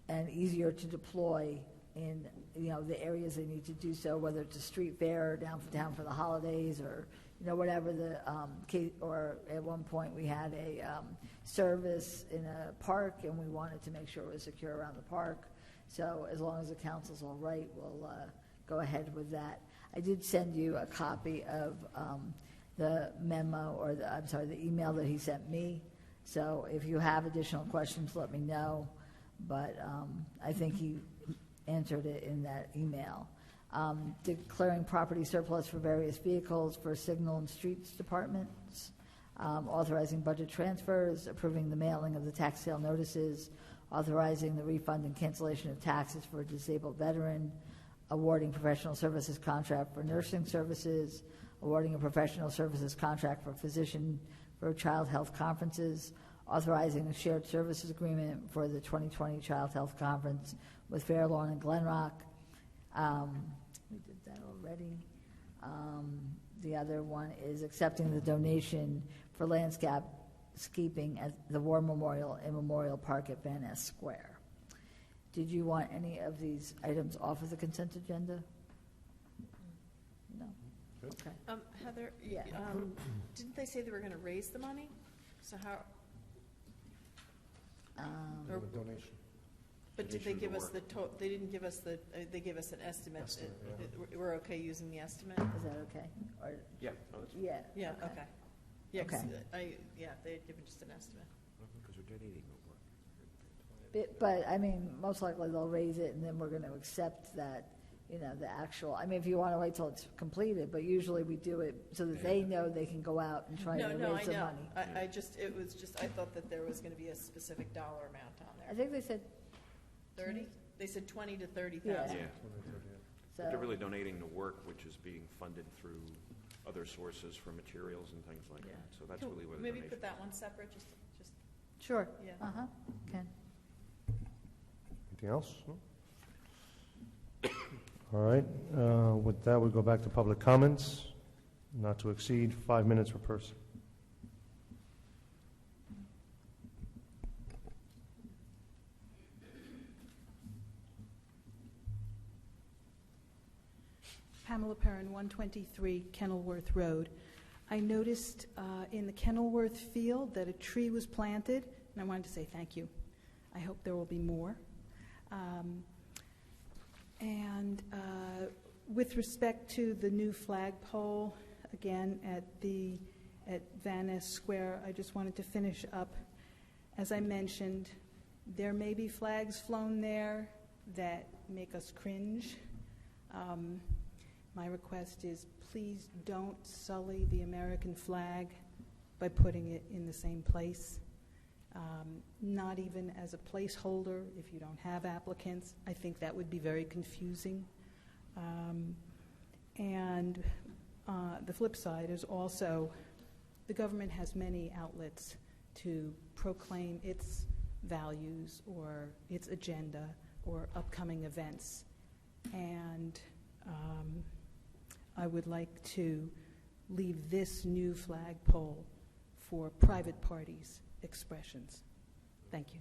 and easier to deploy in the areas they need to do so, whether it's a street fair or down for the holidays, or whatever the case. Or at one point we had a service in a park, and we wanted to make sure it was secure around the park. So as long as the council's all right, we'll go ahead with that. I did send you a copy of the memo, or the email that he sent me. So if you have additional questions, let me know. But I think he answered it in that email. Declaring property surplus for various vehicles for signal and streets departments. authorizing budget transfers, approving the mailing of the tax sale notices, authorizing the refund and cancellation of taxes for a disabled veteran, awarding professional services contract for nursing services, awarding a professional services contract for physician for child health conferences, authorizing a shared services agreement for the 2020 Child Health Conference with Fairlawn and Glenrock. We did that already. The other one is accepting the donation for landscaping at the War Memorial in Memorial Park at Van Ness Square. Did you want any of these items off of the consent agenda? No. Okay. Heather, Yeah. didn't they say they were going to raise the money? So how? Or- donation. But did they give us the they didn't give us the, they gave us an estimate. We're okay using the estimate? Is that okay? Or, Yeah. No, that's yeah. Yeah, okay. Yeah, 'cause Okay. they had given just an estimate. Because we're donating the work. But, I mean, most likely they'll raise it, and then we're going to accept that, you know, the actual, I mean, if you want to wait till it's completed, but usually we do it so that they know they can go out and try to raise the money. I thought that there was going to be a specific dollar amount on there. I think they said 30? They said 20 to 30,000. Yeah. So- But they're really donating the work, which is being funded through other sources for materials and things like that. So that's really where the Maybe donation. put that one separate, just. Sure. Yeah. Uh-huh. Okay. Anything else? No? All right. With that, we go back to public comments, not to exceed 5 minutes per person. Pamela Perrin, 123 Kenilworth Road. I noticed in the Kenilworth field that a tree was planted, and I wanted to say thank you. I hope there will be more. And with respect to the new flagpole, again, at Van Ness Square, I just wanted to finish up. As I mentioned, there may be flags flown there that make us cringe. My request is please don't sully the American flag by putting it in the same place. Not even as a placeholder if you don't have applicants. I think that would be very confusing. And the flip side is also the government has many outlets to proclaim its values or its agenda or upcoming events. And I would like to leave this new flagpole for private parties' expressions. Thank you.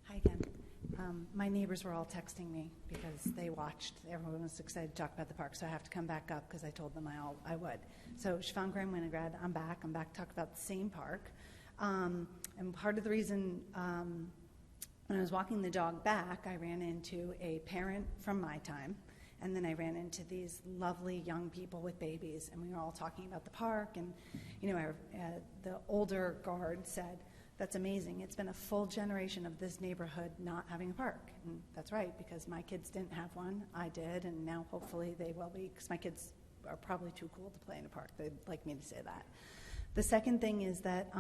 Hi again. My neighbors were all texting me because they watched. Everyone was excited to talk about the park, so I have to come back up because I told them I would. So, Siobhan Graham Winograd, I'm back. I'm back to talk about the same park. And part of the reason, when I was walking the dog back, I ran into a parent from my time, and then I ran into these lovely young people with babies, and we were all talking about the park. And, you know, the older guard said, "That's amazing. It's been a full generation of this neighborhood not having a park." And that's right, because my kids didn't have one. I did, and now hopefully they will be, because my kids are probably too cool to play in a park. They'd like me to say that. The second thing is that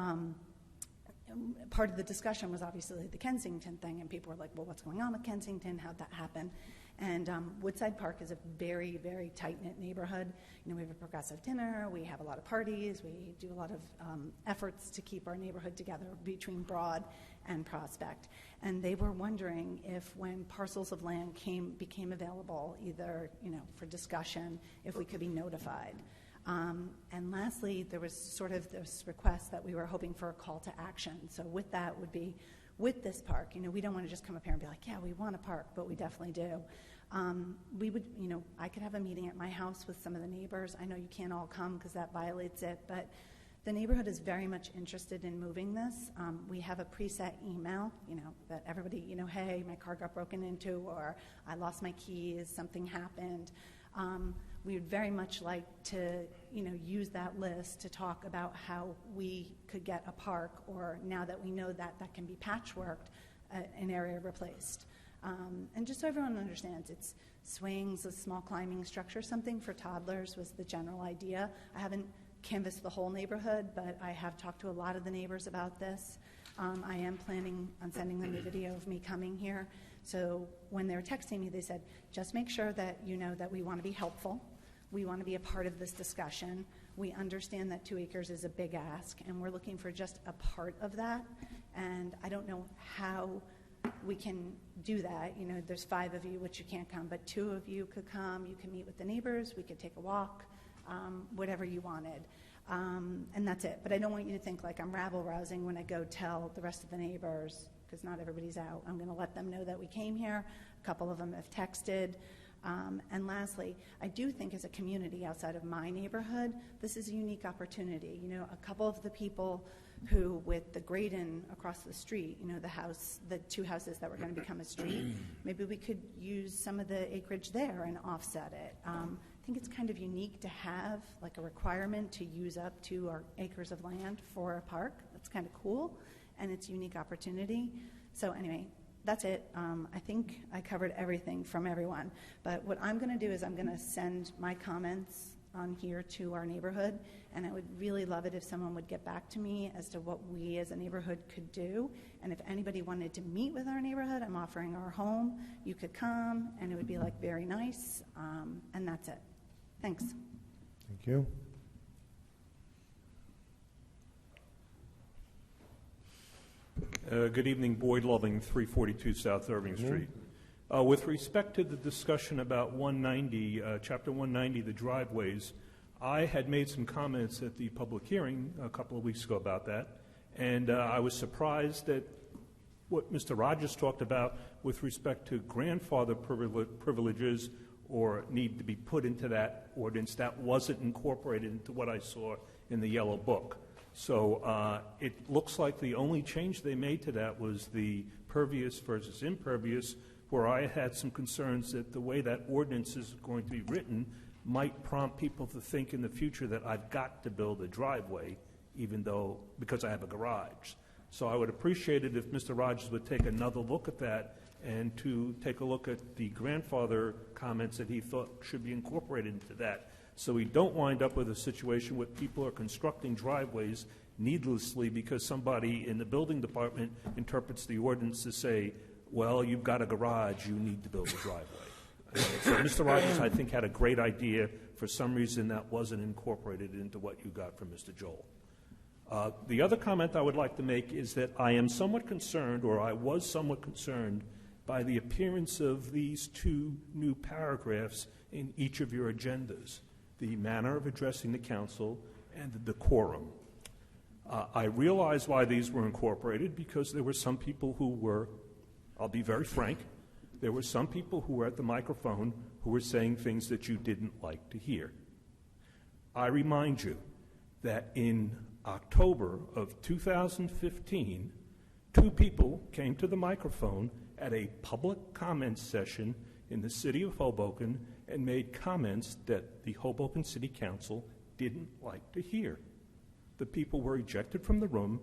part of the discussion was obviously the Kensington thing, and people were like, well, what's going on with Kensington? How'd that happen? And Woodside Park is a very, very tight-knit neighborhood. You know, we have a progressive dinner, we have a lot of parties, we do a lot of efforts to keep our neighborhood together between Broad and Prospect. And they were wondering if when parcels of land became available, either, you know, for discussion, if we could be notified. And lastly, there was sort of this request that we were hoping for a call to action. So with that would be, with this park, you know, we don't want to just come up here and be like, yeah, we want a park, but we definitely do. We would, you know, I could have a meeting at my house with some of the neighbors. I know you can't all come because that violates it, but the neighborhood is very much interested in moving this. We have a preset email, you know, that everybody, you know, hey, my car got broken into, or I lost my keys, something happened. We would very much like to, you know, use that list to talk about how we could get a park, or now that we know that that can be patchworked, an area replaced. And just so everyone understands, it's swings, a small climbing structure, something for toddlers was the general idea. I haven't canvassed the whole neighborhood, but I have talked to a lot of the neighbors about this. I am planning on sending them a video of me coming here. So when they were texting me, they said, just make sure that you know that we want to be helpful. We want to be a part of this discussion. We understand that 2 acres is a big ask, and we're looking for just a part of that. And I don't know how we can do that. You know, there's 5 of you, which you can't come, but 2 of you could come. You can meet with the neighbors. We could take a walk, whatever you wanted. And that's it. But I don't want you to think like I'm rabble-rousing when I go tell the rest of the neighbors, because not everybody's out. I'm going to let them know that we came here. A couple of them have texted. And lastly, I do think as a community outside of my neighborhood, this is a unique opportunity. You know, a couple of the people who, with the Graydon across the street, you know, the 2 houses that were going to become a street, maybe we could use some of the acreage there and offset it. I think it's kind of unique to have like a requirement to use up 2 acres of land for a park. That's kind of cool, and it's a unique opportunity. So anyway, that's it. I think I covered everything from everyone. But what I'm going to do is I'm going to send my comments on here to our neighborhood, and I would really love it if someone would get back to me as to what we as a neighborhood could do. And if anybody wanted to meet with our neighborhood, I'm offering our home. You could come, and it would be like very nice. And that's it. Thanks. Thank you. Good evening, Boyd Loving, 342 South Irving Street. With respect to the discussion about 190, Chapter 190, the driveways, I had made some comments at the public hearing a couple of weeks ago about that, and I was surprised that what Mr. Rogers talked about with respect to grandfather privileges or need to be put into that ordinance, that wasn't incorporated into what I saw in the yellow book. So it looks like the only change they made to that was the pervious versus impervious, where I had some concerns that the way that ordinance is going to be written might prompt people to think in the future that I've got to build a driveway, even though, because I have a garage. So I would appreciate it if Mr. Rogers would take another look at that and to take a look at the grandfather comments that he thought should be incorporated into that, so we don't wind up with a situation where people are constructing driveways needlessly because somebody in the building department interprets the ordinance to say, well, you've got a garage, you need to build a driveway. So Mr. Rogers, I think, had a great idea. For some reason, that wasn't incorporated into what you got from Mr. Joel. The other comment I would like to make is that I am somewhat concerned, or I was somewhat concerned, by the appearance of these 2 new paragraphs in each of your agendas, the manner of addressing the council and the decorum. I realize why these were incorporated, because there were some people who were, I'll be very frank, there were some people who were at the microphone who were saying things that you didn't like to hear. I remind you that in October of 2015, 2 people came to the microphone at a public comment session in the city of Hoboken and made comments that the Hoboken City Council didn't like to hear. The people were ejected from the room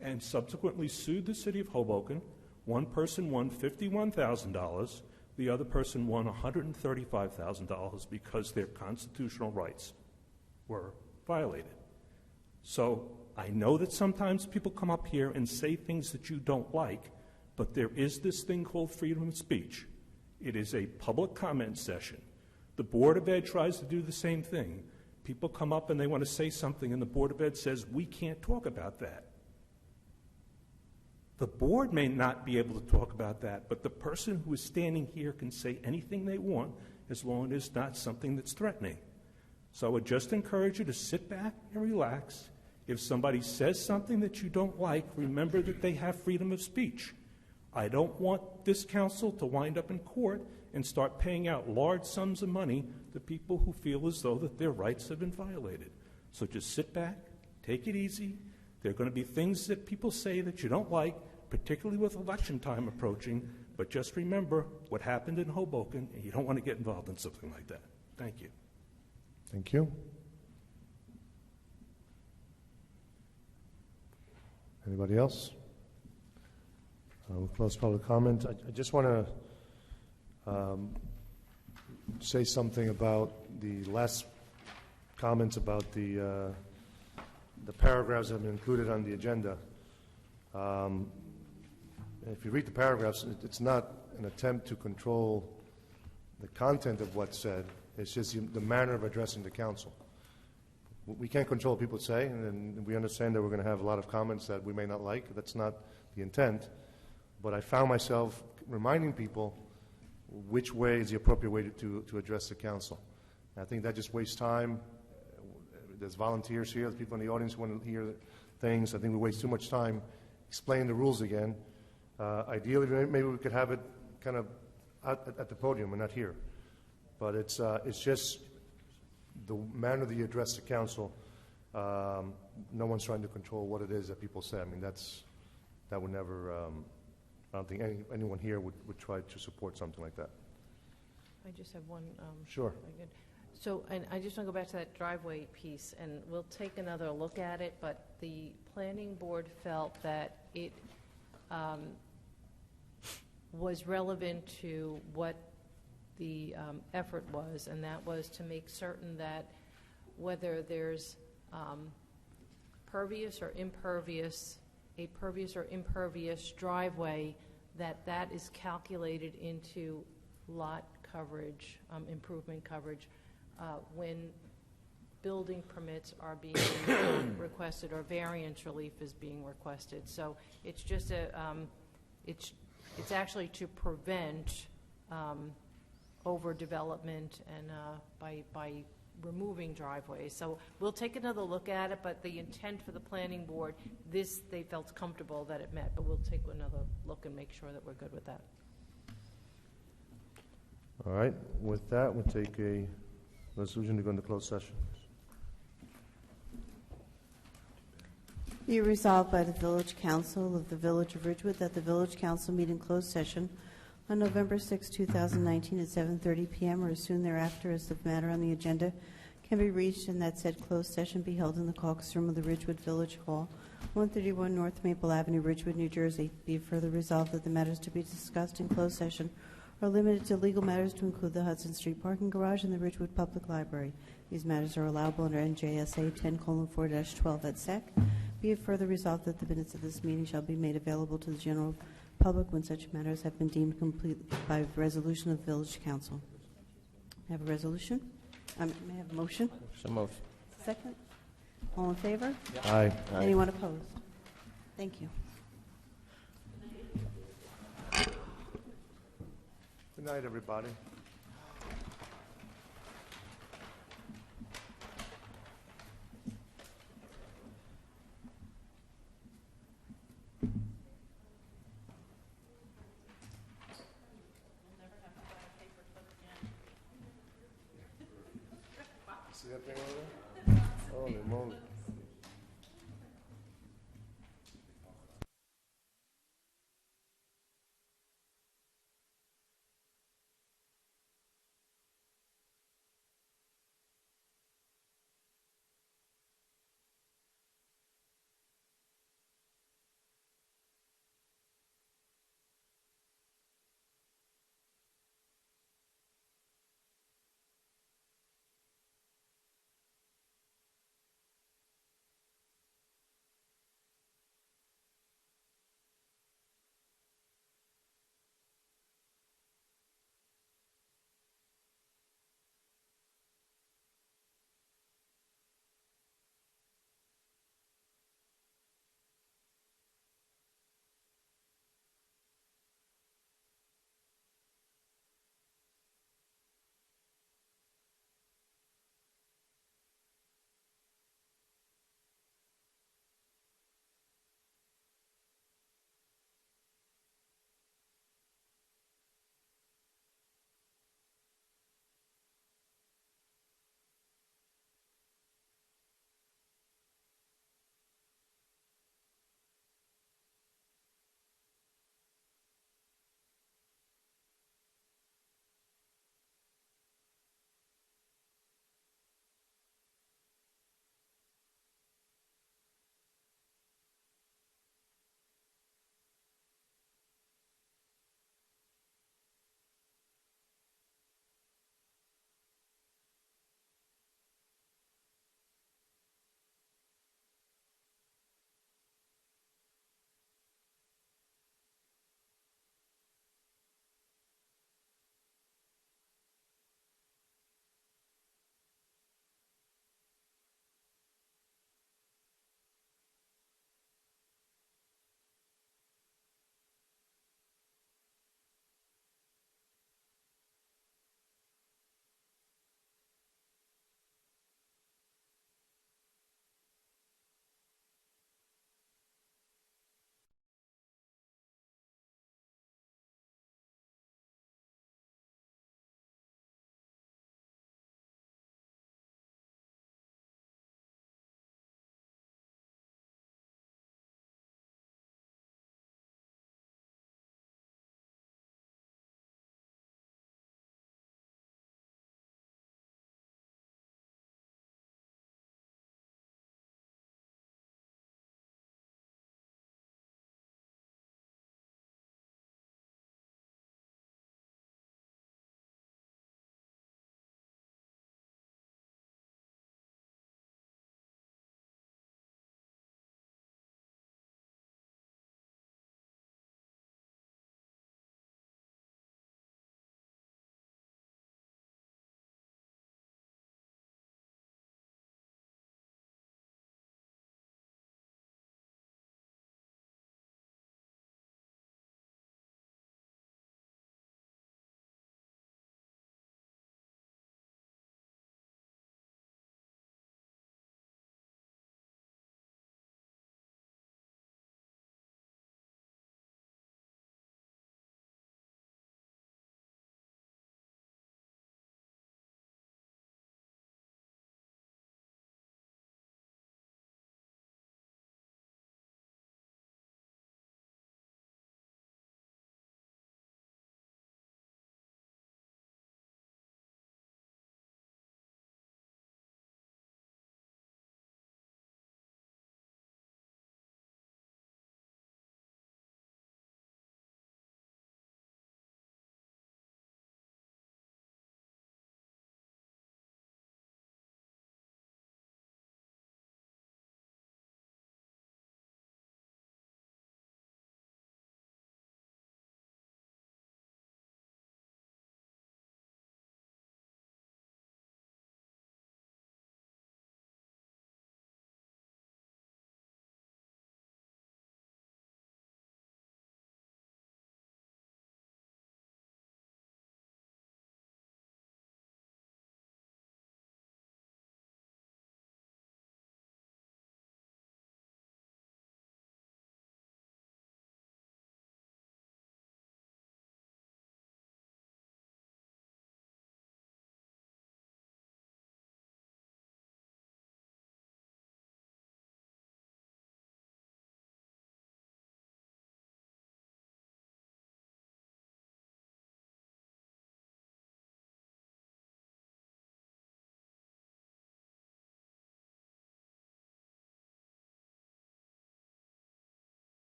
and subsequently sued the city of Hoboken. One person won $51,000. The other person won $135,000 because their constitutional rights were violated. So I know that sometimes people come up here and say things that you don't like, but there is this thing called freedom of speech. It is a public comment session. The Board of Ed tries to do the same thing. People come up and they want to say something, and the Board of Ed says, we can't talk about that. The board may not be able to talk about that, but the person who is standing here can say anything they want as long as it's not something that's threatening. So I would just encourage you to sit back and relax. If somebody says something that you don't like, remember that they have freedom of speech. I don't want this council to wind up in court and start paying out large sums of money to people who feel as though that their rights have been violated. So just sit back, take it easy. There are going to be things that people say that you don't like, particularly with election time approaching, but just remember what happened in Hoboken, and you don't want to get involved in something like that. Thank you. Thank you. Anybody else? We'll close public comment. I just want to say something about the last comments about the paragraphs that have been included on the agenda. If you read the paragraphs, it's not an attempt to control the content of what's said. It's just the manner of addressing the council. We can't control what people say, and we understand that we're going to have a lot of comments that we may not like. That's not the intent. But I found myself reminding people which way is the appropriate way to address the council. And I think that just wastes time. There's volunteers here, there's people in the audience who want to hear things. I think we waste too much time explaining the rules again. Ideally, maybe we could have it kind of at the podium and not here. But it's just the manner that you address the council. No one's trying to control what it is that people say. I mean, that would never, I don't think anyone here would try to support something like that. I just have one. Sure. So, and I just want to go back to that driveway piece, and we'll take another look at it, but the planning board felt that it was relevant to what the effort was, and that was to make certain that whether there's pervious or impervious, a pervious or impervious driveway, that is calculated into lot coverage, improvement coverage, when building permits are being requested or variance relief is being requested. So it's just it's actually to prevent overdevelopment and by removing driveways. So we'll take another look at it, but the intent for the planning board, they felt comfortable that it met, but we'll take another look and make sure that we're good with that. All right. With that, we'll take a resolution to go into closed session. Be resolved by the Village Council of the Village of Ridgewood that the Village Council meet in closed session on November 6, 2019 at 7:30 p.m. or as soon thereafter as the matter on the agenda can be reached, and that said closed session be held in the caucus room of the Ridgewood Village Hall, 131 North Maple Avenue, Ridgewood, New Jersey. Be further resolved that the matters to be discussed in closed session are limited to legal matters to include the Hudson Street parking garage and the Ridgewood Public Library. These matters are allowable under NJSA 10:4-12 et sec. Be it further resolved that the minutes of this meeting shall be made available to the general public when such matters have been deemed complete by resolution of Village Council. May I have a resolution? May I have a motion? So moved. Second? All in favor? Aye. Anyone opposed? Thank you. Good night, everybody.